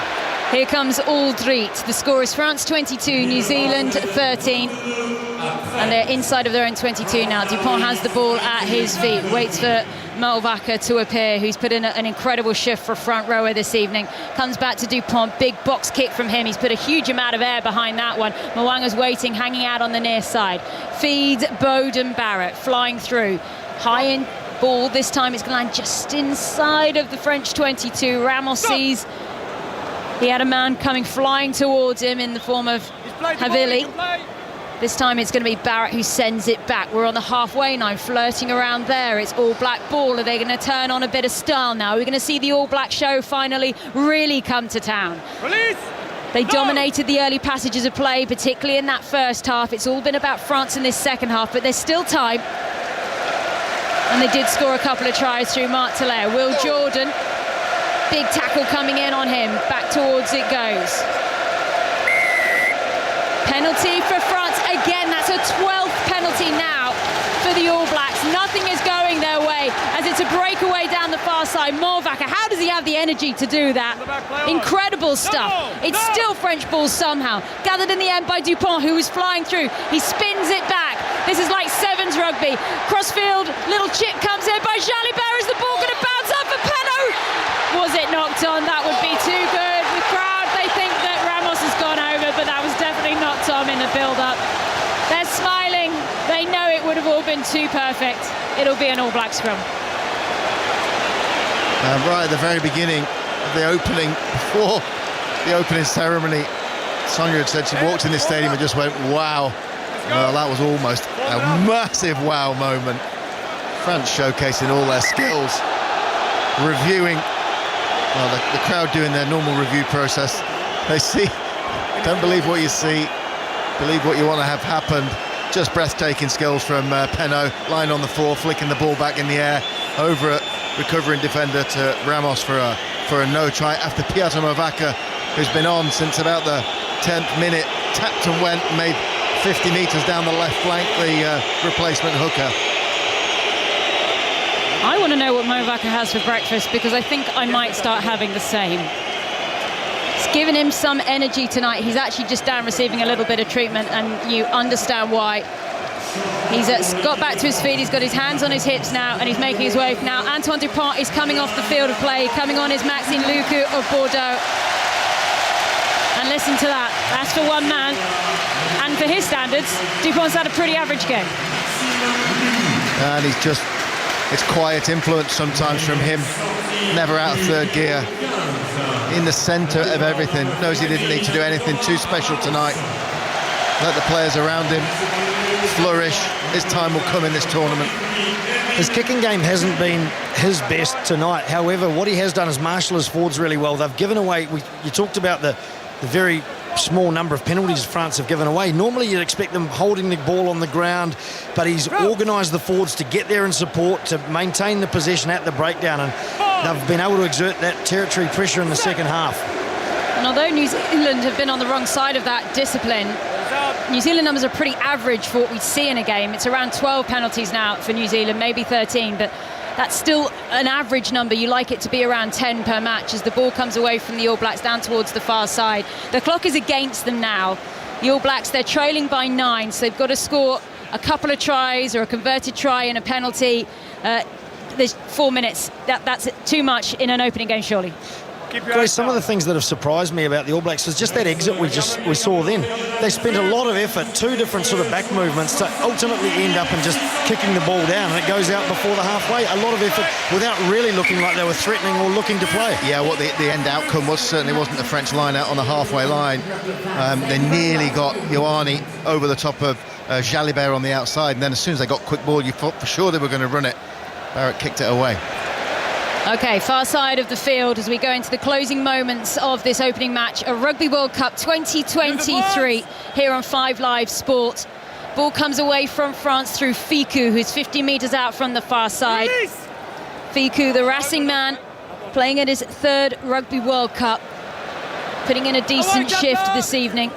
Here comes Aldrit. The score is France 22, New Zealand 13. And they're inside of their own 22 now. Dupont has the ball at his feet, waits for Malvaca to appear, who's put in an incredible shift for front rower this evening. Comes back to Dupont, big box kick from him. He's put a huge amount of air behind that one. Mo'unga's waiting, hanging out on the near side. Feeds Bowden Barrett, flying through. High in ball, this time it's going to land just inside of the French 22. Ramos sees he had a man coming flying towards him in the form of Havili. This time it's going to be Barrett who sends it back. We're on the halfway line, flirting around there. It's All Black ball. Are they going to turn on a bit of style now? We're going to see the All Black show finally really come to town. Release! They dominated the early passages of play, particularly in that first half. It's all been about France in this second half, but there's still time. And they did score a couple of tries through Marc Telaire. Will Jordan, big tackle coming in on him. Back towards it goes. Penalty for France. Again, that's a 12th penalty now for the All Blacks. Nothing is going their way as it's a breakaway down the far side. Movaca, how does he have the energy to do that? Incredible stuff. It's still French ball somehow. Gathered in the end by Dupont, who is flying through. He spins it back. This is like sevens rugby. Crossfield, little chip comes in by Jalibert. Is the ball going to bounce up for Penaud? Was it knocked on? That would be too good. The crowd, they think that Ramos has gone over, but that was definitely knocked on in the build-up. They're smiling. They know it would have all been too perfect. It'll be an All Black scrum. Right at the very beginning of the opening, before the opening ceremony, Sonia had said she walked in this stadium and just went, wow. Well, that was almost a massive wow moment. France showcasing all their skills, reviewing, well, the crowd doing their normal review process. They see, don't believe what you see, believe what you want to have happened. Just breathtaking skills from Penaud, lying on the floor, flicking the ball back in the air, over a recovering defender to Ramos for a no try after Piotr Movaca, who's been on since about the 10th minute, tapped and went and made 50 metres down the left flank, the replacement hooker. I want to know what Movaca has for breakfast, because I think I might start having the same. It's given him some energy tonight. He's actually just down receiving a little bit of treatment, and you understand why. He's got back to his feet, he's got his hands on his hips now, and he's making his way. Now Antoine Dupont is coming off the field of play. Coming on is Maxime Lucu of Bordeaux. And listen to that, that's for one man. And for his standards, Dupont's had a pretty average game. And he's just, it's quiet influence sometimes from him. Never out of third gear. In the centre of everything. Knows he didn't need to do anything too special tonight. Let the players around him flourish. His time will come in this tournament. His kicking game hasn't been his best tonight. However, what he has done is marshal his forwards really well. They've given away, you talked about the very small number of penalties France have given away. Normally you'd expect them holding the ball on the ground, but he's organised the forwards to get there and support, to maintain the possession at the breakdown, and they've been able to exert that territory pressure in the second half. And although New Zealand have been on the wrong side of that discipline, New Zealand numbers are pretty average for what we see in a game. It's around 12 penalties now for New Zealand, maybe 13, but that's still an average number. You like it to be around 10 per match as the ball comes away from the All Blacks down towards the far side. The clock is against them now. The All Blacks, they're trailing by 9, so they've got to score a couple of tries or a converted try and a penalty. There's 4 minutes. That's too much in an opening game, surely. Grace, some of the things that have surprised me about the All Blacks was just that exit we saw then. They spent a lot of effort, 2 different sort of back movements to ultimately end up and just kicking the ball down, and it goes out before the halfway. A lot of effort without really looking like they were threatening or looking to play. Yeah, what the end outcome was certainly wasn't the French line out on the halfway line. They nearly got Ioane over the top of Jalibert on the outside, and then as soon as they got quick ball, you thought for sure they were going to run it. Barrett kicked it away. Okay, far side of the field as we go into the closing moments of this opening match, a Rugby World Cup 2023 here on 5 Live Sport. Ball comes away from France through Ficou, who's 50 metres out from the far side. Ficou, the Racing man, playing at his 3rd Rugby World Cup, putting in a decent shift this evening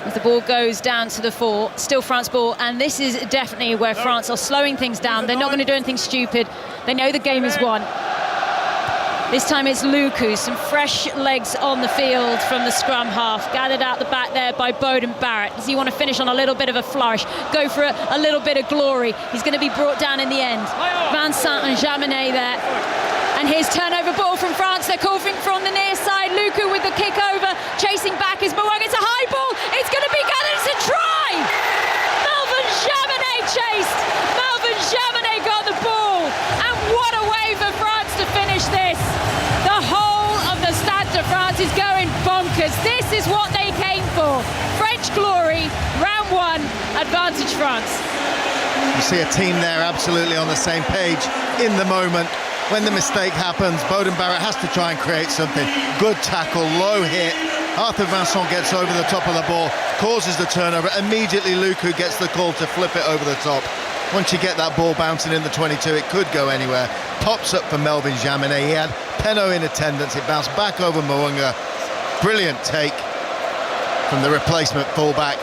as the ball goes down to the 4. Still France ball, and this is definitely where France are slowing things down. They're not going to do anything stupid. They know the game is won. This time it's Lucu, some fresh legs on the field from the scrum half, gathered out the back there by Beauden Barrett. Does he want to finish on a little bit of a flourish, go for a little bit of glory? He's going to be brought down in the end. Vincent and Jaminet there. And here's turnover ball from France. They're calling from the near side. Lucu with the kick over, chasing back is Moang. It's a high ball. It's going to be gathered. It's a try. Melvin Jaminet chased. Melvin Jaminet got the ball. And what a way for France to finish this. The whole of the Stade de France is going bonkers. This is what they came for. French glory, round 1, advantage France. You see a team there absolutely on the same page in the moment. When the mistake happens, Beauden Barrett has to try and create something. Good tackle, low hit, Arthur Vincent gets over the top of the ball, causes the turnover. Immediately Luku gets the call to flip it over the top. Once you get that ball bouncing in the 22, it could go anywhere. Pops up for Melvin Jaminet. He had Penno in attendance. It bounced back over Mo'unga. Brilliant take from the replacement fullback.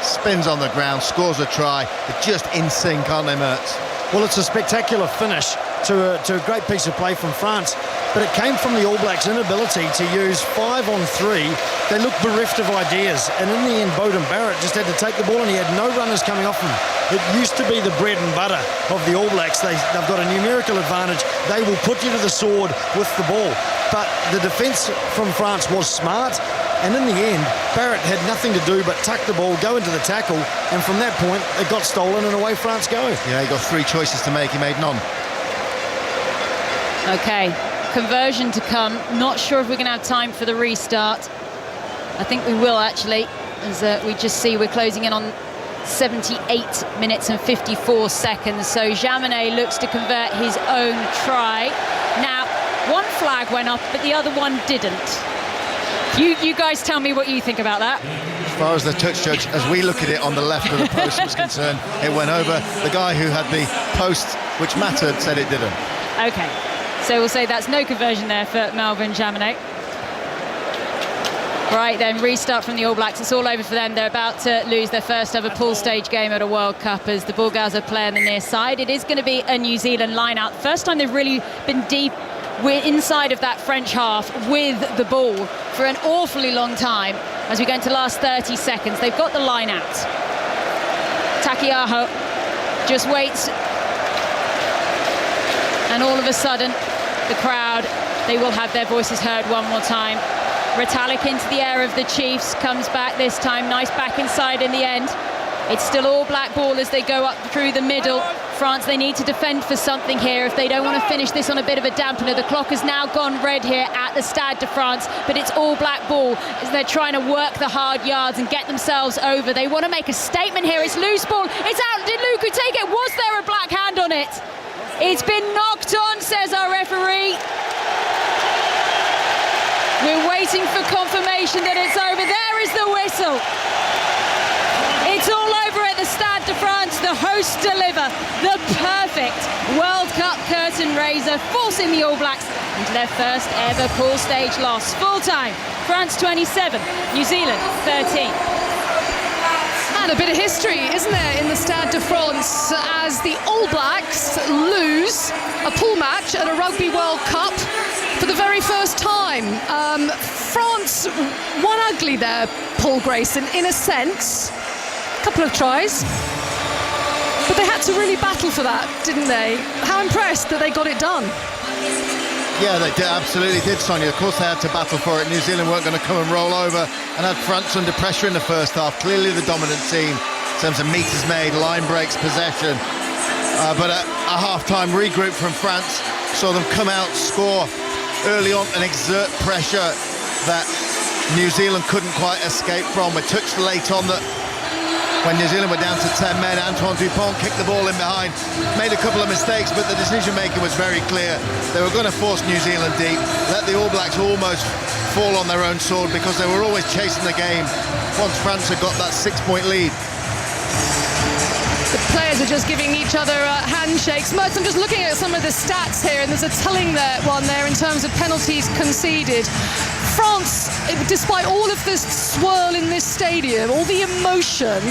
Spins on the ground, scores a try. They're just in sync, aren't they, Mertz? Well, it's a spectacular finish to a great piece of play from France, but it came from the All Blacks' inability to use 5-on-3. They looked bereft of ideas, and in the end, Beauden Barrett just had to take the ball, and he had no runners coming off him. It used to be the bread and butter of the All Blacks. They've got a numerical advantage. They will put you to the sword with the ball, but the defence from France was smart. And in the end, Barrett had nothing to do but tuck the ball, go into the tackle, and from that point, it got stolen and away France go. Yeah, he got 3 choices to make. He made none. Okay, conversion to come. Not sure if we're going to have time for the restart. I think we will, actually, as we just see we're closing in on 78 minutes and 54 seconds. So Jaminet looks to convert his own try. Now, one flag went up, but the other one didn't. You guys tell me what you think about that. As far as the touch judge, as we look at it on the left of the post was concerned, it went over. The guy who had the post, which mattered, said it didn't. Okay, so we'll say that's no conversion there for Melvin Jaminet. Right then, restart from the All Blacks. It's all over for them. They're about to lose their first ever pool stage game at a World Cup as the Bulgars play on the near side. It is going to be a New Zealand line-out. First time they've really been deep. We're inside of that French half with the ball for an awfully long time as we go into the last 30 seconds. They've got the line out. Takiaho just waits. And all of a sudden, the crowd, they will have their voices heard one more time. Retallick into the air of the Chiefs, comes back this time. Nice back inside in the end. It's still all black ball as they go up through the middle. France, they need to defend for something here if they don't want to finish this on a bit of a dampener. The clock has now gone red here at the Stade de France, but it's all black ball as they're trying to work the hard yards and get themselves over. They want to make a statement here. It's loose ball. It's out. Did Luku take it? Was there a black hand on it? It's been knocked on, says our referee. We're waiting for confirmation that it's over. There is the whistle. It's all over at the Stade de France. The hosts deliver the perfect World Cup curtain raiser, forcing the All Blacks into their first ever pool stage loss. Full time, France 27, New Zealand 13. And a bit of history, isn't there, in the Stade de France as the All Blacks lose a pool match at a Rugby World Cup for the very first time. France won ugly there, Paul Grayson, in a sense. A couple of tries. But they had to really battle for that, didn't they? How impressed that they got it done. Yeah, they absolutely did, Sonia. Of course they had to battle for it. New Zealand weren't going to come and roll over and had France under pressure in the first half. Clearly the dominant team in terms of metres made, line breaks, possession. But a half-time regroup from France saw them come out, score early on and exert pressure that New Zealand couldn't quite escape from. A touch late on that when New Zealand were down to 10 men. Antoine Dupont kicked the ball in behind, made a couple of mistakes, but the decision making was very clear. They were going to force New Zealand deep, let the All Blacks almost fall on their own sword because they were always chasing the game once France had got that 6-point lead. The players are just giving each other handshakes. Mertz, I'm just looking at some of the stats here, and there's a telling one there in terms of penalties conceded. France, despite all of this swirl in this stadium, all the emotion,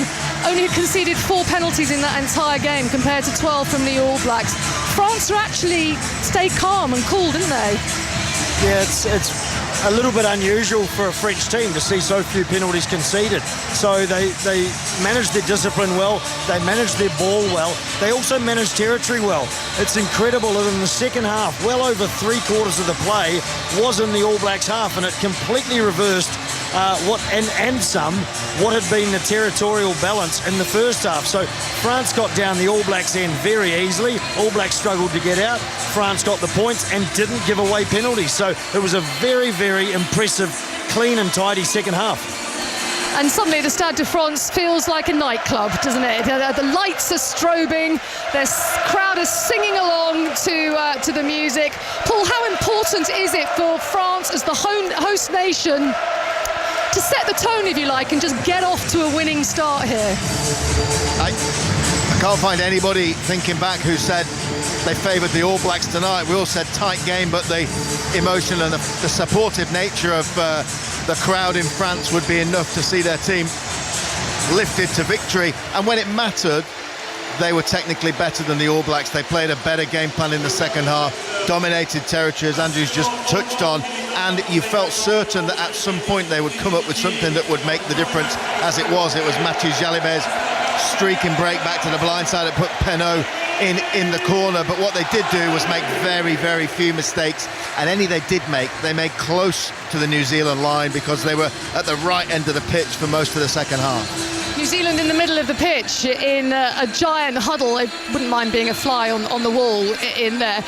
only conceded 4 penalties in that entire game compared to 12 from the All Blacks. France actually stayed calm and cool, didn't they? Yeah, it's a little bit unusual for a French team to see so few penalties conceded. So they managed their discipline well, they managed their ball well, they also managed territory well. It's incredible that in the second half, well over 3/4 of the play was in the All Blacks half, and it completely reversed what had been the territorial balance in the first half. So France got down the All Blacks end very easily. All Blacks struggled to get out. France got the points and didn't give away penalties. So it was a very, very impressive, clean and tidy second half. And suddenly the Stade de France feels like a nightclub, doesn't it? The lights are strobing, the crowd is singing along to the music. Paul, how important is it for France as the host nation to set the tone, if you like, and just get off to a winning start here? I can't find anybody thinking back who said they favoured the All Blacks tonight. We all said tight game, but the emotion and the supportive nature of the crowd in France would be enough to see their team lifted to victory. And when it mattered, they were technically better than the All Blacks. They played a better game plan in the second half, dominated territory, as Andrew's just touched on, and you felt certain that at some point they would come up with something that would make the difference. As it was Mathieu Jalibet's streaking break back to the blind side that put Penaud in the corner. But what they did do was make very, very few mistakes, and any they did make, they made close to the New Zealand line, because they were at the right end of the pitch for most of the second half. New Zealand in the middle of the pitch in a giant huddle. I wouldn't mind being a fly on the wall in there.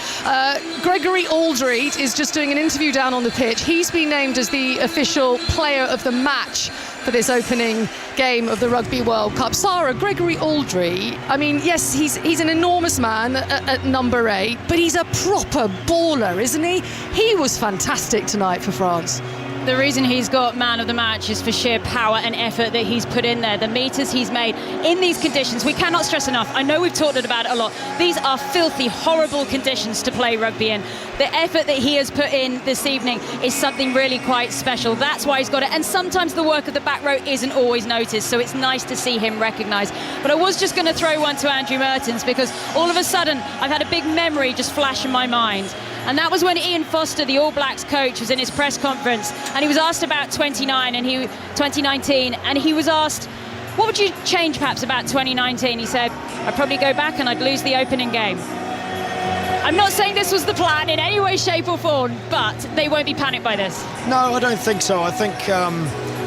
Gregory Aldred is just doing an interview down on the pitch. He's been named as the official player of the match for this opening game of the Rugby World Cup. Sarah, Gregory Aldred, I mean, yes, he's an enormous man at number 8, but he's a proper baller, isn't he? He was fantastic tonight for France. The reason he's got man of the match is for sheer power and effort that he's put in there. The meters he's made in these conditions, we cannot stress enough. I know we've talked about it a lot. These are filthy, horrible conditions to play rugby in. The effort that he has put in this evening is something really quite special. That's why he's got it. And sometimes the work of the back row isn't always noticed, so it's nice to see him recognised. But I was just going to throw one to Andrew Mertens, because all of a sudden I've had a big memory just flash in my mind. And that was when Ian Foster, the All Blacks coach, was in his press conference, and he was asked about 2019, and he was asked, what would you change perhaps about 2019? He said, I'd probably go back and I'd lose the opening game. I'm not saying this was the plan in any way, shape or form, but they won't be panicked by this. No, I don't think so. I think,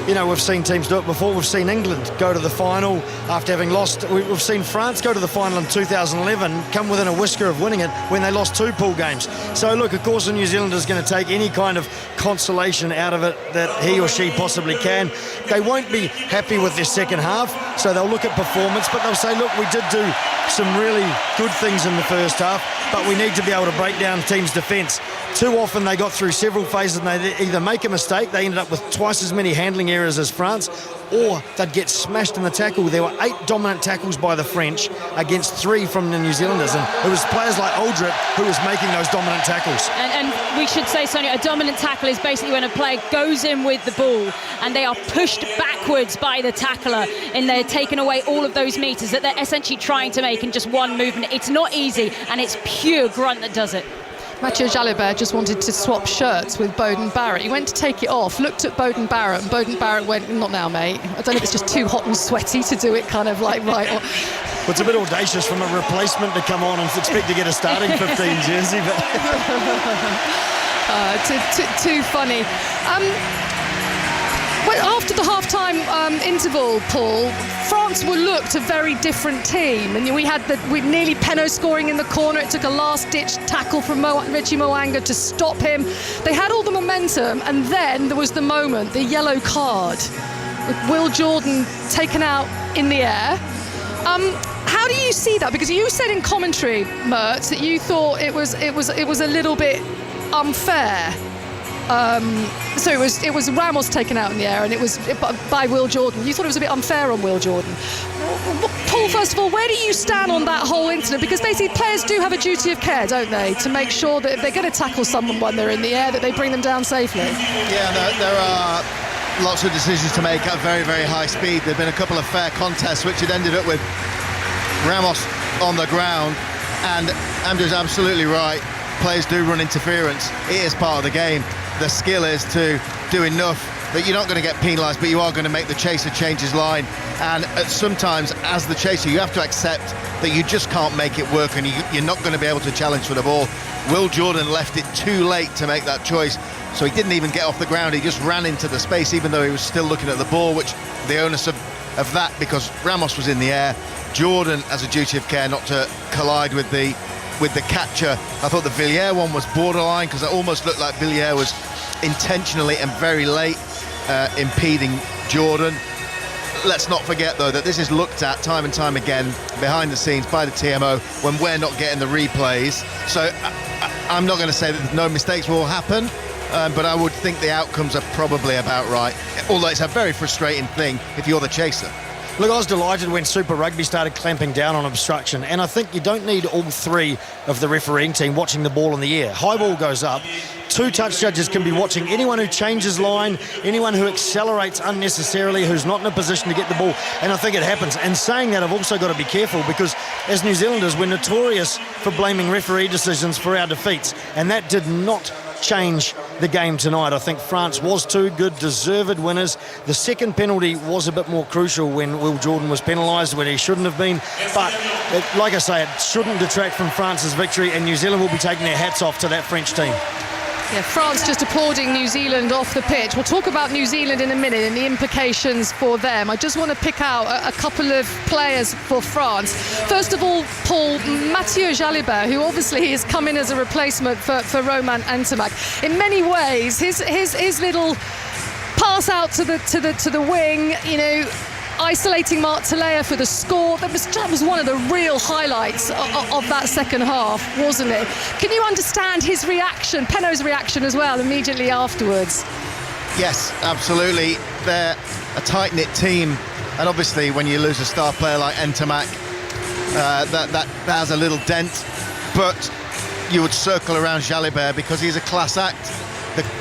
we've seen teams do it before. We've seen England go to the final after having lost. We've seen France go to the final in 2011, come within a whisker of winning it when they lost 2 pool games. So, look, of course, the New Zealanders going to take any kind of consolation out of it that he or she possibly can. They won't be happy with their second half, so they'll look at performance, but they'll say, look, we did do some really good things in the first half, but we need to be able to break down teams' defence. Too often they got through several phases and they either make a mistake, they ended up with twice as many handling errors as France, or they'd get smashed in the tackle. There were 8 dominant tackles by the French against 3 from the New Zealanders, and it was players like Aldred who was making those dominant tackles. And we should say, Sonia, a dominant tackle is basically when a player goes in with the ball and they are pushed backwards by the tackler, and they're taking away all of those meters that they're essentially trying to make in just one movement. It's not easy, and it's pure grunt that does it. Mathieu Jalibert just wanted to swap shirts with Beauden Barrett. He went to take it off, looked at Beauden Barrett, and Beauden Barrett went, not now, mate. I don't know if it's just too hot and sweaty to do it kind of like right. Well, it's a bit audacious from a replacement to come on and expect to get a starting 15 jersey, but too funny. Well, after the half-time interval, Paul, France were looked a very different team, and we had nearly Penaud scoring in the corner. It took a last-ditch tackle from Richie Mo'unga to stop him. They had all the momentum, and then there was the moment, the yellow card, with Will Jordan taken out in the air. How do you see that? Because you said in commentary, Mert, that you thought it was a little bit unfair. So it was Ramos taken out in the air, and it was by Will Jordan. You thought it was a bit unfair on Will Jordan. Paul, first of all, where do you stand on that whole incident? Because basically players do have a duty of care, don't they, to make sure that if they're going to tackle someone when they're in the air, that they bring them down safely. Yeah, there are lots of decisions to make at very, very high speed. There have been a couple of fair contests which had ended up with Ramos on the ground, and Andrew's absolutely right. Players do run interference. It is part of the game. The skill is to do enough that you're not going to get penalised, but you are going to make the chaser change his line. And sometimes, as the chaser, you have to accept that you just can't make it work, and you're not going to be able to challenge for the ball. Will Jordan left it too late to make that choice, so he didn't even get off the ground. He just ran into the space, even though he was still looking at the ball, which the onus of that, because Ramos was in the air. Jordan has a duty of care not to collide with the catcher. I thought the Villiers one was borderline, because it almost looked like Villiers was intentionally and very late impeding Jordan. Let's not forget, though, that this is looked at time and time again behind the scenes by the TMO when we're not getting the replays. So I'm not going to say that no mistakes will happen, but I would think the outcomes are probably about right. Although it's a very frustrating thing if you're the chaser. Look, I was delighted when Super Rugby started clamping down on obstruction, and I think you don't need all three of the refereeing team watching the ball in the air. High ball goes up, 2 touch judges can be watching anyone who changes line, anyone who accelerates unnecessarily, who's not in a position to get the ball, and I think it happens. And saying that, I've also got to be careful, because as New Zealanders, we're notorious for blaming referee decisions for our defeats, and that did not change the game tonight. I think France was too good, deserved winners. The second penalty was a bit more crucial when Will Jordan was penalised when he shouldn't have been, but like I say, it shouldn't detract from France's victory, and New Zealand will be taking their hats off to that French team. Yeah, France just applauding New Zealand off the pitch. We'll talk about New Zealand in a minute and the implications for them. I just want to pick out a couple of players for France. First of all, Paul, Mathieu Jalibert, who obviously has come in as a replacement for Romain Ntamack. In many ways, his little pass out to the wing, you know, isolating Mark Talea for the score. That was one of the real highlights of that second half, wasn't it? Can you understand his reaction, Penno's reaction as well, immediately afterwards? Yes, absolutely. They're a tight-knit team, and obviously when you lose a star player like Ntamack, that has a little dent, but you would circle around Jalibert because he's a class act.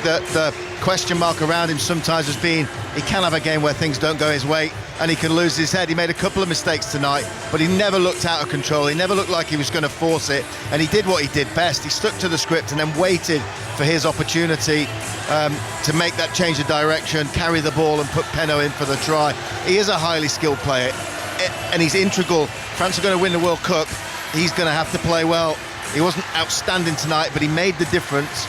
The question mark around him sometimes has been he can have a game where things don't go his way and he can lose his head. He made a couple of mistakes tonight, but he never looked out of control. He never looked like he was going to force it, and he did what he did best. He stuck to the script and then waited for his opportunity to make that change of direction, carry the ball and put Penno in for the try. He is a highly skilled player, and he's integral. France are going to win the World Cup. He's going to have to play well. He wasn't outstanding tonight, but he made the difference.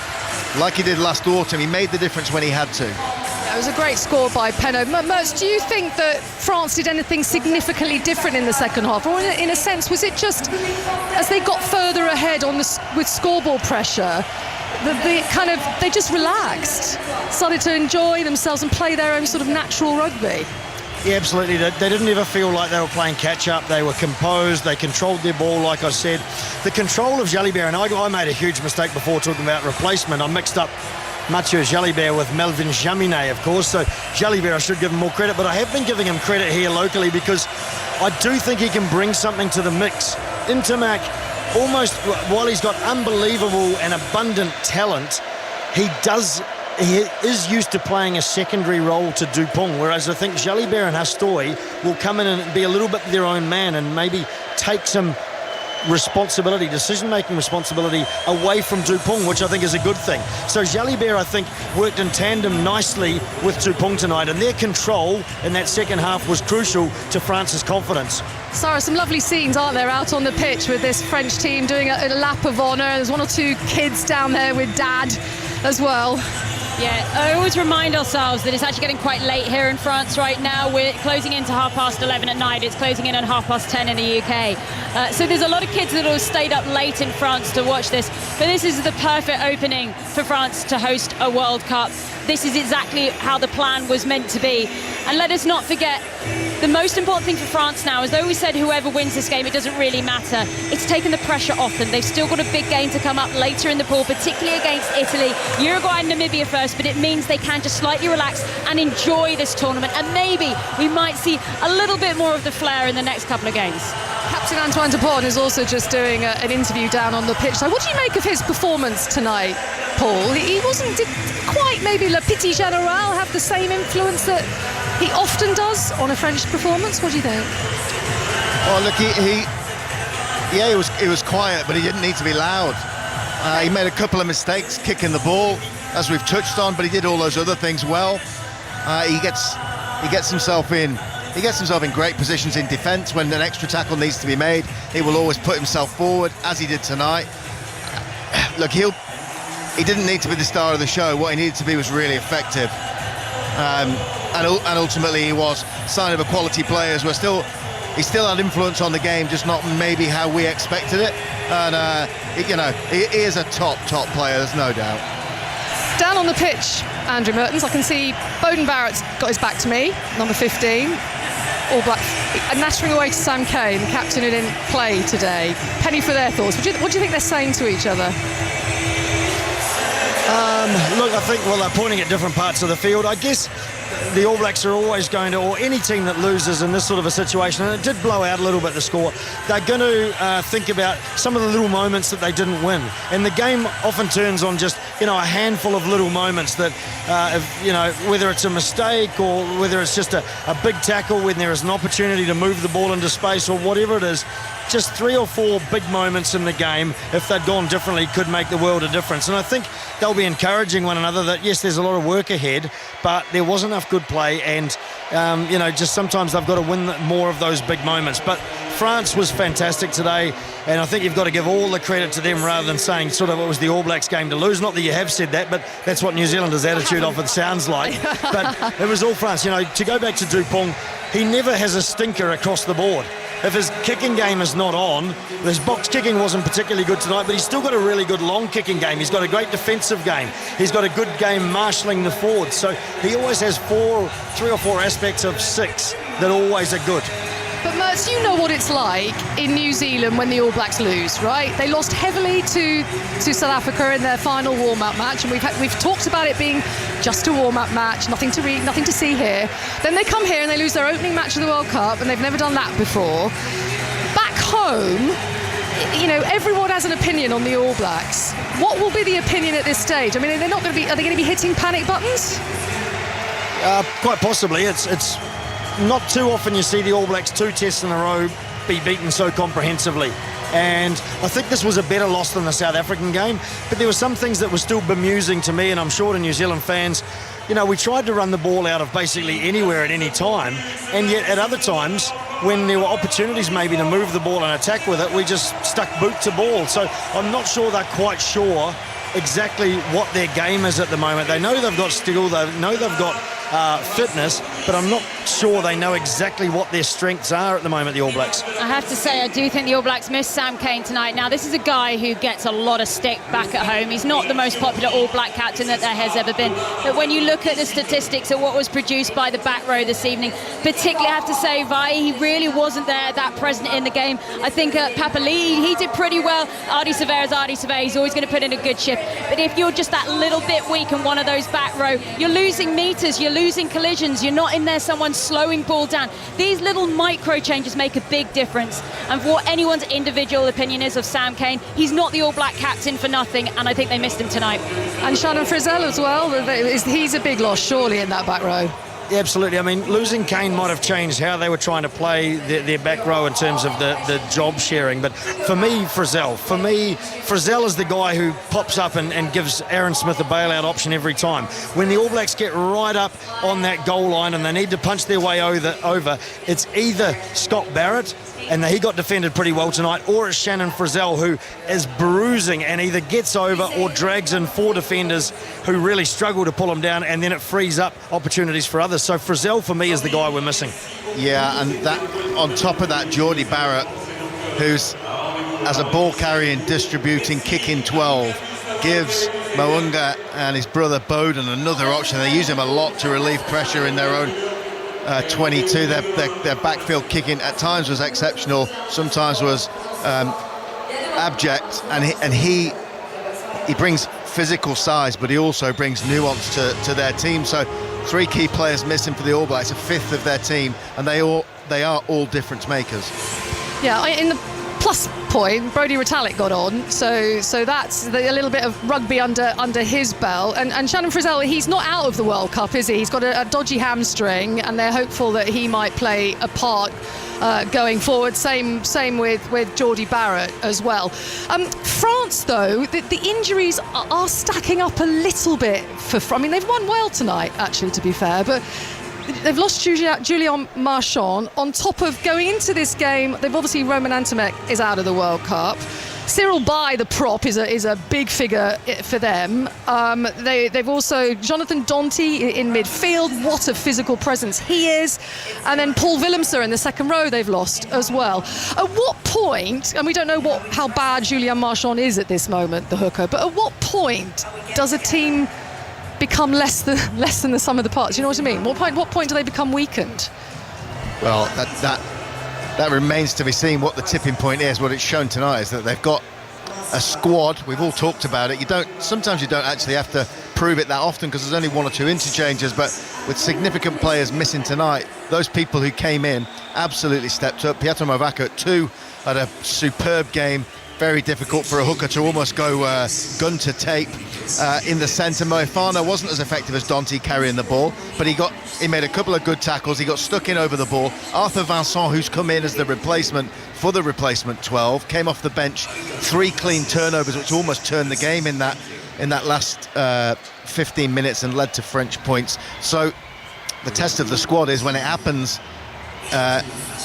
Like he did last autumn, he made the difference when he had to. It was a great score by Penno. Mertz, do you think that France did anything significantly different in the second half? Or in a sense, was it just as they got further ahead with scoreboard pressure, they just relaxed, started to enjoy themselves and play their own sort of natural rugby? Yeah, absolutely. They didn't ever feel like they were playing catch-up. They were composed. They controlled their ball, like I said. The control of Jalibert, and I made a huge mistake before talking about replacement. I mixed up Mathieu Jalibert with Melvin Jaminet, of course. So Jalibert, I should give him more credit, but I have been giving him credit here locally because I do think he can bring something to the mix. Ntamack, almost, while he's got unbelievable and abundant talent, he is used to playing a secondary role to Dupont, whereas I think Jalibert and Hastoy will come in and be a little bit their own man and maybe take some responsibility, decision-making responsibility away from Dupont, which I think is a good thing. So Jalibert, I think, worked in tandem nicely with Dupont tonight, and their control in that second half was crucial to France's confidence. Sarah, some lovely scenes, aren't there, out on the pitch with this French team doing a lap of honour. There's 1 or 2 kids down there with Dad as well. Yeah, I always remind ourselves that it's actually getting quite late here in France right now. We're closing into 11:30 at night. It's closing in at 10:30 in the UK. So there's a lot of kids that have stayed up late in France to watch this. But this is the perfect opening for France to host a World Cup. This is exactly how the plan was meant to be. And let us not forget, the most important thing for France now is, though we said whoever wins this game, it doesn't really matter. It's taken the pressure off them. They've still got a big game to come up later in the pool, particularly against Italy, Uruguay and Namibia first, but it means they can just slightly relax and enjoy this tournament. And maybe we might see a little bit more of the flair in the next couple of games. Captain Antoine Dupont is also just doing an interview down on the pitch. So what do you make of his performance tonight, Paul? He did quite maybe Le Petit General have the same influence that he often does on a French performance? What do you think? Oh, look, he was quiet, but he didn't need to be loud. He made a couple of mistakes kicking the ball, as we've touched on, but he did all those other things well. He gets himself in great positions in defence. When an extra tackle needs to be made, he will always put himself forward, as he did tonight. Look, he didn't need to be the star of the show. What he needed to be was really effective. And ultimately he was. Sign of a quality player. He still had influence on the game, just not maybe how we expected it. And he is a top player, there's no doubt. Down on the pitch, Andrew Mertens, I can see Beauden Barrett's got his back to me, number 15. All Black, nattering away to Sam Cane, the captain who didn't play today. Penny for their thoughts. What do you think they're saying to each other? Look, I think, well, they're pointing at different parts of the field. I guess the All Blacks are always going to, or any team that loses in this sort of a situation, and it did blow out a little bit the score, they're going to think about some of the little moments that they didn't win. And the game often turns on just, a handful of little moments that, whether it's a mistake or whether it's just a big tackle when there is an opportunity to move the ball into space or whatever it is, just 3 or 4 big moments in the game, if they'd gone differently, could make the world a difference. And I think they'll be encouraging one another that, yes, there's a lot of work ahead, but there was enough good play, and, just sometimes they've got to win more of those big moments. But France was fantastic today, and I think you've got to give all the credit to them rather than saying sort of it was the All Blacks game to lose. Not that you have said that, but that's what New Zealanders' attitude often sounds like. But it was all France. To go back to Dupont, he never has a stinker across the board. If his kicking game is not on, his box kicking wasn't particularly good tonight, but he's still got a really good long kicking game. He's got a great defensive game. He's got a good game marshalling the forwards. So he always has 3 or 4 aspects of 6 that always are good. But Mertz, you know what it's like in New Zealand when the All Blacks lose, right? They lost heavily to South Africa in their final warm-up match, and we've talked about it being just a warm-up match, nothing to read, nothing to see here. Then they come here and they lose their opening match of the World Cup, and they've never done that before. Back home, everyone has an opinion on the All Blacks. What will be the opinion at this stage? I mean, are they going to be hitting panic buttons? Quite possibly. It's not too often you see the All Blacks 2 tests in a row be beaten so comprehensively. And I think this was a better loss than the South African game, but there were some things that were still bemusing to me, and I'm sure to New Zealand fans. We tried to run the ball out of basically anywhere at any time, and yet at other times, when there were opportunities maybe to move the ball and attack with it, we just stuck boot to ball. So I'm not sure they're quite sure exactly what their game is at the moment. They know they've got skill, they know they've got fitness, but I'm not sure they know exactly what their strengths are at the moment, the All Blacks. I have to say, I do think the All Blacks missed Sam Cane tonight. Now, this is a guy who gets a lot of stick back at home. He's not the most popular All Black captain that there has ever been. But when you look at the statistics of what was produced by the back row this evening, particularly I have to say, Vai, he really wasn't there, that present in the game. I think Papali'i, he did pretty well. Ardie Savea is Ardie Savea. He's always going to put in a good shift. But if you're just that little bit weak in one of those back row, you're losing metres, you're losing collisions, you're not in there someone slowing ball down. These little micro changes make a big difference. And for what anyone's individual opinion is of Sam Cane, he's not the All Black captain for nothing, and I think they missed him tonight. And Shannon Frizzell as well, he's a big loss surely in that back row. Yeah, absolutely. I mean, losing Kane might have changed how they were trying to play their back row in terms of the job sharing. But for me, Frizzell is the guy who pops up and gives Aaron Smith a bailout option every time. When the All Blacks get right up on that goal line and they need to punch their way over, it's either Scott Barrett, and he got defended pretty well tonight, or it's Shannon Frizzell, who is bruising and either gets over or drags in 4 defenders who really struggle to pull him down, and then it frees up opportunities for others. So Frizzell, for me, is the guy we're missing. Yeah, and that on top of that, Geordie Barrett, who's as a ball carrying, distributing, kicking 12, gives Mo'unga and his brother Bowden another option. They use him a lot to relieve pressure in their own 22. Their backfield kicking at times was exceptional, sometimes was abject, and he brings physical size, but he also brings nuance to their team. So 3 key players missing for the All Blacks, a fifth of their team, and they are all difference makers. Yeah, in the plus point, Brodie Retallick got on, so that's a little bit of rugby under his belt. And Shannon Frizzell, he's not out of the World Cup, is he? He's got a dodgy hamstring, and they're hopeful that he might play a part going forward. Same with Geordie Barrett as well. France, though, the injuries are stacking up a little bit I mean, they've won well tonight, actually, to be fair, but they've lost Julian Marchand. On top of going into this game, they've obviously Roman Antomek is out of the World Cup. Cyril Bai, the prop, is a big figure for them. They've also Jonathan Donty in midfield. What a physical presence he is. And then Paul Willemser in the second row they've lost as well. At what point, and we don't know how bad Julian Marchand is at this moment, the hooker, but at what point does a team become less than the sum of the parts? You know what I mean? What point do they become weakened? Well, that remains to be seen what the tipping point is. What it's shown tonight is that they've got a squad. We've all talked about it. Sometimes you don't actually have to prove it that often because there's only one or two interchanges, but with significant players missing tonight, those people who came in absolutely stepped up. Pietro Movaka at 2 had a superb game. Very difficult for a hooker to almost go gun to tape in the centre. Moefana wasn't as effective as Dante carrying the ball, but he made a couple of good tackles. He got stuck in over the ball. Arthur Vincent, who's come in as the replacement for the replacement 12, came off the bench, 3 clean turnovers, which almost turned the game in that last 15 minutes and led to French points. So the test of the squad is when it happens,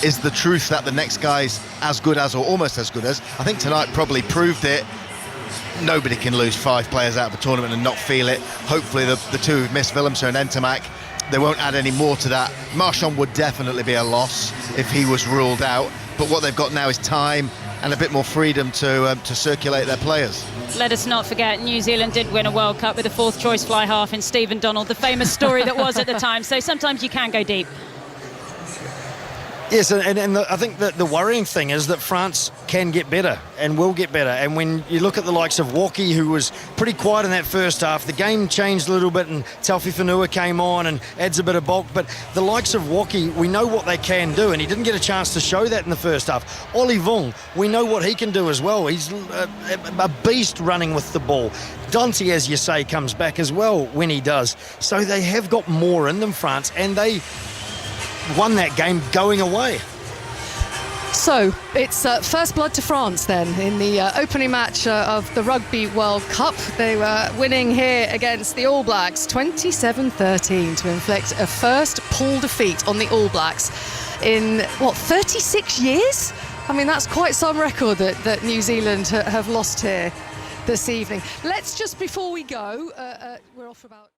is the truth that the next guy's as good as or almost as good as. I think tonight probably proved it. Nobody can lose 5 players out of a tournament and not feel it. Hopefully the 2 who've missed, Willemse and Entomac, they won't add any more to that. Marchand would definitely be a loss if he was ruled out, but what they've got now is time and a bit more freedom to circulate their players. Let us not forget, New Zealand did win a World Cup with a 4th choice fly half in Stephen Donald, the famous story that was at the time. So sometimes you can go deep. Yes, and I think that the worrying thing is that France can get better and will get better. And when you look at the likes of Wauki, who was pretty quiet in that first half, the game changed a little bit and Taufi Whenua came on and adds a bit of bulk. But the likes of Wauki, we know what they can do, and he didn't get a chance to show that in the first half. Ollie Vung, we know what he can do as well. He's a beast running with the ball. Dante, as you say, comes back as well when he does. So they have got more in them, France, and they won that game going away. So it's first blood to France then in the opening match of the Rugby World Cup. They were winning here against the All Blacks 27-13 to inflict a first pool defeat on the All Blacks in 36 years? I mean, that's quite some record that New Zealand have lost here this evening. Let's just, before we go, we're off about